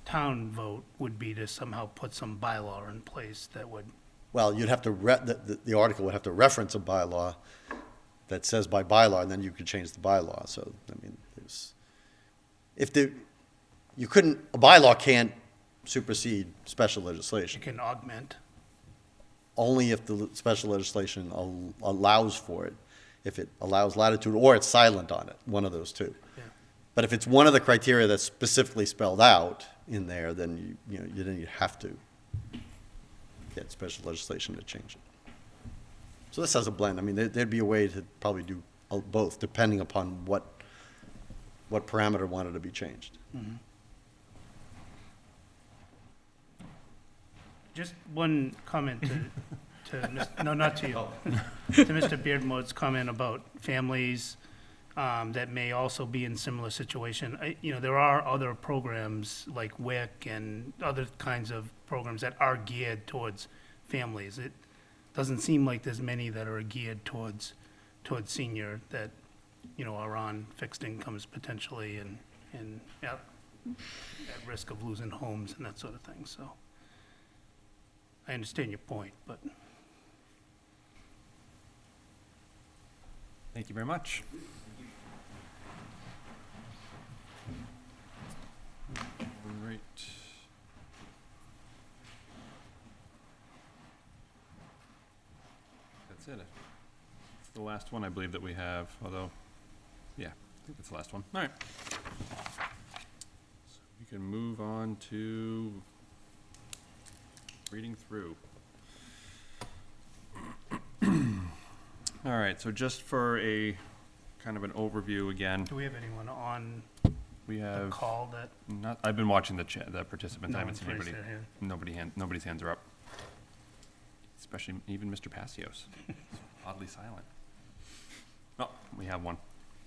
Speaker 4: town vote would be to somehow put some bylaw in place that would,
Speaker 10: Well, you'd have to, the article would have to reference a bylaw that says by bylaw, and then you could change the bylaw. So, I mean, a bylaw can't supersede special
Speaker 4: you
Speaker 10: legislation.
Speaker 4: can augment.
Speaker 10: Only if the special legislation allows for it. If it allows latitude, or it's silent on it, one of those two.
Speaker 4: Yeah.
Speaker 10: But if it's one of the criteria that's specifically spelled out in there, then you have to get special legislation to change it. So this has a blend. I mean, there'd be a way to probably do both, depending upon what parameter wanted to be changed.
Speaker 4: Mhm. Just one comment to no, not to you, to Mr. Beardmore's comment about families that may also be in similar situation. There are other programs like WIC and other kinds of programs that are geared towards families. It doesn't seem like there's many that are geared towards senior that, are on fixed incomes potentially and at risk of losing homes and that sort of thing, so. I understand your point, but.
Speaker 2: Thank you very much. All right. That's it. It's the last one I believe that we have, although, yeah, I think that's the last one. All right. So we can move on to reading through. All right, so just for a kind of an overview again.
Speaker 4: Do we have anyone on
Speaker 2: We
Speaker 4: the
Speaker 2: have
Speaker 4: call that?
Speaker 2: not. I've been watching the the participants.
Speaker 4: No
Speaker 2: I haven't
Speaker 4: one's
Speaker 2: seen
Speaker 4: raised
Speaker 2: anybody.
Speaker 4: their hand.
Speaker 2: Nobody's hands are up. Especially even Mr. Passios. Oddly silent. Oh, we have one.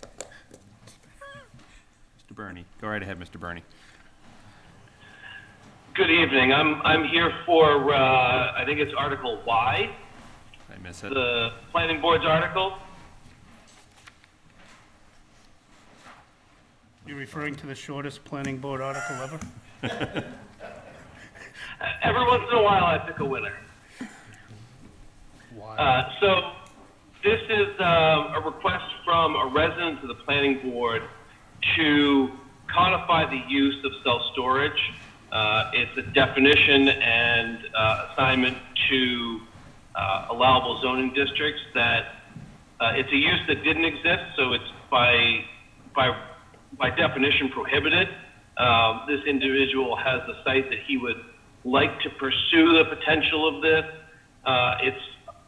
Speaker 2: Mr. Burney, go right ahead, Mr. Burney.
Speaker 16: Good evening. I'm here for I think it's Article Y.
Speaker 2: I miss it.
Speaker 16: The Planning Board's article.
Speaker 4: You're referring to the shortest planning board article ever?
Speaker 16: Every once in a while, I pick a winner.
Speaker 4: Why?
Speaker 16: So this is a request from a resident of the Planning Board to codify the use of self-storage. It's a definition and assignment to allowable zoning districts that it's a use that didn't exist, so it's by definition prohibited. This individual has a site that he would like to pursue the potential of this.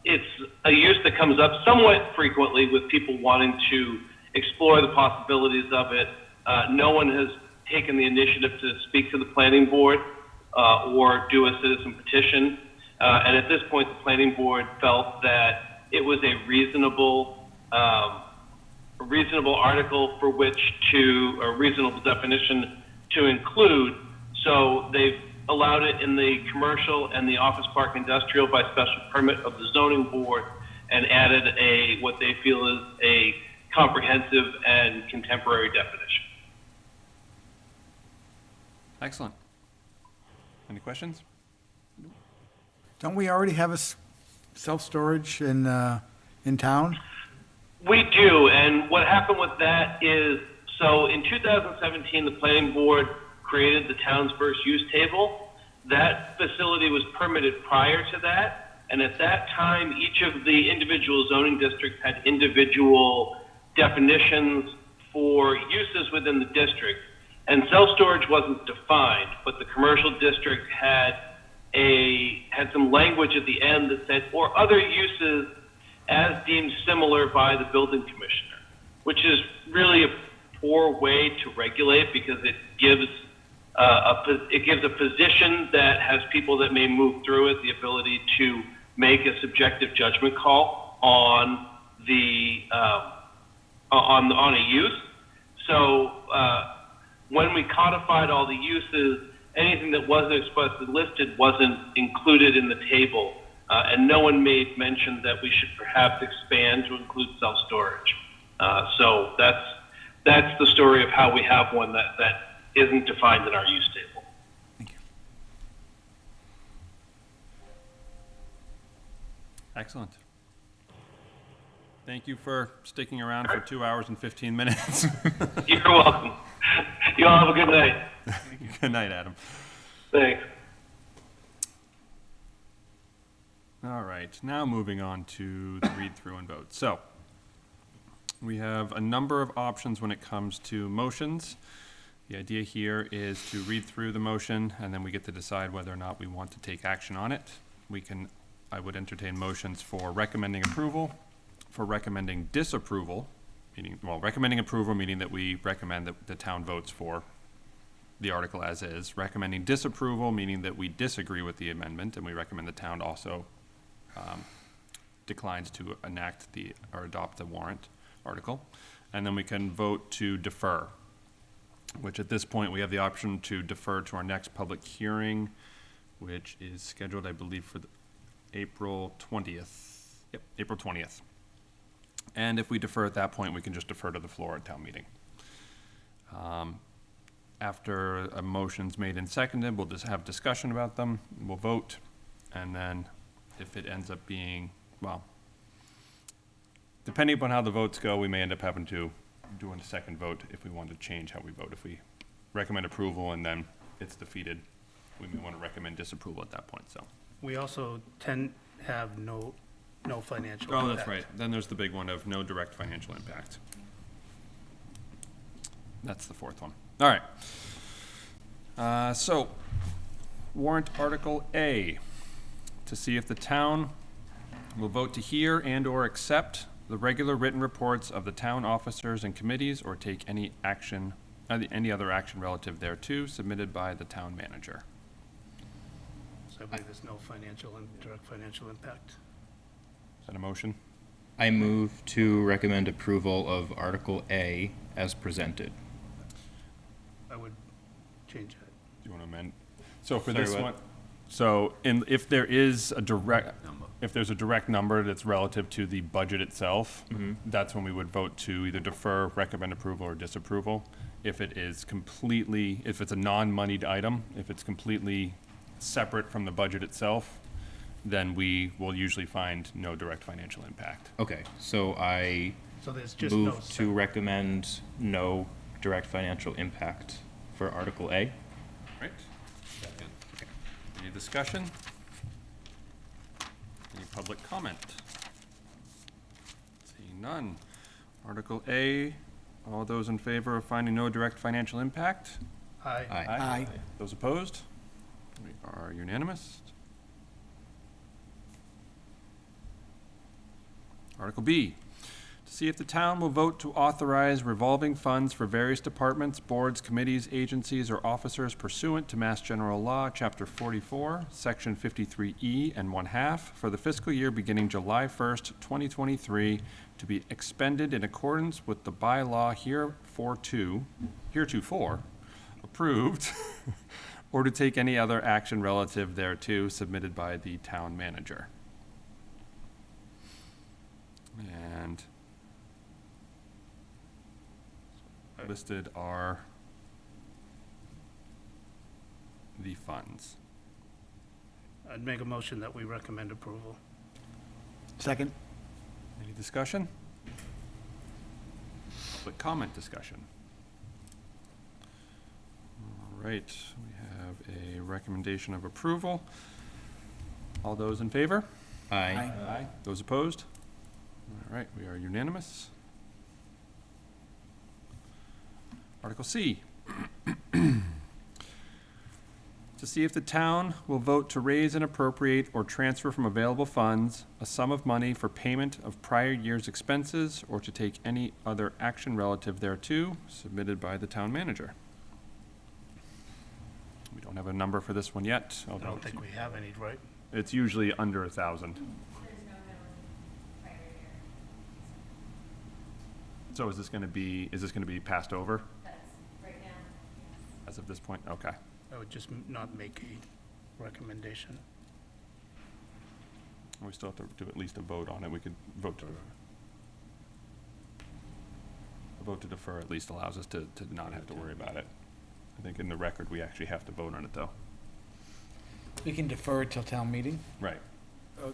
Speaker 16: It's a use that comes up somewhat frequently with people wanting to explore the possibilities of it. No one has taken the initiative to speak to the planning board or do a citizen petition. And at this point, the planning board felt that it was a reasonable article for which to, a reasonable definition to include. So they've allowed it in the commercial and the office park industrial by special permit of the zoning board and added what they feel is a comprehensive and contemporary definition.
Speaker 2: Excellent. Any questions?
Speaker 8: Don't we already have a self-storage in town?
Speaker 16: We do, and what happened with that is, so in 2017, the planning board created the town's first use table. That facility was permitted prior to that, and at that time, each of the individual zoning districts had individual definitions for uses within the district. And self-storage wasn't defined, but the commercial district had some language at the end that said, or other uses as deemed similar by the building commissioner, which is really a poor way to regulate because it gives a position that has people that may move through it the ability to make a subjective judgment call on on a use. So when we codified all the uses, anything that wasn't expressly listed wasn't included in the table, and no one made mention that we should perhaps expand to include self-storage. So that's the story of how we have one that isn't defined in our use table.
Speaker 2: Thank you. Excellent. Thank you for sticking around for 2 hours and 15 minutes.
Speaker 16: You're welcome. You all have a good night.
Speaker 2: Good night, Adam.
Speaker 16: Thanks.
Speaker 2: All right, now moving on to the read through and vote. So we have a number of options when it comes to motions. The idea here is to read through the motion and then we get to decide whether or not we want to take action on it. I would entertain motions for recommending approval, for recommending disapproval, recommending approval meaning that we recommend that the town votes for the article as is, recommending disapproval meaning that we disagree with the amendment and we recommend the town also declines to enact or adopt the warrant article, and then we can vote to defer, which at this point, we have the option to defer to our next public hearing, which is scheduled, I believe, for April 20th. Yep, April 20th. And if we defer at that point, we can just defer to the floor at town meeting. After a motion's made and seconded, we'll just have discussion about them, we'll vote, and then if it ends up being, well, depending upon how the votes go, we may end up having to do a second vote if we want to change how we vote. If we recommend approval and then it's defeated, we may want to recommend disapproval at that point, so.
Speaker 4: We also have no financial
Speaker 2: Oh,
Speaker 4: impact.
Speaker 2: that's right. Then there's the big one of no direct financial impact. That's the fourth one. All right. So, warrant Article A, to see if the town will vote to hear and/or accept the regular written reports of the town officers and committees or take any action, any other action relative thereto submitted by the town manager.
Speaker 4: So I believe there's no direct financial impact.
Speaker 2: Is that a motion?
Speaker 3: I move to recommend approval of Article A as presented.
Speaker 4: I would change that.
Speaker 2: Do you want to amend? So for
Speaker 3: Sorry,
Speaker 2: this
Speaker 3: what?
Speaker 2: one, so if there is a if there's a direct number that's relative to the budget itself, that's when we would vote to either defer, recommend approval, or disapproval. If it is completely, if it's a non-moneyed item, if it's completely separate from the budget itself, then we will usually find no direct financial impact.
Speaker 3: Okay, so I
Speaker 4: So there's just no
Speaker 3: move to recommend no direct financial impact for Article A.
Speaker 2: Right? Second. Any discussion? Any public comment? Seeing none. Article A, all those in favor of finding no direct financial impact?
Speaker 4: Aye.
Speaker 8: Aye.
Speaker 2: Those opposed? We are unanimous. Article B, to see if the town will vote to authorize revolving funds for various departments, boards, committees, agencies, or officers pursuant to Mass General Law, Chapter 44, Section 53E and 1/2 for the fiscal year beginning July 1st, 2023, to be expended in accordance with the bylaw heretofore approved, or to take any other action relative thereto submitted by the town manager. And listed are the funds.
Speaker 4: I'd make a motion that we recommend approval.
Speaker 8: Second?
Speaker 2: Any discussion? Public comment discussion. All right, we have a recommendation of approval. All those in favor?
Speaker 3: Aye.
Speaker 2: Aye. Those opposed? All right, we are unanimous. Article C. To see if the town will vote to raise and appropriate or transfer from available funds a sum of money for payment of prior year's expenses or to take any other action relative thereto submitted by the town manager. We don't have a number for this one yet.
Speaker 4: I don't think we have any, right?
Speaker 2: It's usually under 1,000. So is this going to be passed over?
Speaker 5: Right now.
Speaker 2: As of this point? Okay.
Speaker 4: I would just not make a recommendation.
Speaker 2: We still have to do at least a vote on it. We could vote to, a vote to defer at least allows us to not have to worry about it. I think in the record, we actually have to vote on it, though.
Speaker 8: We can defer it till town meeting.
Speaker 2: Right.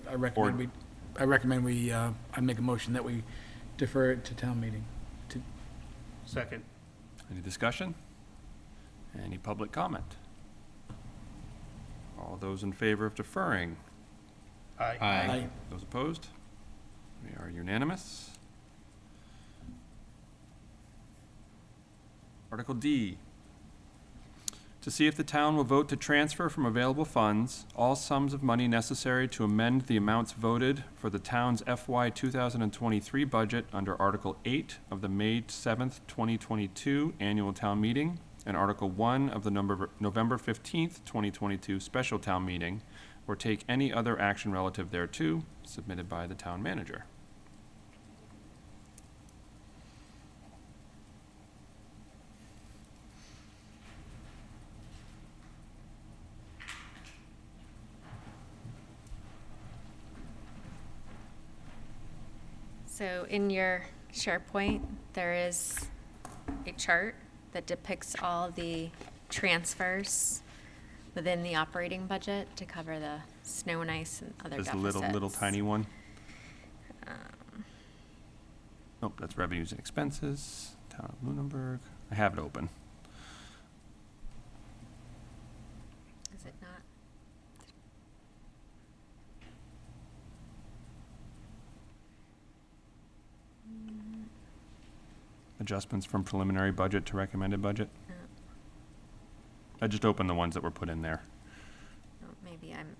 Speaker 8: I recommend I make a motion that we defer it to town meeting.
Speaker 4: Second.
Speaker 2: Any discussion? Any public comment? All those in favor of deferring?
Speaker 4: Aye.
Speaker 8: Aye.
Speaker 2: Those opposed? We are unanimous. Article D. To see if the town will vote to transfer from available funds all sums of money necessary to amend the amounts voted for the town's FY 2023 budget under Article 8 of the May 7th, 2022 annual town meeting and Article 1 of the November 15th, 2022 special town meeting, or take any other action relative thereto submitted by the town manager.
Speaker 5: So in your SharePoint, there is a chart that depicts all the transfers within the operating budget to cover the snow and ice and other
Speaker 2: There's
Speaker 5: deficits.
Speaker 2: a little tiny one. Nope, that's revenues and expenses, Town of Lunenburg. I have it open.
Speaker 5: Is it not?
Speaker 2: Adjustments from preliminary budget to recommended budget.
Speaker 5: No.
Speaker 2: I just opened the ones that were put in there.
Speaker 5: Oh, maybe I'm,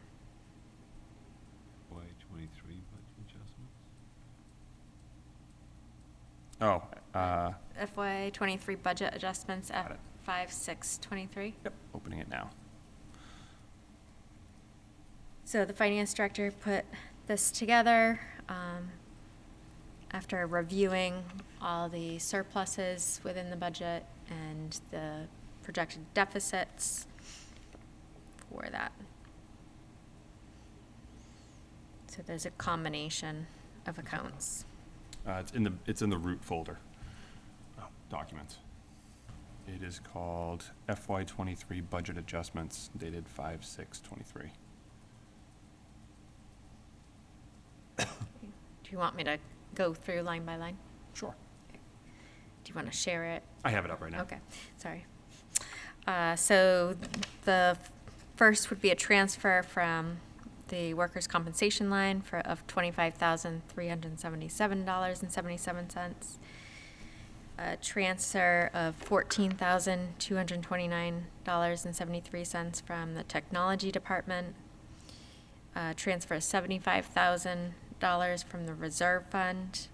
Speaker 15: FY '23 budget adjustments?
Speaker 2: Oh,
Speaker 5: FY '23 budget adjustments,
Speaker 2: Got it.
Speaker 5: F5623.
Speaker 2: yep, opening it now.
Speaker 5: So the finance director put this together after reviewing all the surpluses within the budget and the projected deficits for that. So there's a combination of accounts.
Speaker 2: It's in the root folder. Documents. It is called FY '23 budget adjustments dated 5/6/23.
Speaker 5: Do you want me to go through line by line?
Speaker 2: Sure.
Speaker 5: Do you want to share it?
Speaker 2: I have it up right now.
Speaker 5: Okay, sorry. So the first would be a transfer from the workers' compensation line of $25,377.77. A transfer of $14,229.73 from the technology department. A transfer of $75,000 from the reserve fund.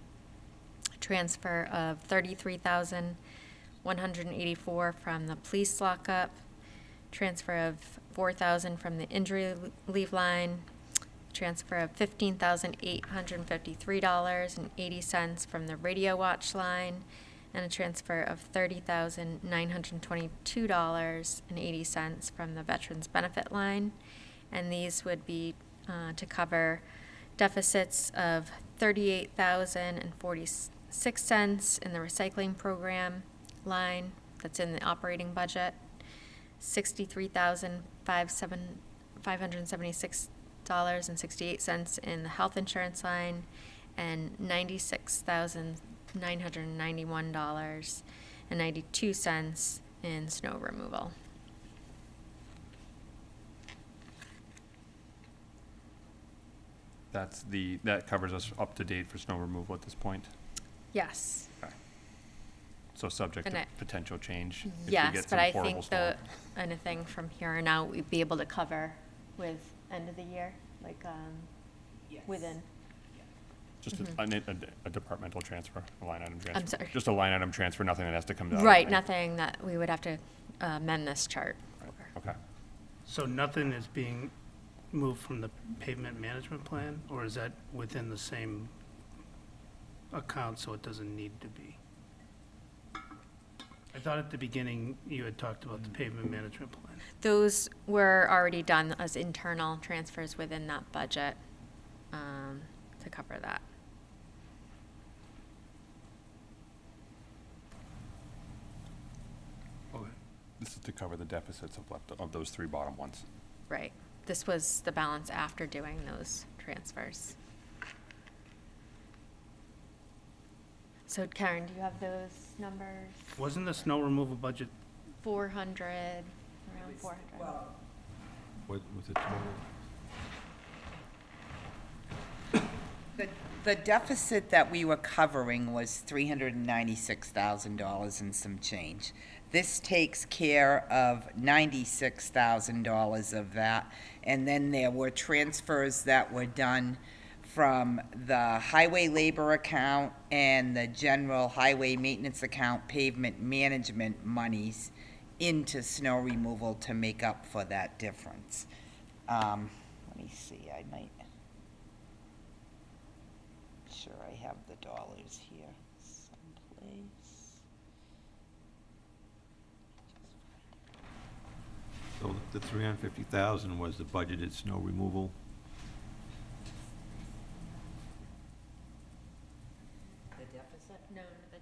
Speaker 5: A transfer of $33,184 from the police lockup. Transfer of $4,000 from the injury leave line. Transfer of $15,853.80 from the radio watch line, and a transfer of $30,922.80 from the veterans benefit line. And these would be to cover deficits of $38,046 in the recycling program line that's in the operating budget, $63,576.68 in the health insurance line, and $96,991.92 in snow removal.
Speaker 2: That covers us up to date for snow removal at this point.
Speaker 5: Yes.
Speaker 2: Okay. So subject
Speaker 5: And
Speaker 2: to
Speaker 5: it-
Speaker 2: potential change. if we
Speaker 5: Yes,
Speaker 2: get
Speaker 5: but
Speaker 2: some
Speaker 5: I
Speaker 2: horrible
Speaker 5: think anything from here on out, we'd be able to cover with end of the year, like, within.
Speaker 2: Just a departmental transfer, a line item transfer.
Speaker 5: I'm sorry.
Speaker 2: Just a line item transfer, nothing that has to come down.
Speaker 5: Right, nothing that we would have to amend this chart.
Speaker 2: Okay.
Speaker 4: So nothing is being moved from the pavement management plan, or is that within the same account, so it doesn't need to be? I thought at the beginning you had talked about the pavement management plan.
Speaker 5: Those were already done as internal transfers within that budget to cover that.
Speaker 2: This is to cover the deficits of those three bottom ones.
Speaker 5: Right. This was the balance after doing those transfers. So Karen, do you have those numbers?
Speaker 4: Wasn't the snow removal budget,
Speaker 5: 400, around 400.
Speaker 15: What was the total?
Speaker 17: The deficit that we were covering was $396,000 and some change. This takes care of $96,000 of that, and then there were transfers that were done from the highway labor account and the general highway maintenance account pavement management monies into snow removal to make up for that difference. Let me see, I might, sure I have the dollars here someplace.
Speaker 15: So the 350,000 was the budgeted snow removal?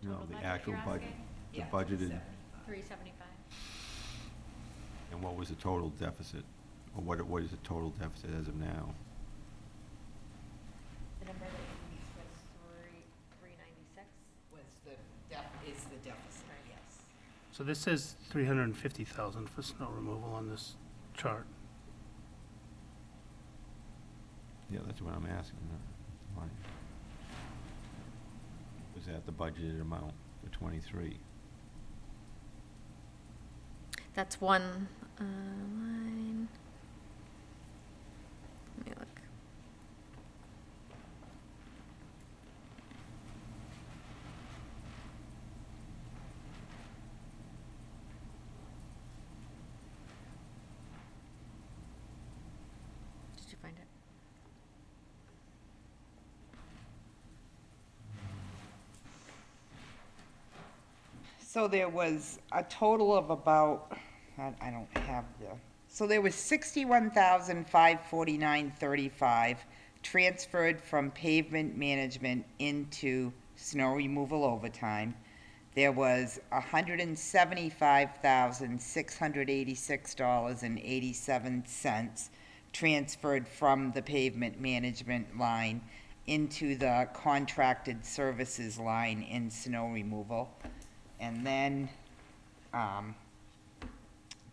Speaker 5: total
Speaker 15: No, the
Speaker 5: budget
Speaker 15: actual
Speaker 5: you're
Speaker 15: budget,
Speaker 5: asking?
Speaker 15: the
Speaker 17: Yeah,
Speaker 15: budgeted,
Speaker 5: 375.
Speaker 15: and what was the total deficit? Or what is the total deficit as of now?
Speaker 5: The number that you used was 396.
Speaker 17: Is the deficit, yes.
Speaker 4: So this says 350,000 for snow removal on this chart.
Speaker 15: Yeah, that's what I'm asking. Why? Was that the budgeted amount for '23?
Speaker 5: That's one line. Let me look. Did you find it?
Speaker 17: So there was a total of about, I don't have so there was 61,549.35 transferred from pavement management into snow removal overtime. There was $175,686.87 transferred from the pavement management line into the contracted services line in snow removal. And then,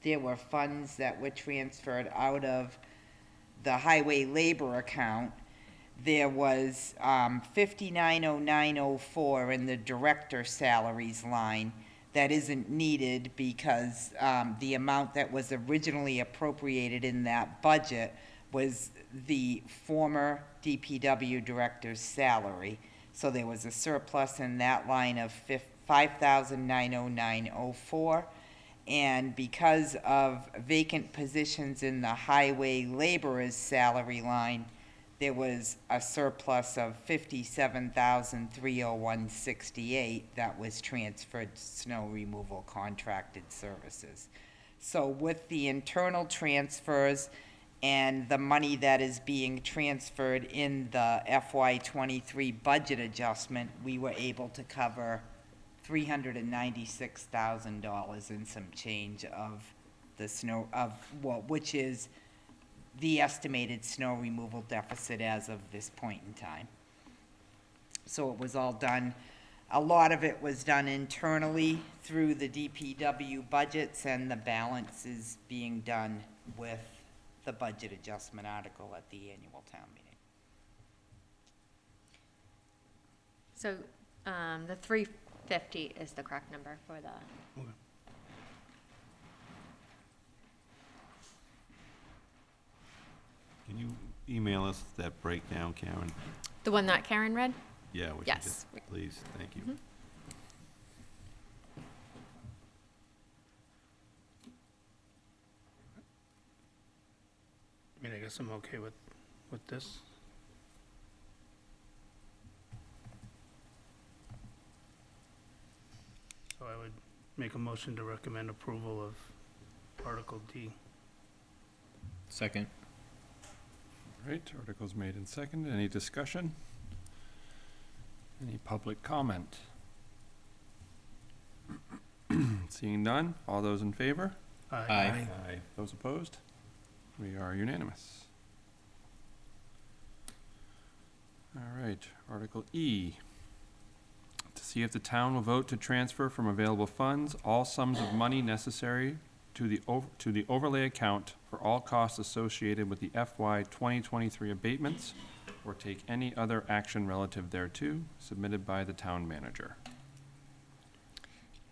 Speaker 17: there were funds that were transferred out of the highway labor account. There was, 590904 in the director salaries line that isn't needed because, the amount that was originally appropriated in that budget was the former DPW director's salary. So there was a surplus in that line of 5,909.04. And because of vacant positions in the highway laborer's salary line, there was a surplus of 57,301.68 that was transferred to snow removal contracted services. So with the internal transfers and the money that is being transferred in the FY '23 budget adjustment, we were able to cover $396,000 and some change of the snow, which is the estimated snow removal deficit as of this point in time. So it was all done, a lot of it was done internally through the DPW budgets, and the balance is being done with the budget adjustment article at the annual town meeting.
Speaker 5: So the 350 is the correct number for the,
Speaker 4: Okay.
Speaker 15: Can you email us that breakdown, Karen?
Speaker 5: the one that Karen read?
Speaker 15: Yeah, would you
Speaker 5: Yes.
Speaker 15: just- please, thank you.
Speaker 5: Mhm.
Speaker 4: I mean, I guess I'm okay with this. So I would make a motion to recommend approval of Article D.
Speaker 3: Second.
Speaker 2: All right, articles made and seconded. Any discussion? Any public comment? Seeing none, all those in favor?
Speaker 3: Aye.
Speaker 15: Aye.
Speaker 2: Those opposed? We are unanimous. All right, Article E. To see if the town will vote to transfer from available funds all sums of money necessary to the overlay account for all costs associated with the FY 2023 abatements, or take any other action relative thereto, submitted by the town manager.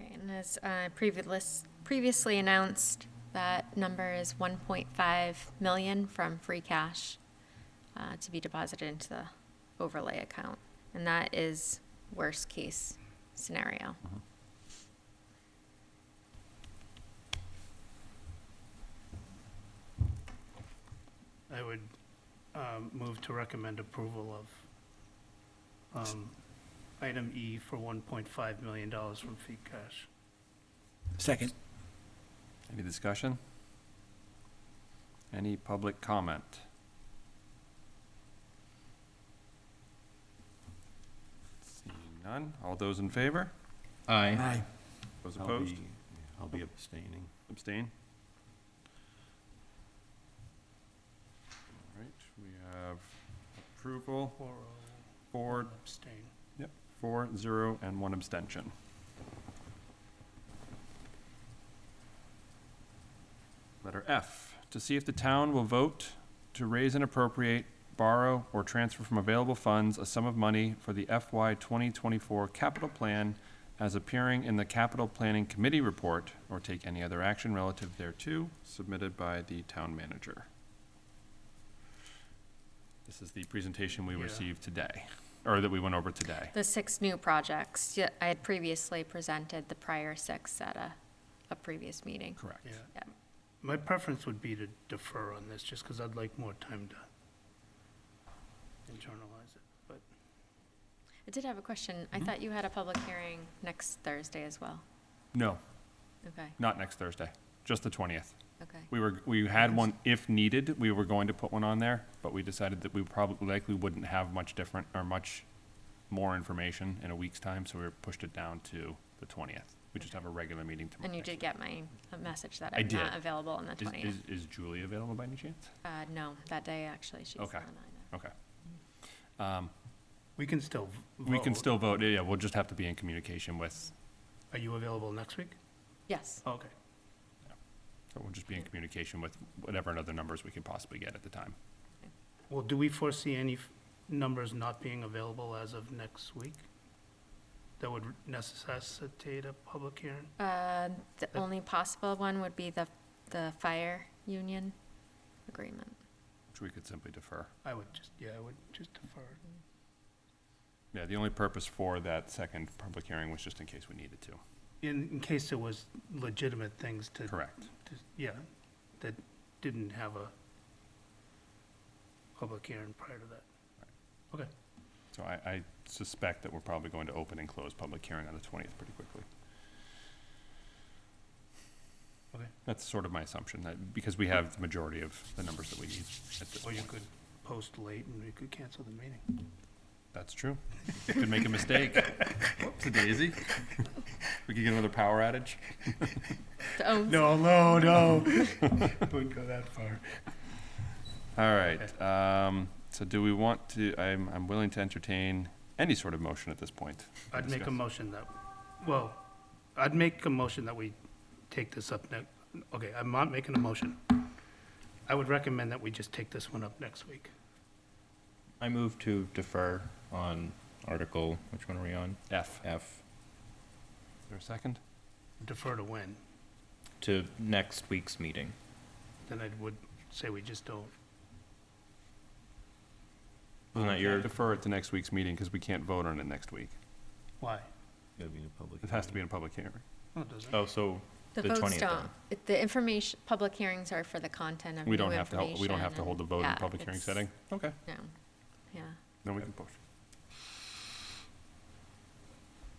Speaker 5: Okay, and as previously announced, that number is 1.5 million from free cash to be deposited into the overlay account. And that is worst case scenario.
Speaker 4: I would move to recommend approval of item E for $1.5 million from free cash.
Speaker 8: Second.
Speaker 2: Any discussion? Any public comment? Seeing none, all those in favor?
Speaker 3: Aye.
Speaker 2: Those opposed?
Speaker 15: I'll be abstaining.
Speaker 2: Abstain? All right, we have approval, 4,
Speaker 4: Abstain.
Speaker 2: yep, 4, 0, and 1 abstention. Letter F, to see if the town will vote to raise and appropriate, borrow, or transfer from available funds a sum of money for the FY 2024 capital plan as appearing in the Capital Planning Committee report, or take any other action relative thereto, submitted by the town manager. This is the presentation we
Speaker 4: Yeah.
Speaker 2: received today, or that we went over today.
Speaker 5: The 6 new projects. Yeah, I had previously presented the prior 6 at a previous meeting.
Speaker 2: Correct.
Speaker 4: Yeah.
Speaker 5: Yeah.
Speaker 4: My preference would be to defer on this, just because I'd like more time to internalize it, but
Speaker 5: I did have a question. I thought you had a public hearing next Thursday as well.
Speaker 2: No,
Speaker 5: Okay,
Speaker 2: not next Thursday, just the 20th.
Speaker 5: okay.
Speaker 2: We had one, if needed, we were going to put one on there, but we decided that we probably likely wouldn't have much different, or much more information in a week's time, so we pushed it down to the 20th. We just have a regular meeting tomorrow.
Speaker 5: And you did get my message that
Speaker 2: I
Speaker 5: I'm not
Speaker 2: did.
Speaker 5: available on the 20th.
Speaker 2: Is Julie available by any chance?
Speaker 5: No, that day, actually, she's
Speaker 2: Okay.
Speaker 5: on
Speaker 2: Okay.
Speaker 4: we can still vote.
Speaker 2: We can still vote, yeah, we'll just have to be in communication with,
Speaker 4: Are you available next week?
Speaker 5: Yes.
Speaker 4: Okay.
Speaker 2: so we'll just be in communication with whatever other numbers we can possibly get at the time.
Speaker 4: Well, do we foresee any numbers not being available as of next week that would necessitate a public hearing?
Speaker 5: The only possible one would be the fire union agreement.
Speaker 2: Which we could simply defer.
Speaker 4: I would just defer.
Speaker 2: Yeah, the only purpose for that second public hearing was just in case we needed to.
Speaker 4: In case there was legitimate things to.
Speaker 2: Correct.
Speaker 4: Yeah, that didn't have a public hearing prior to that. Okay.
Speaker 2: So I suspect that we're probably going to open and close public hearing on the 20th pretty quickly.
Speaker 4: Okay.
Speaker 2: That's sort of my assumption, that because we have the majority of the numbers that we need at this
Speaker 4: Or you
Speaker 2: point.
Speaker 4: could post late and we could cancel the meeting.
Speaker 2: That's true. Could make a mistake. Whoops, a daisy. We could get another power outage.
Speaker 4: No. Wouldn't go that far.
Speaker 2: All right, so do we want to, I'm willing to entertain any sort of motion at this point. to
Speaker 4: I'd make a
Speaker 2: discuss.
Speaker 4: motion that, well, I'd make a motion that we take this up next, okay, I'm not making a motion. I would recommend that we just take this one up next week.
Speaker 3: I move to defer on article, which one are we on?
Speaker 2: F.
Speaker 3: F,
Speaker 2: Is there a second?
Speaker 4: Defer to when?
Speaker 3: to next week's meeting.
Speaker 4: Then I would say we just don't.
Speaker 3: Wasn't that your,
Speaker 2: Defer it to next week's meeting because we can't vote on it next week.
Speaker 4: Why?
Speaker 15: Gotta be in a public.
Speaker 2: It has to be in a public hearing.
Speaker 4: Oh, it doesn't.
Speaker 3: oh, so
Speaker 5: The
Speaker 3: the
Speaker 5: votes
Speaker 3: 20th then?
Speaker 5: don't, the information, public hearings are for the content of
Speaker 2: We
Speaker 5: new
Speaker 2: don't have to, we don't have to
Speaker 5: information
Speaker 2: hold the
Speaker 5: and-
Speaker 2: vote in
Speaker 5: yeah,
Speaker 2: a public hearing
Speaker 5: it's-
Speaker 2: setting? Okay,
Speaker 5: No, yeah.
Speaker 2: then we can push.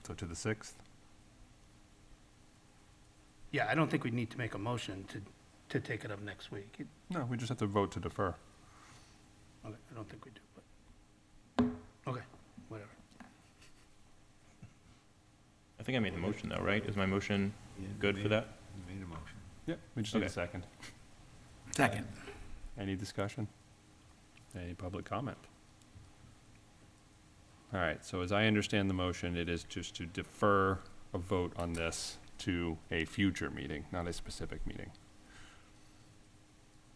Speaker 2: So to the 6th?
Speaker 4: Yeah, I don't think we need to make a motion to take it up next week.
Speaker 2: No, we just have to vote to defer.
Speaker 4: Okay, I don't think we do, but, okay, whatever.
Speaker 3: I think I made the motion though, right? Is my motion
Speaker 15: Yeah,
Speaker 3: good for that?
Speaker 15: You made a motion.
Speaker 2: Yep, we just need a
Speaker 3: Okay.
Speaker 2: second.
Speaker 8: Second.
Speaker 2: Any discussion? Any public comment? All right, so as I understand the motion, it is just to defer a vote on this to a future meeting, not a specific meeting.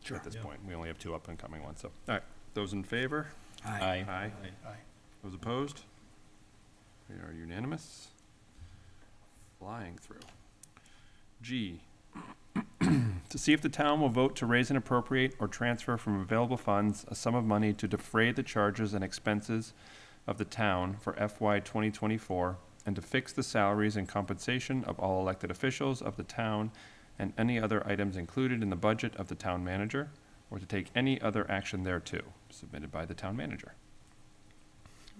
Speaker 8: Sure.
Speaker 2: At this
Speaker 15: Yeah.
Speaker 2: point, we only have 2 up and coming ones, so, all right, those in favor?
Speaker 8: Aye.
Speaker 2: Aye.
Speaker 4: Aye.
Speaker 2: Those opposed? We are unanimous. Flying through. G, to see if the town will vote to raise and appropriate or transfer from available funds a sum of money to defray the charges and expenses of the town for FY 2024 and to fix the salaries and compensation of all elected officials of the town and any other items included in the budget of the town manager, or to take any other action thereto, submitted by the town manager.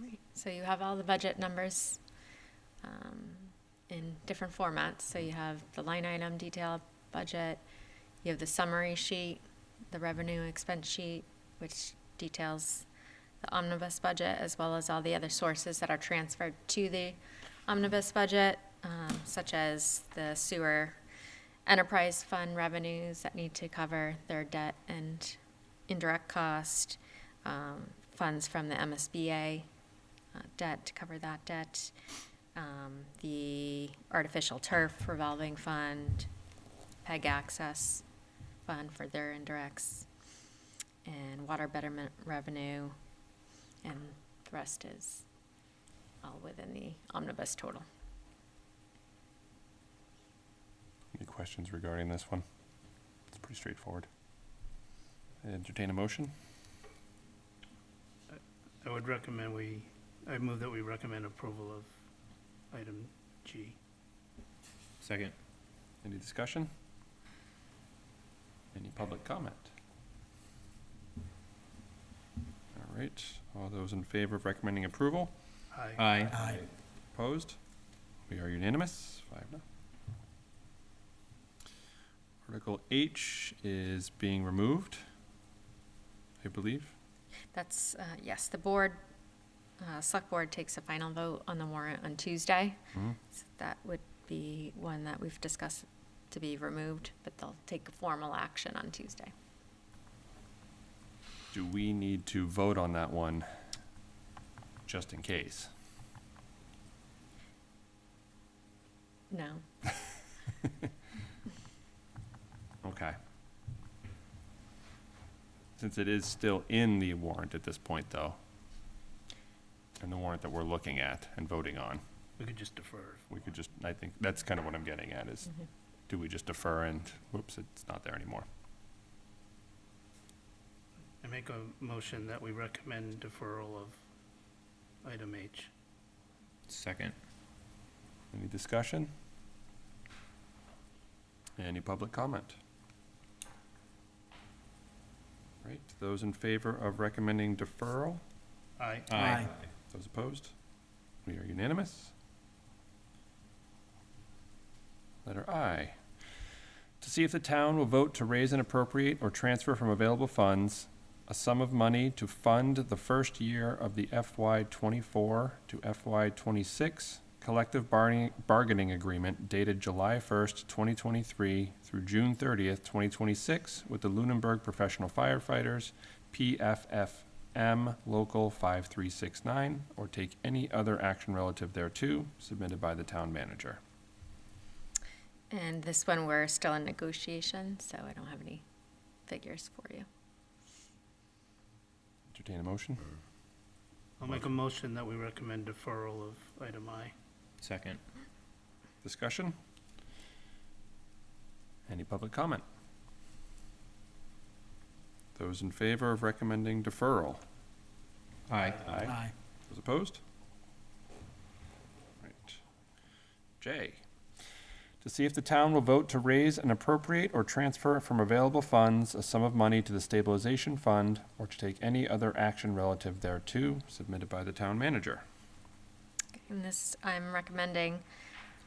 Speaker 5: Right. So you have all the budget numbers in different formats. So you have the line item detail budget, you have the summary sheet, the revenue expense sheet, which details the omnibus budget, as well as all the other sources that are transferred to the omnibus budget. such as the sewer enterprise fund revenues that need to cover their debt and indirect cost, funds from the MSBA debt to cover that debt, the artificial turf revolving fund, PEG access fund for their indirects, and water betterment revenue, and the rest is all within the omnibus total.
Speaker 2: Any questions regarding this one? It's pretty straightforward. Entertain a motion?
Speaker 4: I would recommend I move that we recommend approval of item G.
Speaker 3: Second.
Speaker 2: Any discussion? Any public comment? All right, all those in favor of recommending approval?
Speaker 4: Aye.
Speaker 3: Aye.
Speaker 2: Opposed? We are unanimous, 5-0. Article H is being removed, I believe.
Speaker 5: That's, yes, the board, select board takes a final vote on the warrant on Tuesday.
Speaker 2: Mhm.
Speaker 5: So that would be one that we've discussed to be removed, but they'll take formal action on Tuesday.
Speaker 2: Do we need to vote on that one, just in case?
Speaker 5: No.
Speaker 2: Okay. Since it is still in the warrant at this point, though, and the warrant that we're looking at and voting on,
Speaker 4: We could just defer.
Speaker 2: we could just, I think, that's kind of what I'm getting at, is do we just defer and, whoops, it's not there anymore?
Speaker 4: I make a motion that we recommend deferral of item H.
Speaker 3: Second.
Speaker 2: Any discussion? Any public comment? Right, those in favor of recommending deferral?
Speaker 4: Aye.
Speaker 3: Aye.
Speaker 2: Those opposed? We are unanimous. Letter I. To see if the town will vote to raise and appropriate or transfer from available funds a sum of money to fund the first year of the FY '24 to FY '26 collective bargaining agreement dated July 1st, 2023 through June 30th, 2026 with the Lunenburg Professional Firefighters, PFFM Local 5369, or take any other action relative thereto, submitted by the town manager.
Speaker 5: And this one, we're still in negotiation, so I don't have any figures for you.
Speaker 2: Entertain a motion?
Speaker 4: I'll make a motion that we recommend deferral of item I.
Speaker 3: Second.
Speaker 2: Discussion? Any public comment? Those in favor of recommending deferral?
Speaker 3: Aye.
Speaker 2: Aye. Those opposed? Right. J. To see if the town will vote to raise and appropriate or transfer from available funds a sum of money to the stabilization fund or to take any other action relative thereto, submitted by the town manager.
Speaker 5: In this, I'm recommending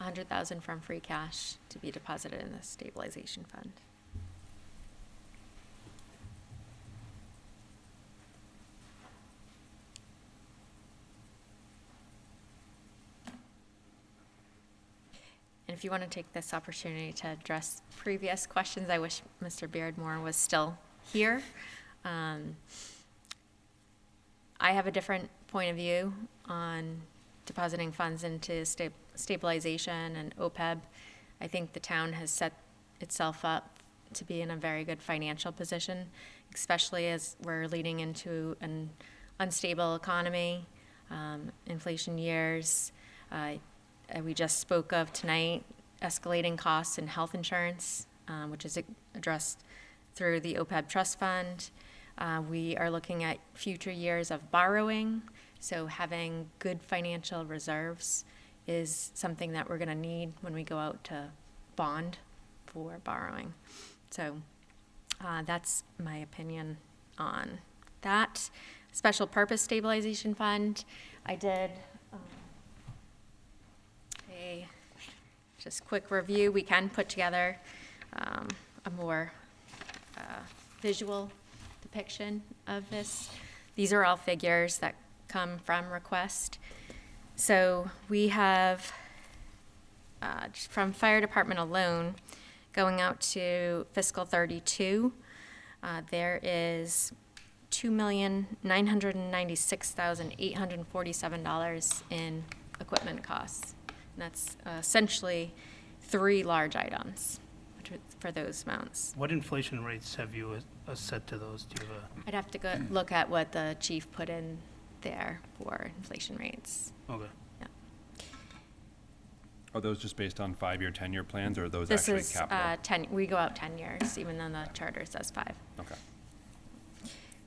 Speaker 5: $100,000 from free cash to be deposited in the stabilization fund. And if you want to take this opportunity to address previous questions, I wish Mr. Beardmore was still here. I have a different point of view on depositing funds into stabilization and OPEB. I think the town has set itself up to be in a very good financial position, especially as we're leading into an unstable economy, inflation years. We just spoke of tonight escalating costs in health insurance, which is addressed through the OPEB trust fund. We are looking at future years of borrowing, so having good financial reserves is something that we're going to need when we go out to bond for borrowing. So that's my opinion on that. Special Purpose Stabilization Fund, I did a just quick review. We can put together a more visual depiction of this. These are all figures that come from request. So we have just from fire department alone, going out to fiscal 32, there is $2,996,847 in equipment costs. And that's essentially 3 large items for those amounts.
Speaker 4: What inflation rates have you set to those? Do you have
Speaker 5: I'd have to go look at what the chief put in there for inflation rates.
Speaker 4: Okay.
Speaker 5: Yeah.
Speaker 2: Are those just based on 5-year, 10-year plans, or are those
Speaker 5: This
Speaker 2: actually
Speaker 5: is
Speaker 2: capital?
Speaker 5: we go out 10 years, even though the charter says 5.
Speaker 2: Okay.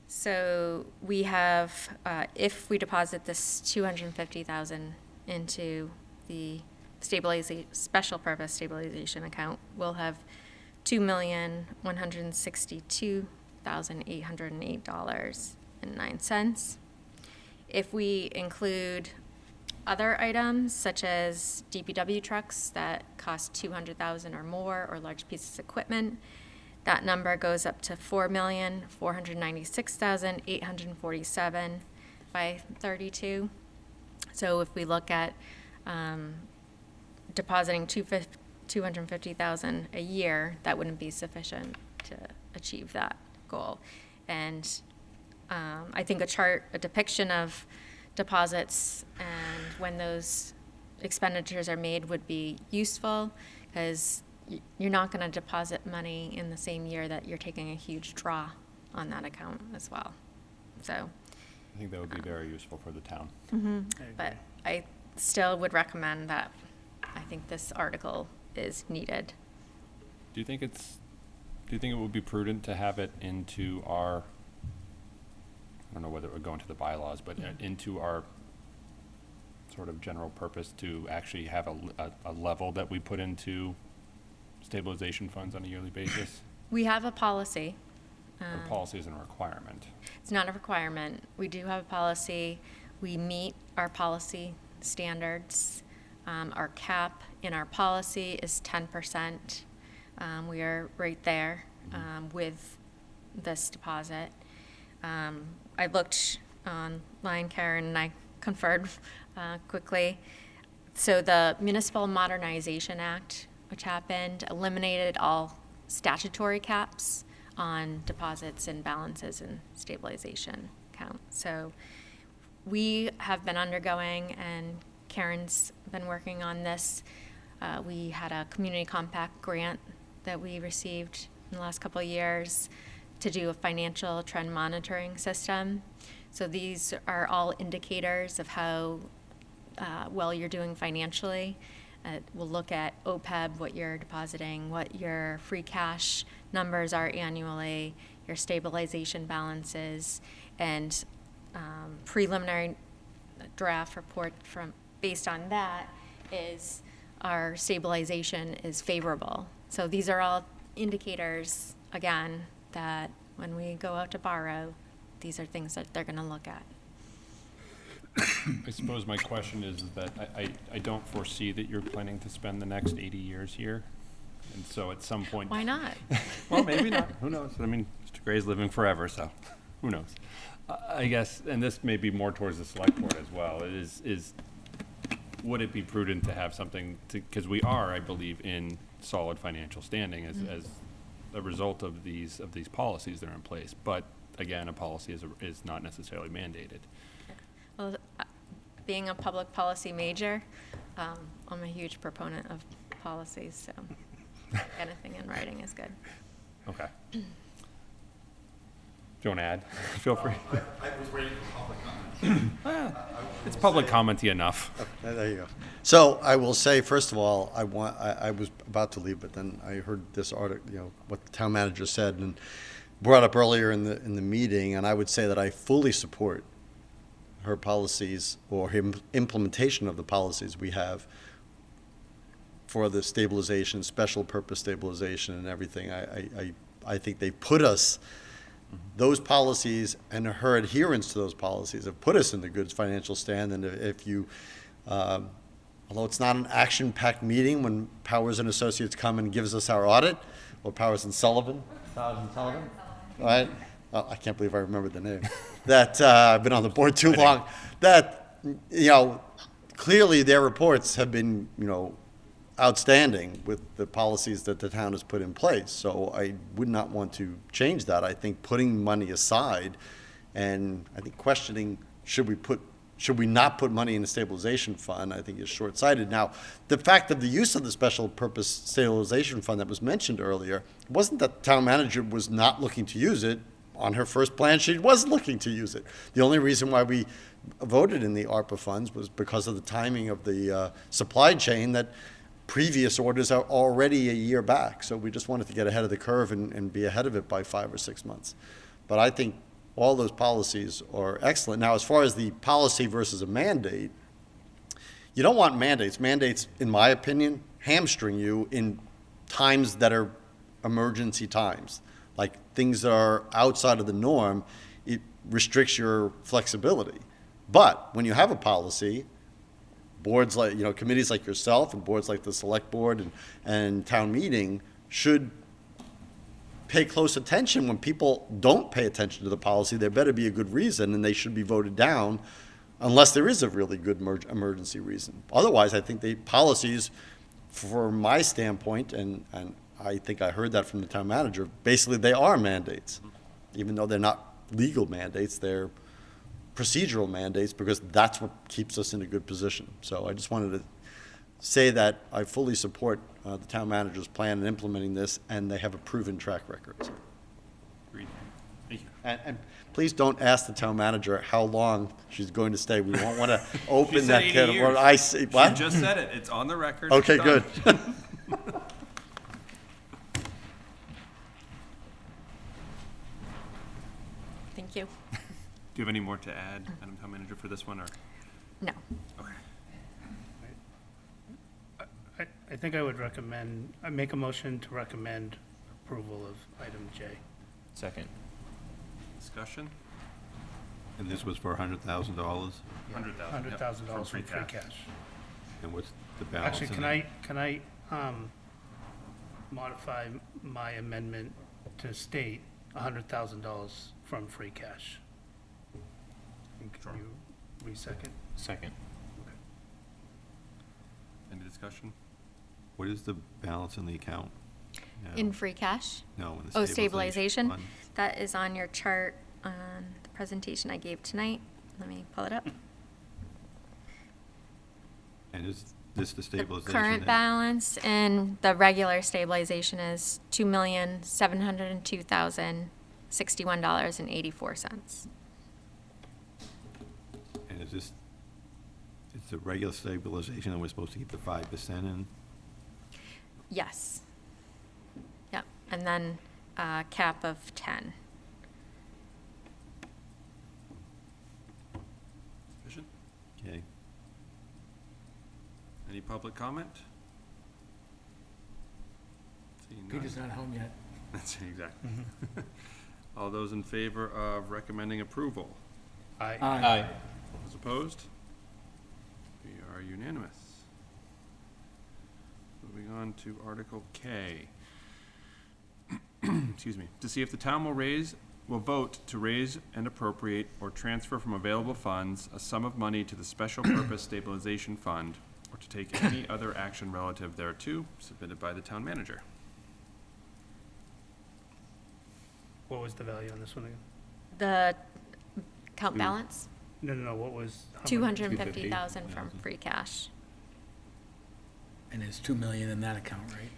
Speaker 5: So we have, if we deposit this 250,000 into the special purpose stabilization account, we'll have $2,162,808.09. If we include other items such as DPW trucks that cost $200,000 or more, or large pieces of equipment, that number goes up to $4,496,847 by 32. So if we look at depositing $250,000 a year, that wouldn't be sufficient to achieve that goal. And I think a depiction of deposits and when those expenditures are made would be useful, because you're not going to deposit money in the same year that you're taking a huge draw on that account as well. So,
Speaker 2: I think that would be very useful for the town.
Speaker 5: but I still would recommend that. I think this article is needed.
Speaker 2: Do you think it would be prudent to have it into our, I don't know whether it would go into the bylaws, but into our sort of general purpose to actually have a level that we put into stabilization funds on a yearly basis?
Speaker 5: We have a policy.
Speaker 2: The policy isn't a requirement.
Speaker 5: It's not a requirement. We do have a policy. We meet our policy standards. Our cap in our policy is 10%. We are right there with this deposit. I looked online, Karen, and I conferred quickly. So the Municipal Modernization Act, which happened, eliminated all statutory caps on deposits and balances and stabilization account. So we have been undergoing, and Karen's been working on this. We had a community compact grant that we received in the last couple of years to do a financial trend monitoring system. So these are all indicators of how well you're doing financially. We'll look at OPEB, what you're depositing, what your free cash numbers are annually, your stabilization balances, and preliminary draft report based on that is our stabilization is favorable. So these are all indicators, again, that when we go out to borrow, these are things that they're going to look at.
Speaker 2: I suppose my question is that I don't foresee that you're planning to spend the next 80 years here. And so at some point.
Speaker 5: Why not?
Speaker 2: Well, maybe not. Who knows? I mean, Mr. Gray's living forever, so who knows? I guess, and this may be more towards the select board as well, would it be prudent to have something because we are, I believe, in solid financial standing as a result of these policies that are in place. But again, a policy is not necessarily mandated.
Speaker 5: Well, being a public policy major, I'm a huge proponent of policies, so anything in writing is good.
Speaker 2: Okay. Do you want to add? Feel free.
Speaker 10: I was waiting for public comment.
Speaker 2: It's public commenty enough.
Speaker 10: There you go. So I will say, first of all, I was about to leave, but then I heard this article, what the town manager said and brought up earlier in the meeting, and I would say that I fully support her policies or her implementation of the policies we have for the stabilization, special purpose stabilization and everything. I think they put us, those policies and her adherence to those policies have put us in the good financial stand. And if you, although it's not an action-packed meeting when Powers and Associates come and gives us our audit, or Powers and Sullivan, right? Oh, I can't believe I remembered the name. That I've been on the board too long. That clearly their reports have been outstanding with the policies that the town has put in place. So I would not want to change that. I think putting money aside and I think questioning, should we not put money in a stabilization fund, I think is short-sighted. Now, the fact of the use of the special purpose stabilization fund that was mentioned earlier wasn't that the town manager was not looking to use it. On her first plan, she was looking to use it. The only reason why we voted in the ARPA funds was because of the timing of the supply chain, that previous orders are already a year back. So we just wanted to get ahead of the curve and be ahead of it by 5 or 6 months. But I think all those policies are excellent. Now, as far as the policy versus a mandate, you don't want mandates. Mandates, in my opinion, hamstring you in times that are emergency times. Like things that are outside of the norm, it restricts your flexibility. But when you have a policy, boards like, committees like yourself and boards like the select board and town meeting should pay close attention. When people don't pay attention to the policy, there better be a good reason, and they should be voted down unless there is a really good emergency reason. Otherwise, I think the policies, from my standpoint, and I think I heard that from the town manager, basically they are mandates. Even though they're not legal mandates, they're procedural mandates, because that's what keeps us in a good position. So I just wanted to say that I fully support the town manager's plan in implementing this, and they have a proven track record. So.
Speaker 2: Agreed. Thank you.
Speaker 10: And please don't ask the town manager how long she's going to stay. We won't want to open
Speaker 2: She
Speaker 10: that
Speaker 2: said
Speaker 10: can
Speaker 2: 80
Speaker 10: of worms.
Speaker 2: years.
Speaker 10: I see. What?
Speaker 2: She just said it. It's on the record.
Speaker 10: Okay,
Speaker 2: It's done.
Speaker 10: good.
Speaker 5: Thank you.
Speaker 2: Do you have any more to add, Madam Town Manager, for this one, or?
Speaker 5: No.
Speaker 2: Okay.
Speaker 4: I think I would recommend, I make a motion to recommend approval of item J.
Speaker 3: Second.
Speaker 2: Discussion?
Speaker 15: And this was for $100,000?
Speaker 2: $100,000.
Speaker 4: $100,000 from free cash.
Speaker 15: And what's the balance?
Speaker 4: Actually,
Speaker 15: in
Speaker 4: can I modify my amendment to state $100,000 from free cash? And can you re-second?
Speaker 3: Second.
Speaker 2: Any discussion?
Speaker 15: What is the balance in the account? now?
Speaker 5: In free cash?
Speaker 15: No, in the
Speaker 5: Oh, stabilization?
Speaker 15: fund.
Speaker 5: That is on your chart on the presentation I gave tonight. Let me pull it up.
Speaker 15: And is this the
Speaker 5: The
Speaker 15: stabilization?
Speaker 5: current
Speaker 15: that-
Speaker 5: balance and the regular stabilization is $2,702,061.84.
Speaker 15: And is this, it's the regular stabilization, and we're supposed to keep the 5% in?
Speaker 5: Yes. Yep, and then a cap of 10.
Speaker 2: Sufficient?
Speaker 15: Okay.
Speaker 2: Any public comment? Seeing none.
Speaker 8: Peter's not home yet.
Speaker 2: That's exactly. All those in favor of recommending approval?
Speaker 4: Aye.
Speaker 3: Aye.
Speaker 2: Those opposed? We are unanimous. Moving on to Article K. Excuse me. To see if the town will vote to raise and appropriate or transfer from available funds a sum of money to the Special Purpose Stabilization Fund, or to take any other action relative thereto, submitted by the town manager.
Speaker 4: What was the value on this one again?
Speaker 5: The account balance,
Speaker 4: No, what was? how much?
Speaker 5: 250,000 from free cash.
Speaker 8: And it's 2 million in that account, right?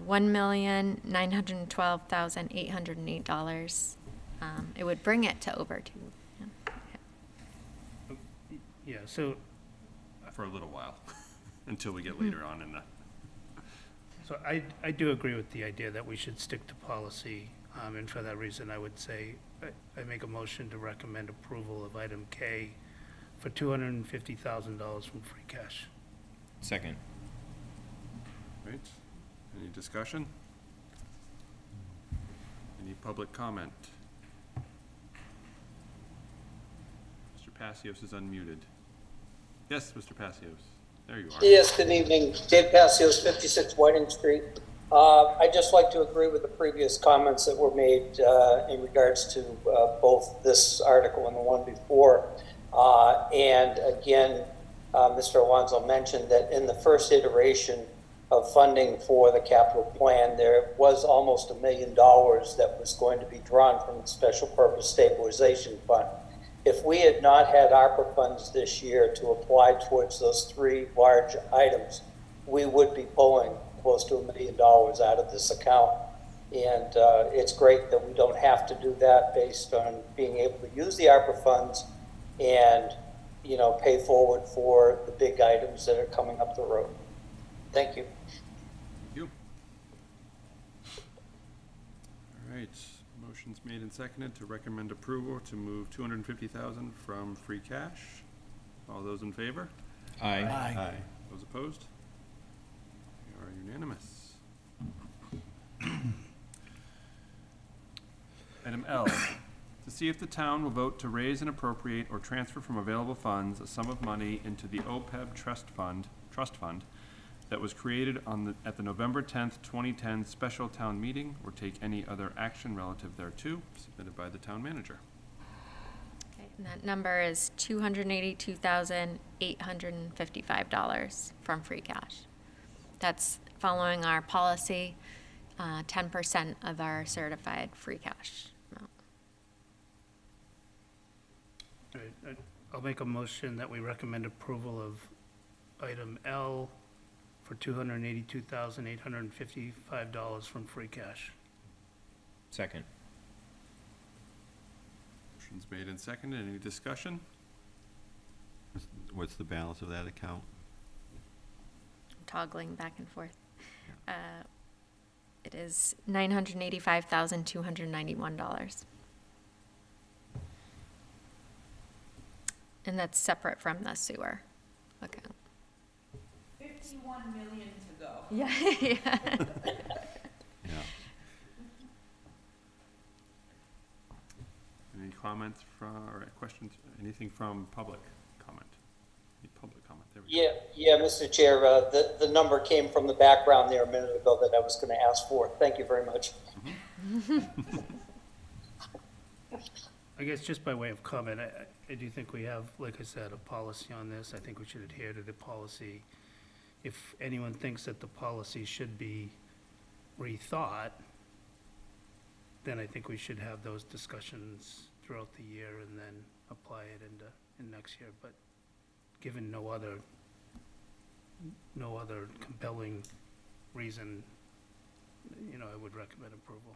Speaker 5: $1,912,808. It would bring it to over 2. Yeah.
Speaker 4: Yeah, so,
Speaker 2: For a little while, until we get later on in the.
Speaker 4: so I do agree with the idea that we should stick to policy, and for that reason, I would say, I make a motion to recommend approval of item K for $250,000 from free cash.
Speaker 3: Second.
Speaker 2: Right, any discussion? Any public comment? Mr. Passios is unmuted. Yes, Mr. Passios, there you are.
Speaker 18: Yes, good evening. Dave Passios, 56 Whiting Street. I'd just like to agree with the previous comments that were made in regards to both this article and the one before. And again, Mr. Alonso mentioned that in the first iteration, of funding for the capital plan. There was almost $1 million that was going to be drawn from the Special Purpose Stabilization Fund. If we had not had ARPA funds this year to apply towards those 3 large items, we would be pulling close to $1 million out of this account. And it's great that we don't have to do that based on being able to use the ARPA funds and, you know, pay forward for the big items that are coming up the road. Thank you.
Speaker 2: Thank you. All right, motion's made and seconded to recommend approval to move $250,000 from free cash. All those in favor?
Speaker 3: Aye.
Speaker 2: Aye. Those opposed? We are unanimous. Item L, to see if the town will vote to raise and appropriate or transfer from available funds a sum of money into the OPEB trust fund that was created at the November 10th, 2010 special town meeting, or take any other action relative thereto, submitted by the town manager.
Speaker 5: Okay, and that number is $282,855 from free cash. That's following our policy, 10% of our certified free cash amount.
Speaker 4: All right, I'll make a motion that we recommend approval of item L for $282,855 from free cash.
Speaker 3: Second.
Speaker 2: Motion's made and seconded. Any discussion?
Speaker 15: What's the balance of that account?
Speaker 5: Toggling back and forth. It is $985,291. And that's separate from the sewer account.
Speaker 17: 51 million to go.
Speaker 5: Yeah, yeah.
Speaker 15: Yeah.
Speaker 2: Any comments from, or questions, anything from public comment? Any public comment? There we go.
Speaker 18: Yeah, Mr. Chair, the number came from the background there a minute ago that I was going to ask for. Thank you very much.
Speaker 4: I guess just by way of comment, I do think we have, like I said, a policy on this. I think we should adhere to the policy. If anyone thinks that the policy should be rethought, then I think we should have those discussions throughout the year and then apply it in next year. But given no other compelling reason, you know, I would recommend approval.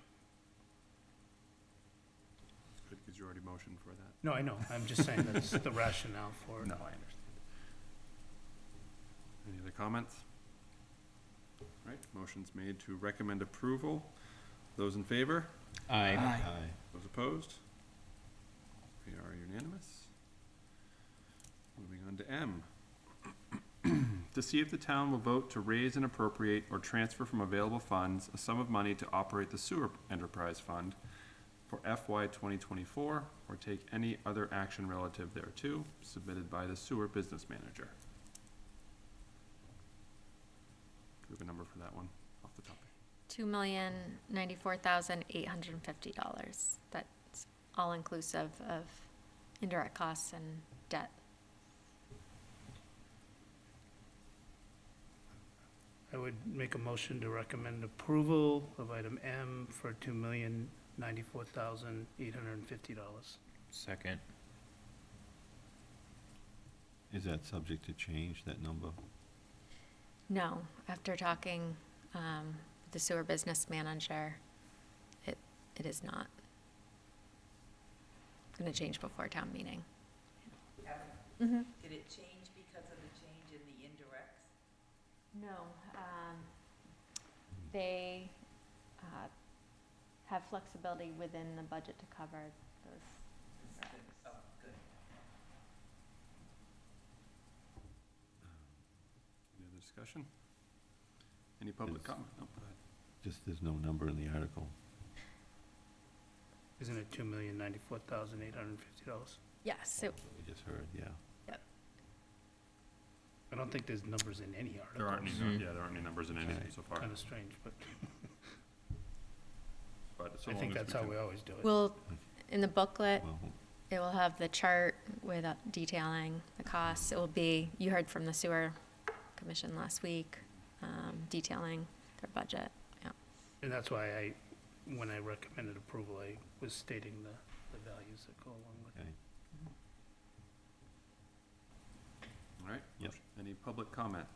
Speaker 2: It's good because you already motioned for that.
Speaker 4: No, I know. I'm just saying that's the rationale for it.
Speaker 2: No, I understand. Any other comments? All right, motion's made to recommend approval. Those in favor?
Speaker 3: Aye.
Speaker 15: Aye.
Speaker 2: Those opposed? We are unanimous. Moving on to M. To see if the town will vote to raise and appropriate or transfer from available funds a sum of money to operate the sewer enterprise fund for FY 2024, or take any other action relative thereto, submitted by the sewer business manager. Do we have a number for that one off the top?
Speaker 5: $2,094,850. That's all inclusive of indirect costs and debt.
Speaker 4: I would make a motion to recommend approval of item M for $2,094,850.
Speaker 3: Second.
Speaker 15: Is that subject to change, that number?
Speaker 5: No, after talking with the sewer business manager, it is not. It's going to change before town meeting. Mm-hmm.
Speaker 17: Did it change because of the change in the indirects?
Speaker 5: No, they have flexibility within the budget to cover those.
Speaker 17: Oh, good.
Speaker 2: Any other discussion? Any public
Speaker 15: Yes.
Speaker 2: comment? No, go ahead.
Speaker 15: Just, there's no number in the article.
Speaker 4: Isn't it $2,094,850?
Speaker 5: Yes,
Speaker 15: We just heard, yeah.
Speaker 4: I don't think there's numbers in any article.
Speaker 2: There aren't any, there aren't any numbers in anything so far.
Speaker 4: Kind of strange, but
Speaker 2: But so
Speaker 4: I
Speaker 2: long
Speaker 4: think
Speaker 2: as
Speaker 4: that's
Speaker 2: we
Speaker 4: how
Speaker 2: can-
Speaker 4: we always do it.
Speaker 5: Well, in the booklet,
Speaker 15: Well,
Speaker 5: it will have the chart with detailing the costs. It will be, you heard from the sewer commission last week. detailing their budget, yeah.
Speaker 4: And that's why when I recommended approval, I was stating the values that go along with it.
Speaker 15: Okay.
Speaker 2: All right.
Speaker 15: Yep.
Speaker 2: Any public comment?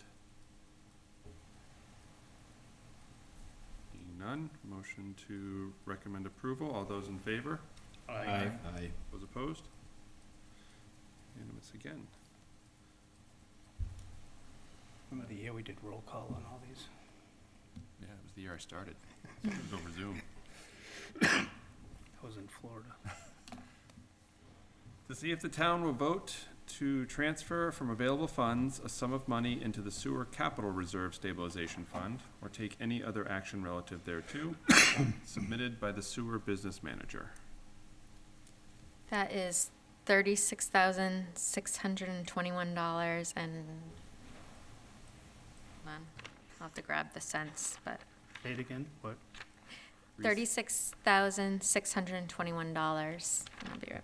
Speaker 2: Seeing none, motion to recommend approval. All those in favor?
Speaker 4: Aye.
Speaker 15: Aye.
Speaker 2: Those opposed? Unanimous again.
Speaker 4: Remember the year we did roll call on all these?
Speaker 2: Yeah, it was the year I started. It was over Zoom.
Speaker 4: I was in Florida.
Speaker 2: To see if the town will vote to transfer from available funds a sum of money into the sewer capital reserve stabilization fund, or take any other action relative thereto, submitted by the sewer business manager.
Speaker 5: That is $36,621 and, hold on, I'll have to grab the cents, but
Speaker 4: Say it again, what?
Speaker 5: $36,621. I'll be right.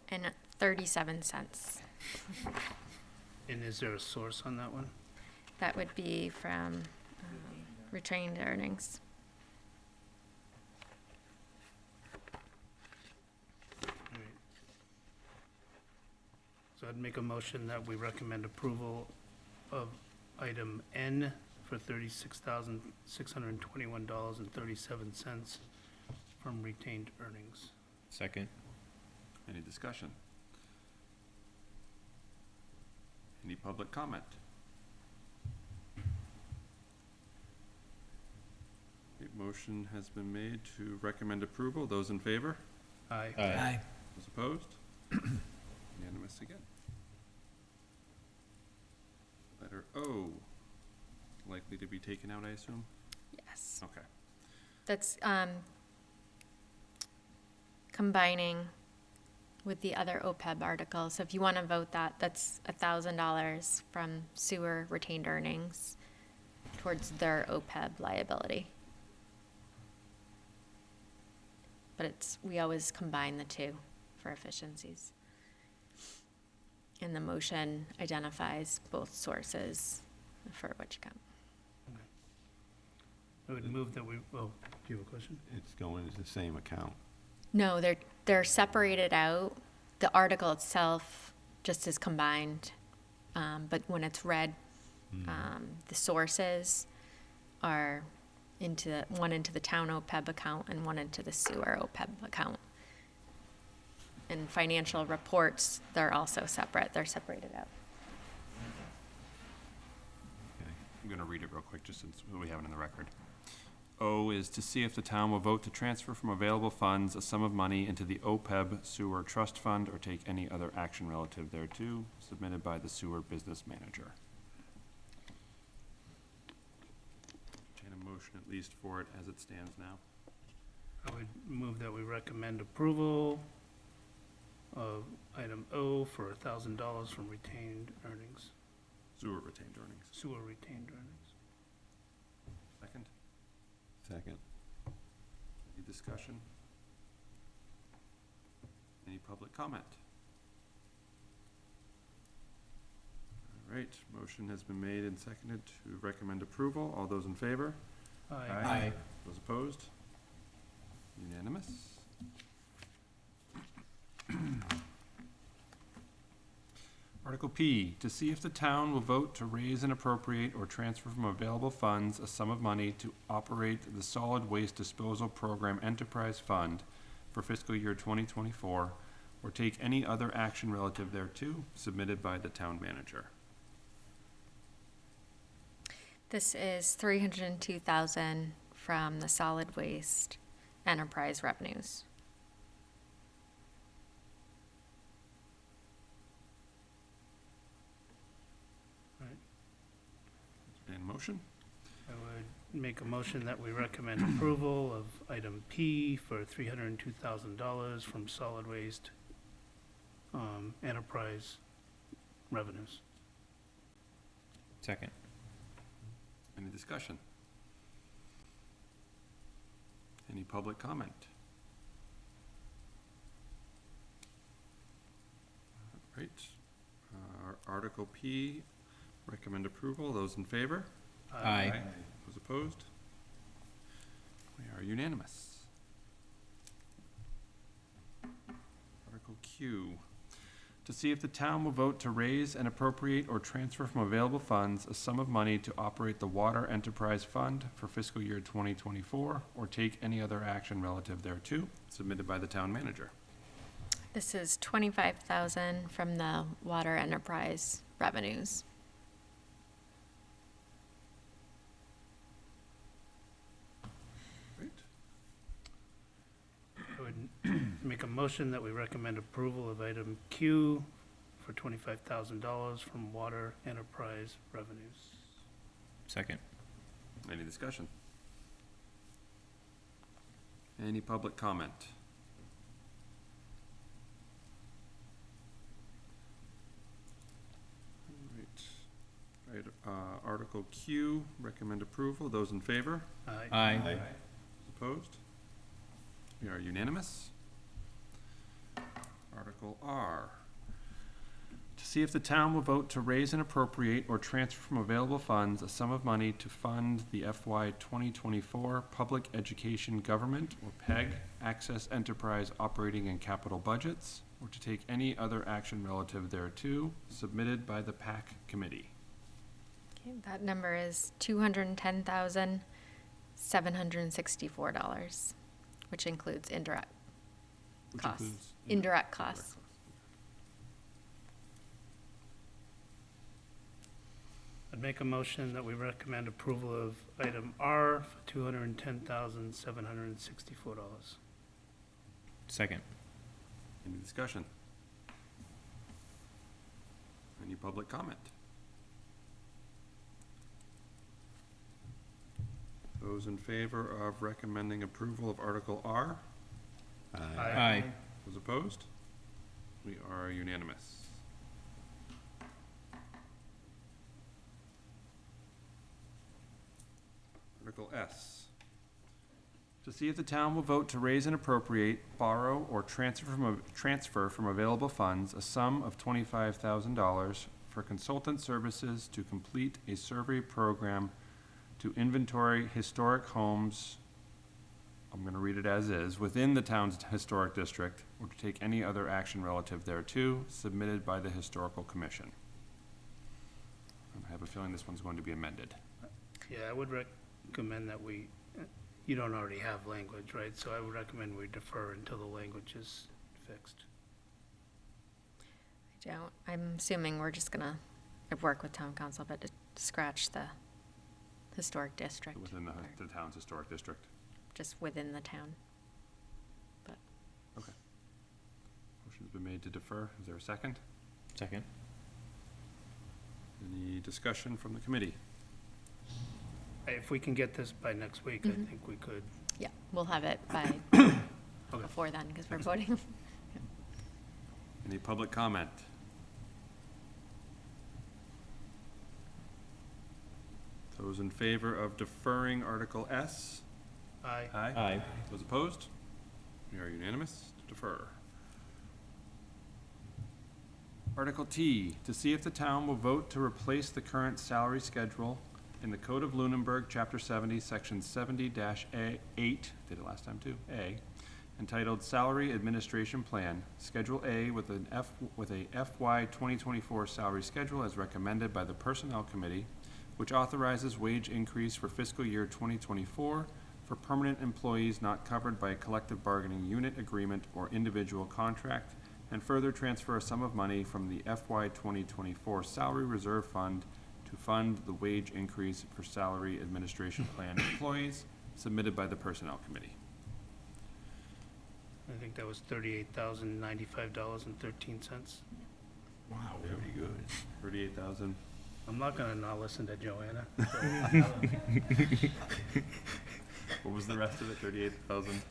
Speaker 5: And 37 cents.
Speaker 4: And is there a source on that one?
Speaker 5: That would be from retained earnings.
Speaker 4: All right. So I'd make a motion that we recommend approval of item N for $36,621.37 from retained earnings.
Speaker 3: Second.
Speaker 2: Any discussion? Any public comment? Okay, motion has been made to recommend approval. Those in favor?
Speaker 4: Aye.
Speaker 3: Aye.
Speaker 2: Those opposed? Unanimous again. Letter O, likely to be taken out, I assume?
Speaker 5: Yes.
Speaker 2: Okay.
Speaker 5: That's combining with the other OPEB articles. So if you want to vote that, that's $1,000 from sewer retained earnings towards their OPEB liability. But we always combine the two for efficiencies. And the motion identifies both sources for which account.
Speaker 4: I would move that we, oh, do you have a question?
Speaker 15: It's going into the same account.
Speaker 5: No, they're separated out. The article itself just is combined, but when it's read, the sources are one into the town OPEB account and one into the sewer OPEB account. And financial reports, they're also separate. They're separated out.
Speaker 2: Okay, I'm going to read it real quick, just since we have it in the record. O is to see if the town will vote to transfer from available funds a sum of money into the OPEB sewer trust fund or take any other action relative thereto, submitted by the sewer business manager. Entertain a motion at least for it as it stands now.
Speaker 4: I would move that we recommend approval of item O for $1,000 from retained earnings,
Speaker 2: Sewer retained earnings.
Speaker 4: sewer retained earnings.
Speaker 2: Second.
Speaker 15: Second.
Speaker 2: Any discussion? Any public comment? All right, motion has been made and seconded to recommend approval. All those in favor?
Speaker 4: Aye.
Speaker 2: Those opposed? Unanimous? Article P, to see if the town will vote to raise and appropriate or transfer from available funds a sum of money to operate the Solid Waste Disposal Program Enterprise Fund for fiscal year 2024, or take any other action relative thereto, submitted by the town manager.
Speaker 5: This is $302,000 from the solid waste enterprise revenues.
Speaker 2: In motion?
Speaker 4: I would make a motion that we recommend approval of item P for $302,000 from solid waste enterprise revenues.
Speaker 3: Second.
Speaker 2: Any discussion? Any public comment? Right. Article P, recommend approval. Those in favor?
Speaker 3: Aye.
Speaker 2: Those opposed? We are unanimous. Article Q, to see if the town will vote to raise and appropriate or transfer from available funds a sum of money to operate the Water Enterprise Fund for fiscal year 2024, or take any other action relative thereto, submitted by the town manager.
Speaker 5: This is $25,000 from the water enterprise revenues.
Speaker 4: I would make a motion that we recommend approval of item Q for $25,000 from water enterprise revenues.
Speaker 3: Second.
Speaker 2: Any discussion? Any public comment? Right. Article Q, recommend approval. Those in favor?
Speaker 4: Aye.
Speaker 3: Aye.
Speaker 2: Opposed? We are unanimous. Article R, to see if the town will vote to raise and appropriate or transfer from available funds a sum of money to fund the FY 2024 Public Education Government, or PEG, Access Enterprise Operating and Capital Budgets, or to take any other action relative thereto, submitted by the PAC Committee.
Speaker 5: Okay, that number is $210,764, which includes indirect costs. Indirect costs.
Speaker 4: I'd make a motion that we recommend approval of item R for $210,764.
Speaker 3: Second.
Speaker 2: Any discussion? Any public comment? Those in favor of recommending approval of Article R?
Speaker 3: Aye.
Speaker 2: Those opposed? We are unanimous. Article S, to see if the town will vote to raise and appropriate, borrow, or transfer from available funds a sum of $25,000 for consultant services to complete a survey program to inventory historic homes, I'm going to read it as is, within the town's historic district, or to take any other action relative thereto, submitted by the Historical Commission. I have a feeling this one's going to be amended.
Speaker 4: Yeah, I would recommend that you don't already have language, right? So I would recommend we defer until the language is fixed.
Speaker 5: I don't, I'm assuming we're just gonna work with town council, but to scratch the historic district.
Speaker 2: Within
Speaker 5: or
Speaker 2: the town's historic district.
Speaker 5: just within the town. But
Speaker 2: Okay. Motion's been made to defer. Is there a second?
Speaker 3: Second.
Speaker 2: Any discussion from the committee?
Speaker 4: If we can get this by next week, I think we could.
Speaker 5: yeah, we'll have it by before then, because we're voting.
Speaker 2: Any public comment? Those in favor of deferring Article S?
Speaker 4: Aye.
Speaker 3: Aye.
Speaker 2: Those opposed? We are unanimous to defer. Article T, to see if the town will vote to replace the current salary schedule in the Code of Lunenburg, Chapter 70, Section 70-8, did it last time too, A, entitled Salary Administration Plan, Schedule A with a FY 2024 salary schedule as recommended by the Personnel Committee, which authorizes wage increase for fiscal year 2024 for permanent employees not covered by a collective bargaining unit agreement or individual contract, and further transfer a sum of money from the FY 2024 Salary Reserve Fund to fund the wage increase for Salary Administration Plan employees, submitted by the Personnel Committee.
Speaker 4: I think that was $38,095.13.
Speaker 8: Wow.
Speaker 15: Very good.
Speaker 2: 38,000.
Speaker 4: I'm not gonna not listen to Joanna.
Speaker 2: What was the rest of it? 38,000?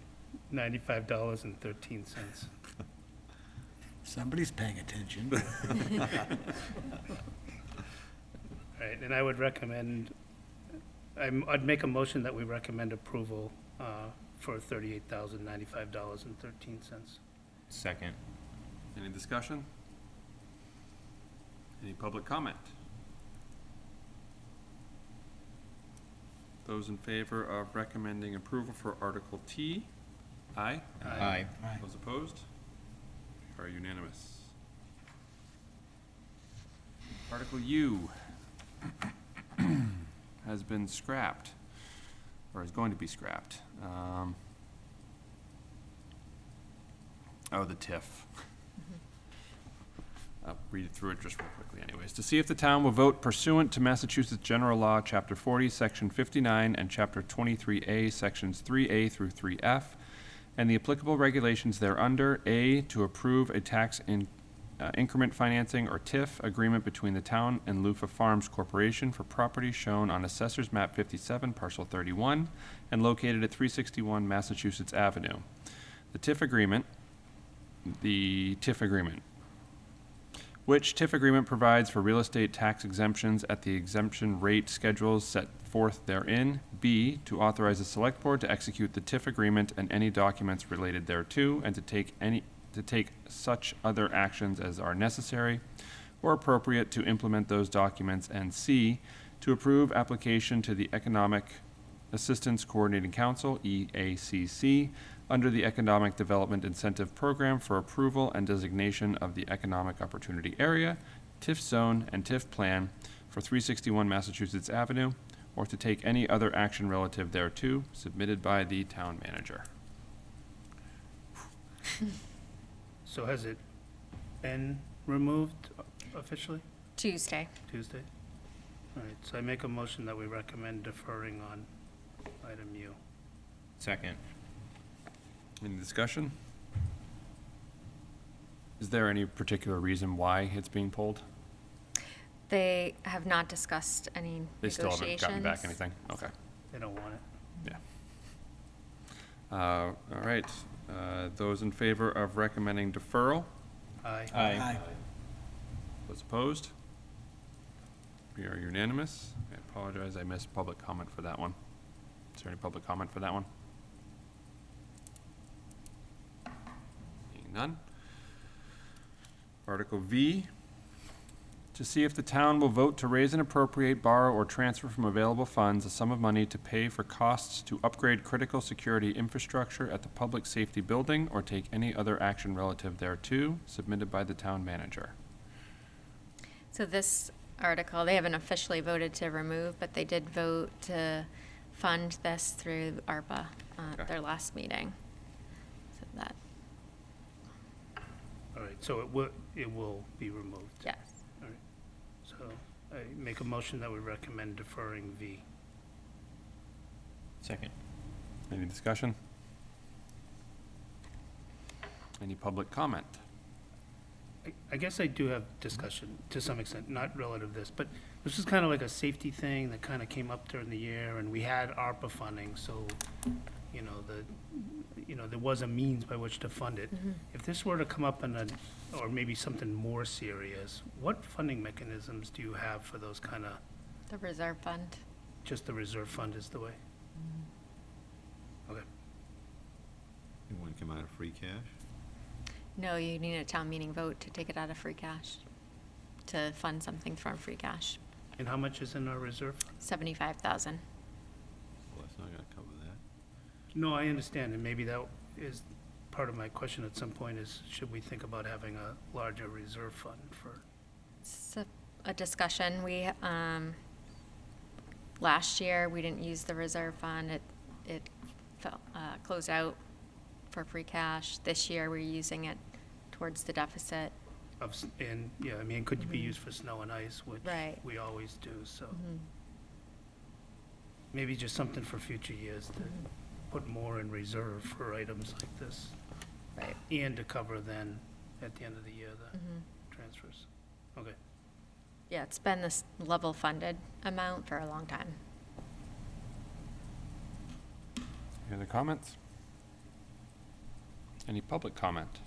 Speaker 4: $95.13.
Speaker 8: Somebody's paying attention.
Speaker 4: All Right, and I would recommend, I'd make a motion that we recommend approval for $38,095.13.
Speaker 3: Second.
Speaker 2: Any discussion? Any public comment? Those in favor of recommending approval for Article T? Aye.
Speaker 3: Aye.
Speaker 2: Those opposed? Are unanimous. Article U has been scrapped, or is going to be scrapped. The TIF. I'll read through it just real quickly anyways. To see if the town will vote pursuant to Massachusetts General Law, Chapter 40, Section 59, and Chapter 23A, Sections 3A through 3F, and the applicable regulations thereunder. A, to approve a tax increment financing, or TIF, agreement between the town and Lufa Farms Corporation for property shown on Assessor's Map 57, Parcel 31, and located at 361 Massachusetts Avenue. The TIF agreement, which TIF agreement provides for real estate tax exemptions at the exemption rate schedules set forth therein. B, to authorize the select board to execute the TIF agreement and any documents related thereto, and to take such other actions as are necessary or appropriate to implement those documents. And C, to approve application to the Economic Assistance Coordinating Council, EACC, under the Economic Development Incentive Program for approval and designation of the Economic Opportunity Area, TIF Zone, and TIF Plan for 361 Massachusetts Avenue, or to take any other action relative thereto, submitted by the town manager.
Speaker 4: So has it been removed officially?
Speaker 5: Tuesday.
Speaker 4: Tuesday? All right, so I make a motion that we recommend deferring on item U.
Speaker 3: Second.
Speaker 2: Any discussion? Is there any particular reason why it's being pulled?
Speaker 5: They have not discussed any
Speaker 2: They still haven't gotten back
Speaker 5: negotiations.
Speaker 2: anything? Okay.
Speaker 4: They don't want it.
Speaker 2: Yeah. All right. Those in favor of recommending deferral?
Speaker 4: Aye.
Speaker 3: Aye.
Speaker 2: Those opposed? We are unanimous. I apologize, I missed public comment for that one. Is there any public comment for that one? Seeing none. Article V, to see if the town will vote to raise and appropriate, borrow, or transfer from available funds a sum of money to pay for costs to upgrade critical security infrastructure at the public safety building, or take any other action relative thereto, submitted by the town manager.
Speaker 5: So this article, they haven't officially voted to remove, but they did vote to fund this through ARPA at
Speaker 2: Okay.
Speaker 5: their last meeting. So that,
Speaker 4: All right, so it will be removed.
Speaker 5: yes.
Speaker 4: All right, so I make a motion that we recommend deferring V.
Speaker 3: Second.
Speaker 2: Any discussion? Any public comment?
Speaker 4: I guess I do have discussion to some extent, not relative to this, but this is kind of like a safety thing that kind of came up during the year, and we had ARPA funding, so, there was a means by which to fund it. If this were to come up or maybe something more serious, what funding mechanisms do you have for those kind of,
Speaker 5: The reserve fund.
Speaker 4: just the reserve fund is the way? Okay.
Speaker 15: It wouldn't come out of free cash?
Speaker 5: No, you need a town meeting vote to take it out of free cash, to fund something from free cash.
Speaker 4: And how much is in our reserve fund?
Speaker 5: 75,000.
Speaker 15: Well, that's not gonna cover that.
Speaker 4: No, I understand, and maybe that is part of my question at some point is, should we think about having a larger reserve fund for?
Speaker 5: It's a discussion. We, last year, we didn't use the reserve fund. It closed out for free cash. This year, we're using it towards the deficit.
Speaker 4: Could be used for snow and ice, which
Speaker 5: Right.
Speaker 4: we always do, so. Maybe just something for future years to put more in reserve for items like this.
Speaker 5: Right.
Speaker 4: And to cover then, at the end of the year, the transfers. Okay.
Speaker 5: Yeah, it's been this level funded amount for a long time.
Speaker 2: Any other comments? Any public comment?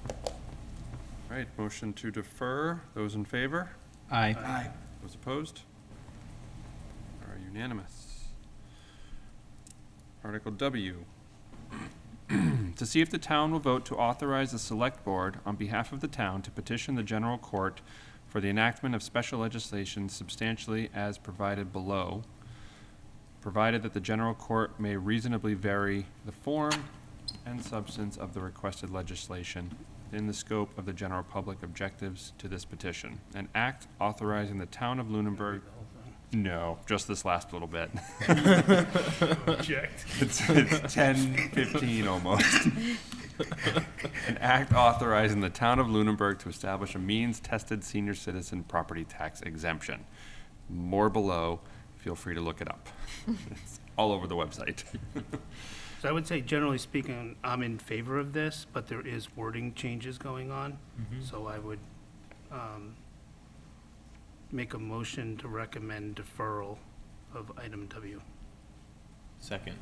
Speaker 2: All right, motion to defer. Those in favor?
Speaker 3: Aye.
Speaker 2: Those opposed? Are unanimous. Article W. To see if the town will vote to authorize the select board on behalf of the town to petition the general court for the enactment of special legislation substantially as provided below, provided that the general court may reasonably vary the form and substance of the requested legislation in the scope of the general public objectives to this petition. An act authorizing the town of Lunenburg. No, just this last little bit.
Speaker 4: Object.
Speaker 2: It's 10:15 almost. An act authorizing the town of Lunenburg to establish a means-tested senior citizen property tax exemption. More below, feel free to look it up. It's all over the website.
Speaker 4: So I would say, generally speaking, I'm in favor of this, but there is wording changes going on. So I would make a motion to recommend deferral of item W.
Speaker 3: Second.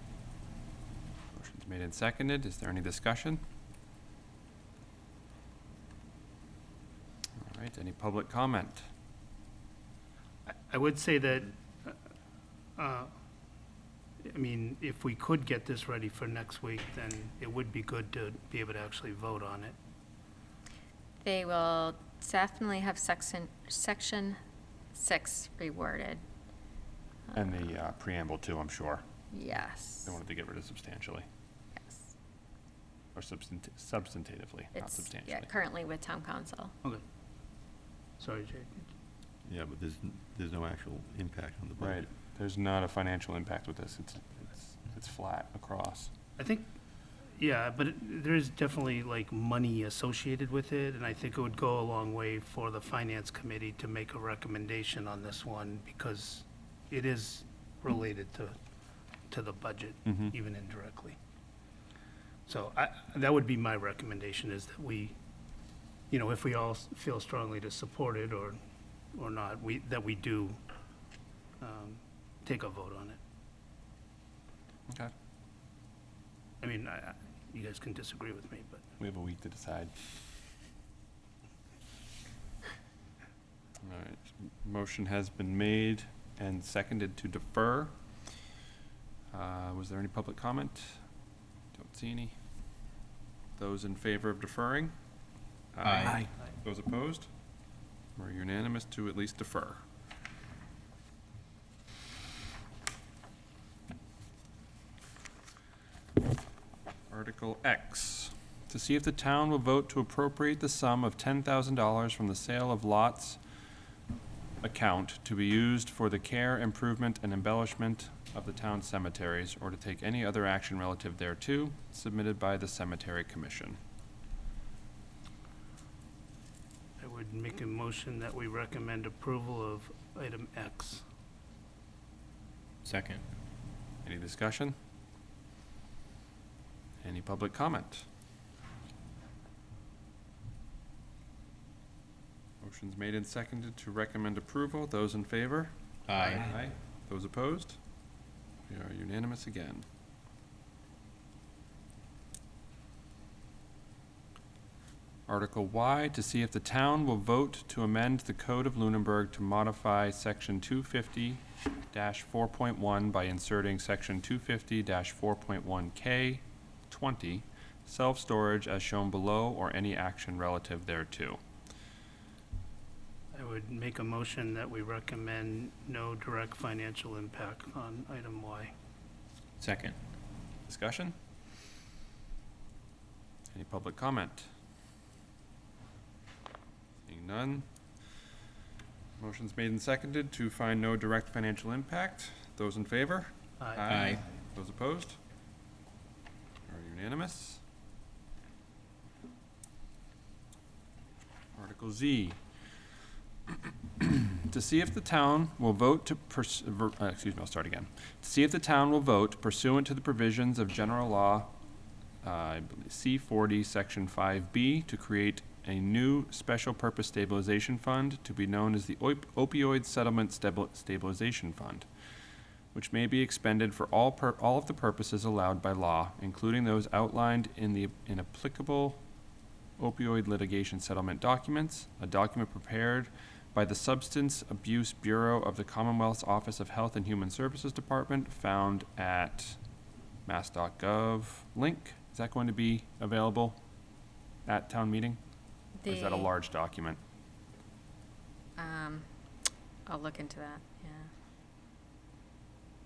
Speaker 2: Motion's made and seconded. Is there any discussion? All right, any public comment?
Speaker 4: I would say that, I mean, if we could get this ready for next week, then it would be good to be able to actually vote on it.
Speaker 5: They will definitely have section 6 reworded.
Speaker 2: And the preamble too, I'm sure.
Speaker 5: Yes.
Speaker 2: They wanted to get rid of substantially.
Speaker 5: Yes.
Speaker 2: Or substantively, not
Speaker 5: It's,
Speaker 2: substantially.
Speaker 5: yeah, currently with town council.
Speaker 4: Okay. Sorry, Jake.
Speaker 15: Yeah, but there's no actual impact on the budget.
Speaker 2: Right, there's not a financial impact with this, it's flat across.
Speaker 4: I think, yeah, but there is definitely like money associated with it, and I think it would go a long way for the finance committee to make a recommendation on this one, because it is related to the budget,
Speaker 2: Mhm.
Speaker 4: even indirectly. So that would be my recommendation, is that we, you know, if we all feel strongly to support it or not, that we do take a vote on it.
Speaker 2: Okay.
Speaker 4: I mean, you guys can disagree with me, but.
Speaker 2: We have a week to decide. All right, motion has been made and seconded to defer. Was there any public comment? Don't see any. Those in favor of deferring?
Speaker 3: Aye.
Speaker 2: Those opposed? We're unanimous to at least defer. Article X, to see if the town will vote to appropriate the sum of $10,000 from the sale of lots account to be used for the care, improvement, and embellishment of the town cemeteries, or to take any other action relative thereto, submitted by the Cemetery Commission.
Speaker 4: I would make a motion that we recommend approval of item X.
Speaker 3: Second.
Speaker 2: Any discussion? Any public comment? Motion's made and seconded to recommend approval. Those in favor?
Speaker 3: Aye.
Speaker 2: Those opposed? We are unanimous again. Article Y, to see if the town will vote to amend the Code of Lunenburg to modify Section 250-4.1 by inserting Section 250-4.1K 20, self-storage as shown below, or any action relative thereto.
Speaker 4: I would make a motion that we recommend no direct financial impact on item Y.
Speaker 3: Second.
Speaker 2: Discussion? Any public comment? Seeing none. Motion's made and seconded to find no direct financial impact. Those in favor?
Speaker 3: Aye.
Speaker 2: Those opposed? Are unanimous. Article Z. To see if the town will vote to To see if the town will vote pursuant to the provisions of General Law, C-40, Section 5B, to create a new special purpose stabilization fund to be known as the Opioid Settlement Stabilization Fund, which may be expended for all of the purposes allowed by law, including those outlined in applicable opioid litigation settlement documents, a document prepared by the Substance Abuse Bureau of the Commonwealth's Office of Health and Human Services Department, found at mass.gov link. Is that going to be available at town meeting? Or is that a
Speaker 5: The-
Speaker 2: large document?
Speaker 5: I'll look into that, yeah.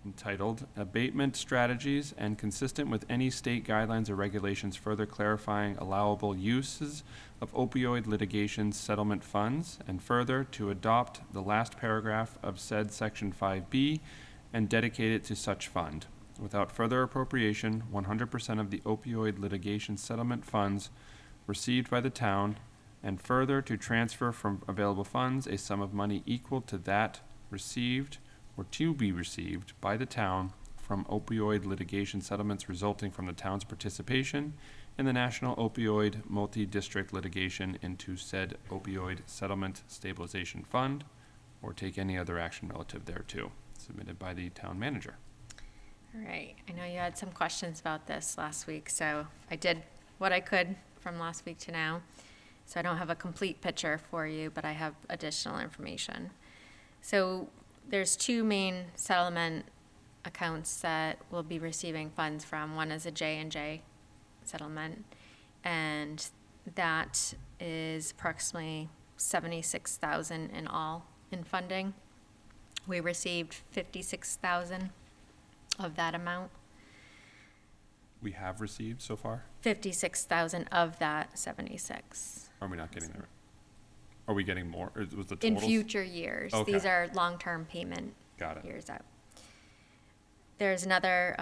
Speaker 2: Entitled Abatement Strategies and Consistent with Any State Guidelines or Regulations Further Clarifying Allowable Uses of Opioid Litigation Settlement Funds, and further to adopt the last paragraph of said Section 5B and dedicate it to such fund. Without further appropriation, 100% of the opioid litigation settlement funds received by the town, and further to transfer from available funds a sum of money equal to that received or to be received by the town from opioid litigation settlements resulting from the town's participation in the National Opioid Multi-District Litigation into said opioid settlement stabilization fund, or take any other action relative thereto, submitted by the town manager.
Speaker 5: All right, I know you had some questions about this last week, so I did what I could from last week to now. So I don't have a complete picture for you, but I have additional information. So there's two main settlement accounts that will be receiving funds from. One is a J&J settlement, and that is approximately $76,000 in all in funding. We received $56,000 of that amount.
Speaker 2: We have received so far?
Speaker 5: $56,000 of that 76.
Speaker 2: Are we not getting there? Are we getting more? Or was the
Speaker 5: In
Speaker 2: totals?
Speaker 5: future years.
Speaker 2: Okay.
Speaker 5: These are long-term payment
Speaker 2: Got it.
Speaker 5: years out. There's another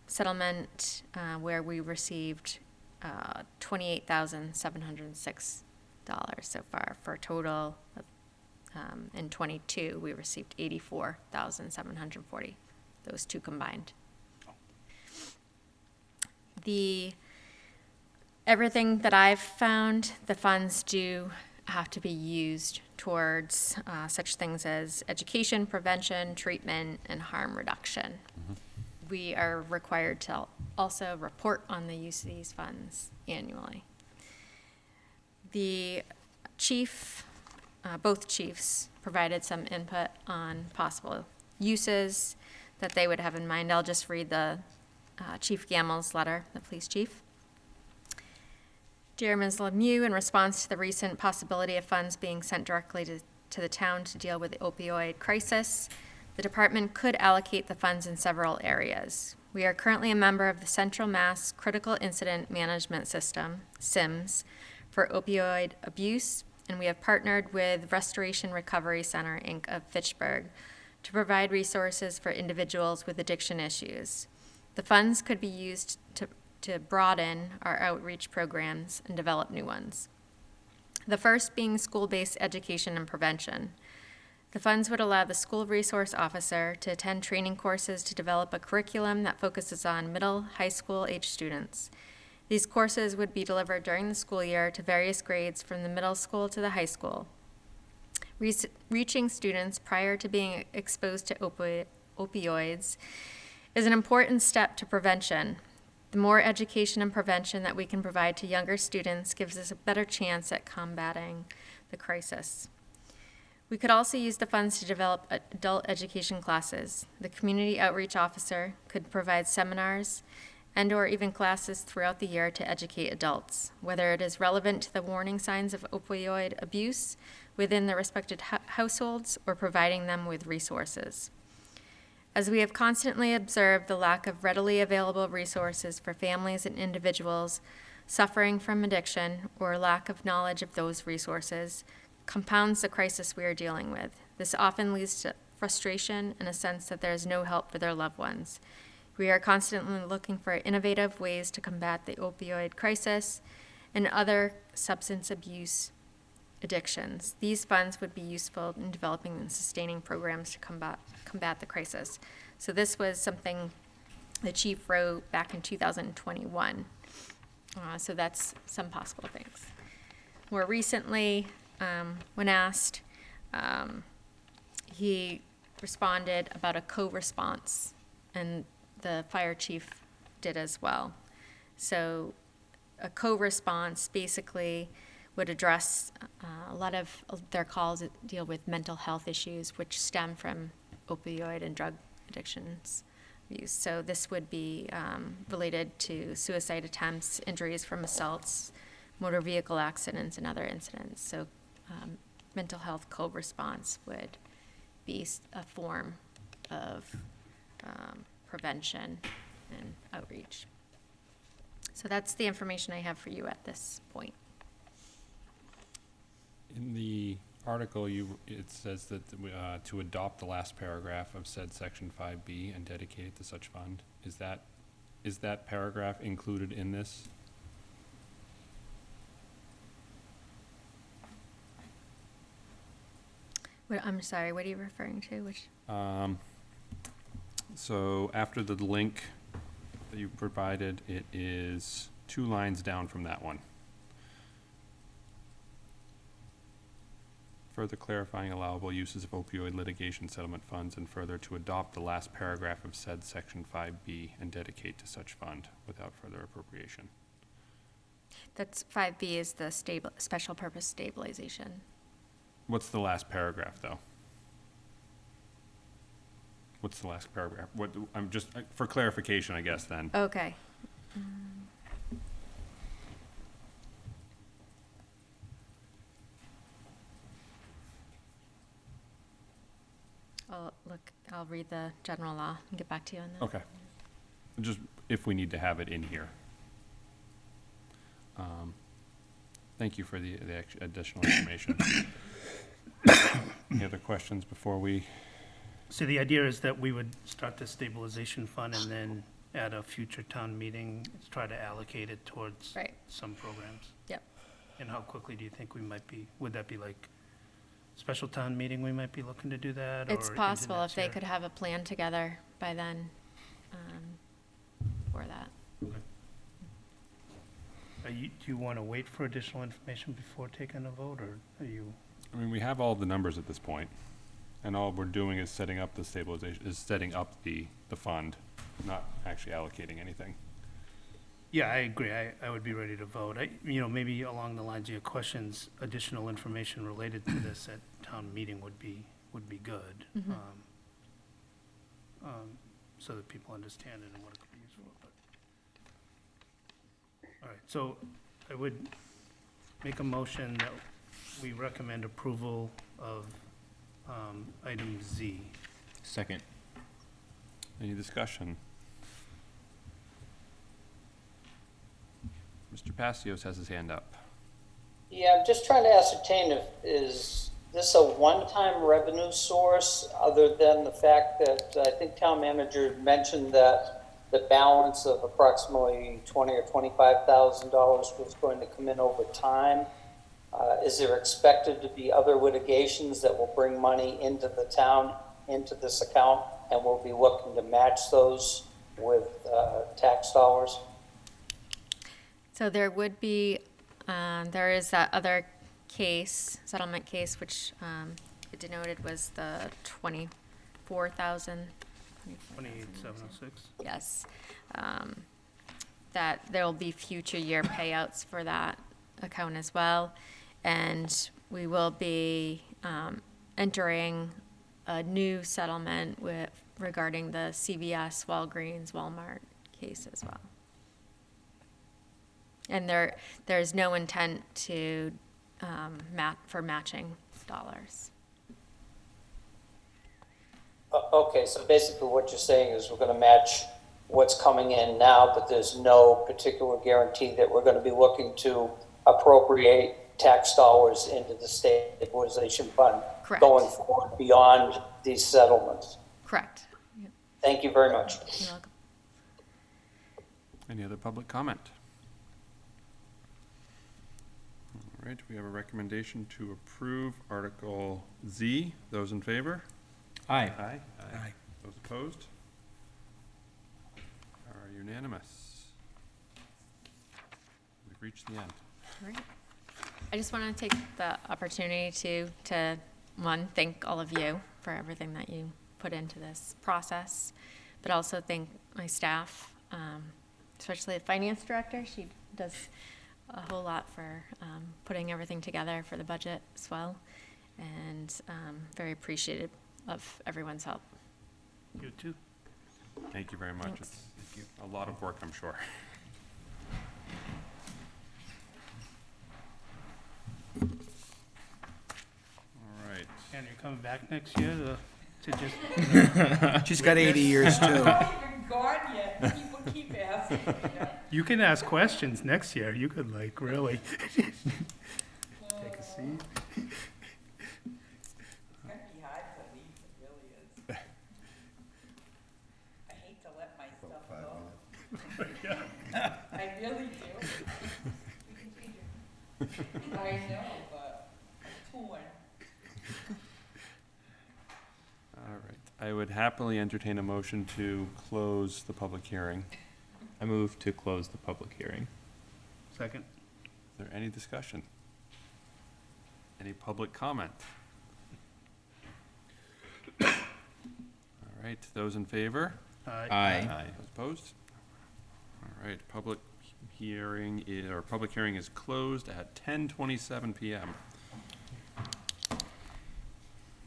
Speaker 5: settlement where we received $28,706 so far, for a total of, in '22, we received $84,740, those two combined. Everything that I've found, the funds do have to be used towards such things as education, prevention, treatment, and harm reduction. We are required to also report on the use of these funds annually. The chief, both chiefs provided some input on possible uses that they would have in mind. I'll just read the Chief Gamel's letter, the police chief. Dear Ms. Lemieux, in response to the recent possibility of funds being sent directly to the town to deal with the opioid crisis, the department could allocate the funds in several areas. We are currently a member of the Central Mass Critical Incident Management System, CIMS, for opioid abuse, and we have partnered with Restoration Recovery Center, Inc. of Fitchburg to provide resources for individuals with addiction issues. The funds could be used to broaden our outreach programs and develop new ones. The first being school-based education and prevention. The funds would allow the school resource officer to attend training courses to develop a curriculum that focuses on middle, high school age students. These courses would be delivered during the school year to various grades from the middle school to the high school. Reaching students prior to being exposed to opioids is an important step to prevention. The more education and prevention that we can provide to younger students gives us a better chance at combating the crisis. We could also use the funds to develop adult education classes. The community outreach officer could provide seminars and/or even classes throughout the year to educate adults, whether it is relevant to the warning signs of opioid abuse within the respected households or providing them with resources. As we have constantly observed the lack of readily available resources for families and individuals suffering from addiction or lack of knowledge of those resources, compounds the crisis we are dealing with. This often leads to frustration and a sense that there is no help for their loved ones. We are constantly looking for innovative ways to combat the opioid crisis and other substance abuse addictions. These funds would be useful in developing and sustaining programs to combat the crisis. So this was something the chief wrote back in 2021. So that's some possible things. More recently, when asked, he responded about a co-response, and the fire chief did as well. So a co-response basically would address a lot of their calls that deal with mental health issues which stem from opioid and drug addictions use. So this would be related to suicide attempts, injuries from assaults, motor vehicle accidents, and other incidents. So mental health co-response would be a form of prevention and outreach. So that's the information I have for you at this point.
Speaker 2: In the article, it says that to adopt the last paragraph of said section 5B and dedicate it to such fund. Is that paragraph included in this?
Speaker 5: I'm sorry, what are you referring to? Which?
Speaker 2: So after the link that you provided, it is 2 lines down from that one. Further clarifying allowable uses of opioid litigation settlement funds, and further to adopt the last paragraph of said section 5B and dedicate to such fund without further appropriation.
Speaker 5: That's 5B is the special purpose stabilization.
Speaker 2: What's the last paragraph, though? What's the last paragraph? I'm just, for clarification, I guess, then.
Speaker 5: Okay. I'll read the general law and get back to you on that.
Speaker 2: Okay. Just if we need to have it in here. Thank you for the additional information. Any other questions before we?
Speaker 4: So the idea is that we would start the stabilization fund and then at a future town meeting, try to allocate it towards some programs?
Speaker 5: Yep.
Speaker 4: And how quickly do you think we might be, would that be like special town meeting we might be looking to do that?
Speaker 5: It's
Speaker 4: or
Speaker 5: possible
Speaker 4: into
Speaker 5: if
Speaker 4: next
Speaker 5: they
Speaker 4: year?
Speaker 5: could have a plan together by then for that.
Speaker 4: Do you want to wait for additional information before taking a vote, or are you?
Speaker 2: I mean, we have all the numbers at this point, and all we're doing is setting up the stabilization, is setting up the fund, not actually allocating anything.
Speaker 4: Yeah, I agree. I would be ready to vote. Maybe along the lines of your questions, additional information related to this at town meeting would be good.
Speaker 5: Mhm.
Speaker 4: So that people understand it and what it could be used for. All right, so I would make a motion that we recommend approval of item Z.
Speaker 3: Second.
Speaker 2: Any discussion? Mr. Pastios has his hand up.
Speaker 18: Yeah, I'm just trying to ascertain is this a one-time revenue source other than the fact that I think town manager mentioned that the balance of approximately $20,000 or $25,000 was going to come in over time. Is there expected to be other litigations that will bring money into the town, into this account, and we'll be looking to match those with tax dollars?
Speaker 5: So there would be, there is that other case, settlement case, which it denoted was the 24,000.
Speaker 4: 28,706.
Speaker 5: Yes. That there will be future year payouts for that account as well. And we will be entering a new settlement regarding the CVS, Walgreens, Walmart case as well. And there's no intent to for matching dollars.
Speaker 18: Okay, so basically what you're saying is we're going to match what's coming in now, but there's no particular guarantee that we're going to be looking to appropriate tax dollars into the stabilization fund going forward beyond these settlements.
Speaker 5: Correct. Yep.
Speaker 18: Thank you very much.
Speaker 5: You're welcome.
Speaker 2: Any other public comment? All right, we have a recommendation to approve Article Z. Those in favor?
Speaker 3: Aye.
Speaker 2: Aye. Aye. Those opposed? Are unanimous. We've reached the end.
Speaker 5: All right. I just want to take the opportunity to one, thank all of you for everything that you put into this process, but also thank my staff, especially the finance director. She does a whole lot for putting everything together for the budget as well, and very appreciative of everyone's help.
Speaker 4: You too.
Speaker 2: Thank you very much.
Speaker 5: Thanks.
Speaker 2: It's a lot of work, I'm sure. All right.
Speaker 4: And you're coming back next year to just.
Speaker 8: She's got 80 years too.
Speaker 17: I'm not even gone yet. People keep asking me that.
Speaker 4: You can ask questions next year. You could like really take a seat.
Speaker 17: It's gonna be hard to leave, it really is. I hate to let my stuff go. I really do. We can change it. I know, but I'm torn.
Speaker 2: All right. I would happily entertain a motion to close the public hearing.
Speaker 3: I move to close the public hearing.
Speaker 4: Second.
Speaker 2: Is there any discussion? Any public comment? All right, those in favor?
Speaker 3: Aye.
Speaker 2: Those opposed? All right, public hearing is closed at 10:27 PM.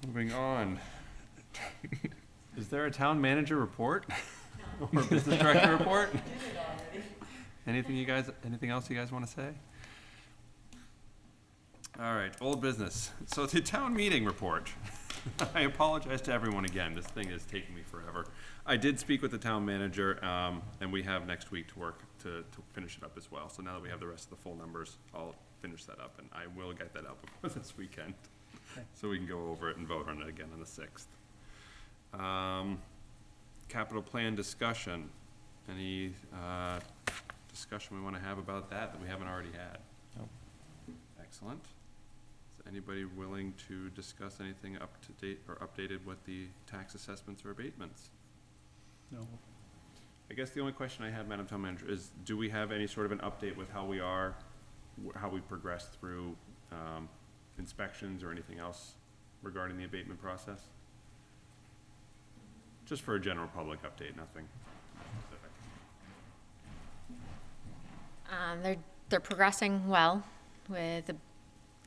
Speaker 2: Moving on. Is there a town manager report? Or business director report? Anything else you guys want to say? All right, old business. So the town meeting report. I apologize to everyone again. This thing is taking me forever. I did speak with the town manager, and we have next week to work to finish it up as well. So now that we have the rest of the full numbers, I'll finish that up, and I will get that out before this weekend.
Speaker 4: Okay.
Speaker 2: So we can go over it and vote on it again on the 6th. Capital plan discussion. Any discussion we want to have about that we haven't already had?
Speaker 3: Nope.
Speaker 2: Excellent. Is anybody willing to discuss anything up to date or updated with the tax assessments or abatements?
Speaker 4: No.
Speaker 2: I guess the only question I have, Madam Town Manager, is do we have any sort of an update with how we are, how we progressed through inspections or anything else regarding the abatement process? Just for a general public update, nothing specific.
Speaker 5: They're progressing well with the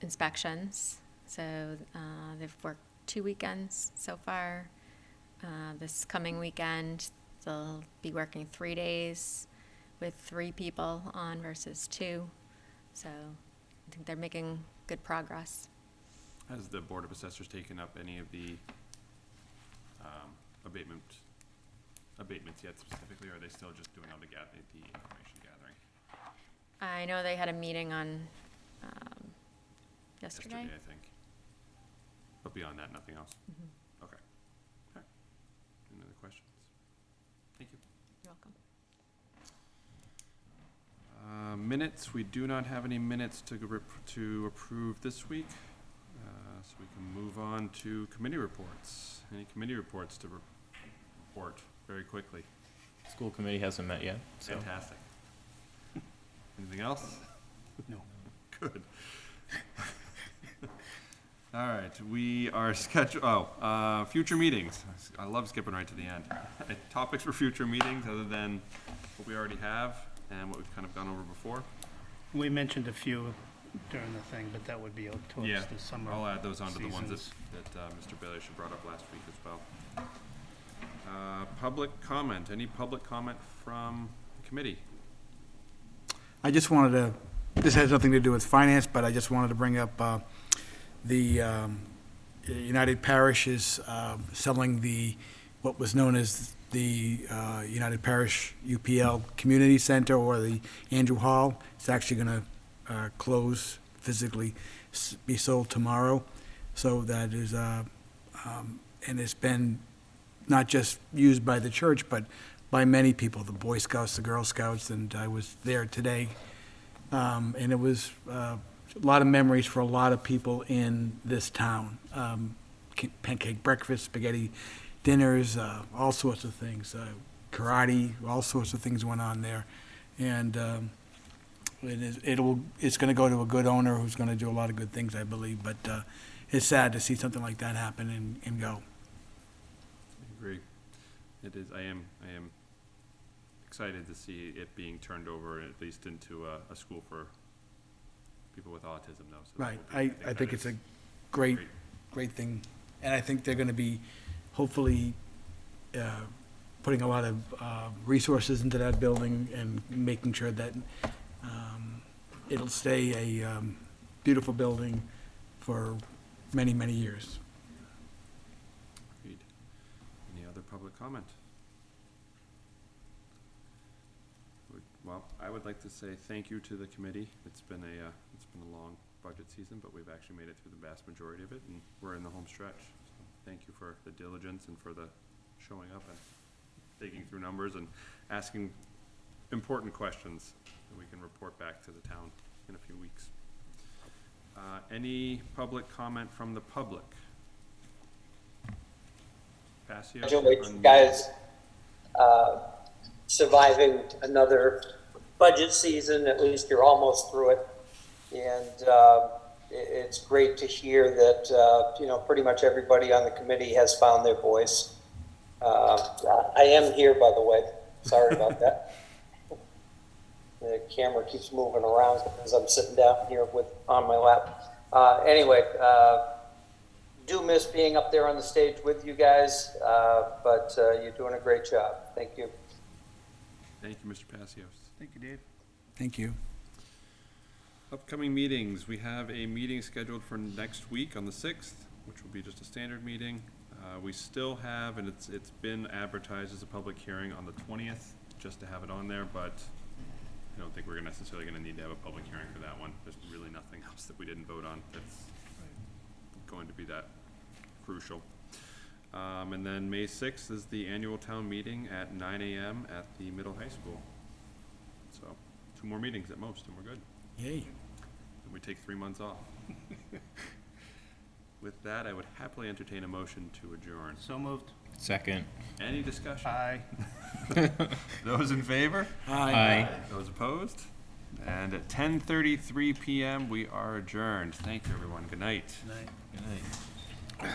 Speaker 5: inspections. So they've worked 2 weekends so far. This coming weekend, they'll be working 3 days with 3 people on versus 2. So I think they're making good progress.
Speaker 2: Has the Board of Assessors taken up any of the abatements yet specifically, or are they still just doing all the information gathering?
Speaker 5: I know they had a meeting on yesterday.
Speaker 2: I think. But beyond that, nothing else?
Speaker 5: Mhm.
Speaker 2: Okay. All right. Any other questions? Thank you.
Speaker 5: You're welcome.
Speaker 2: Minutes, we do not have any minutes to approve this week. So we can move on to committee reports. Any committee reports to report very quickly?
Speaker 3: School committee hasn't met yet, so.
Speaker 2: Fantastic. Anything else?
Speaker 4: No.
Speaker 2: Good. All right, we are future meetings. I love skipping right to the end. Topics for future meetings other than what we already have and what we've kind of gone over before.
Speaker 4: We mentioned a few during the thing, but that would be out towards
Speaker 2: Yeah,
Speaker 4: the summer.
Speaker 2: I'll add those onto the ones
Speaker 4: seasons.
Speaker 2: that Mr. Bailey should brought up last week as well. Public comment, any public comment from the committee?
Speaker 8: I just wanted to, this has nothing to do with finance, but I just wanted to bring up the United Parish is selling what was known as the United Parish UPL Community Center, or the Andrew Hall. It's actually going to close, physically be sold tomorrow. So that is, and it's been not just used by the church, but by many people, the Boy Scouts, the Girl Scouts, and I was there today. And it was a lot of memories for a lot of people in this town. Pancake breakfast, spaghetti dinners, all sorts of things, karate, all sorts of things went on there. And it's going to go to a good owner who's going to do a lot of good things, I believe. But it's sad to see something like that happen and go.
Speaker 2: I agree. It is. I am excited to see it being turned over at least into a school for people with autism, though. So
Speaker 8: Right.
Speaker 2: that would be-
Speaker 8: I think
Speaker 2: that
Speaker 8: it's a
Speaker 2: is
Speaker 8: great thing. And I think they're going to be hopefully putting a lot of resources into that building and making sure that it'll stay a beautiful building for many, many years.
Speaker 2: Agreed. Any other public comment? Well, I would like to say thank you to the committee. It's been a long budget season, but we've actually made it through the vast majority of it, and we're in the home stretch. So thank you for the diligence and for the showing up and digging through numbers and asking important questions that we can report back to the town in a few weeks. Any public comment from the public? Passio?
Speaker 18: Congratulate you guys surviving another budget season. At least you're almost through it. And it's great to hear that, pretty much everybody on the committee has found their voice. I am here, by the way. Sorry about that. The camera keeps moving around as I'm sitting down here on my lap. Anyway, do miss being up there on the stage with you guys, but you're doing a great job. Thank you.
Speaker 2: Thank you, Mr. Passios.
Speaker 4: Thank you, Dave.
Speaker 8: Thank you.
Speaker 2: Upcoming meetings, we have a meeting scheduled for next week on the 6th, which will be just a standard meeting. We still have, and it's been advertised as a public hearing on the 20th, just to have it on there, but I don't think we're necessarily gonna need to have a public hearing for that one. There's really nothing else that we didn't vote on that's going to be that crucial. And then May 6th is the annual town meeting at 9 a.m. at the middle high school. So 2 more meetings at most, and we're good.
Speaker 8: Yay.
Speaker 2: And we take 3 months off. With that, I would happily entertain a motion to adjourn.
Speaker 4: So moved.
Speaker 3: Second.
Speaker 2: Any discussion?
Speaker 4: Aye.
Speaker 2: Those in favor?
Speaker 3: Aye.
Speaker 2: Those opposed? And at 10:33 p.m., we are adjourned. Thank you, everyone. Good night.
Speaker 4: Night.
Speaker 3: Good night.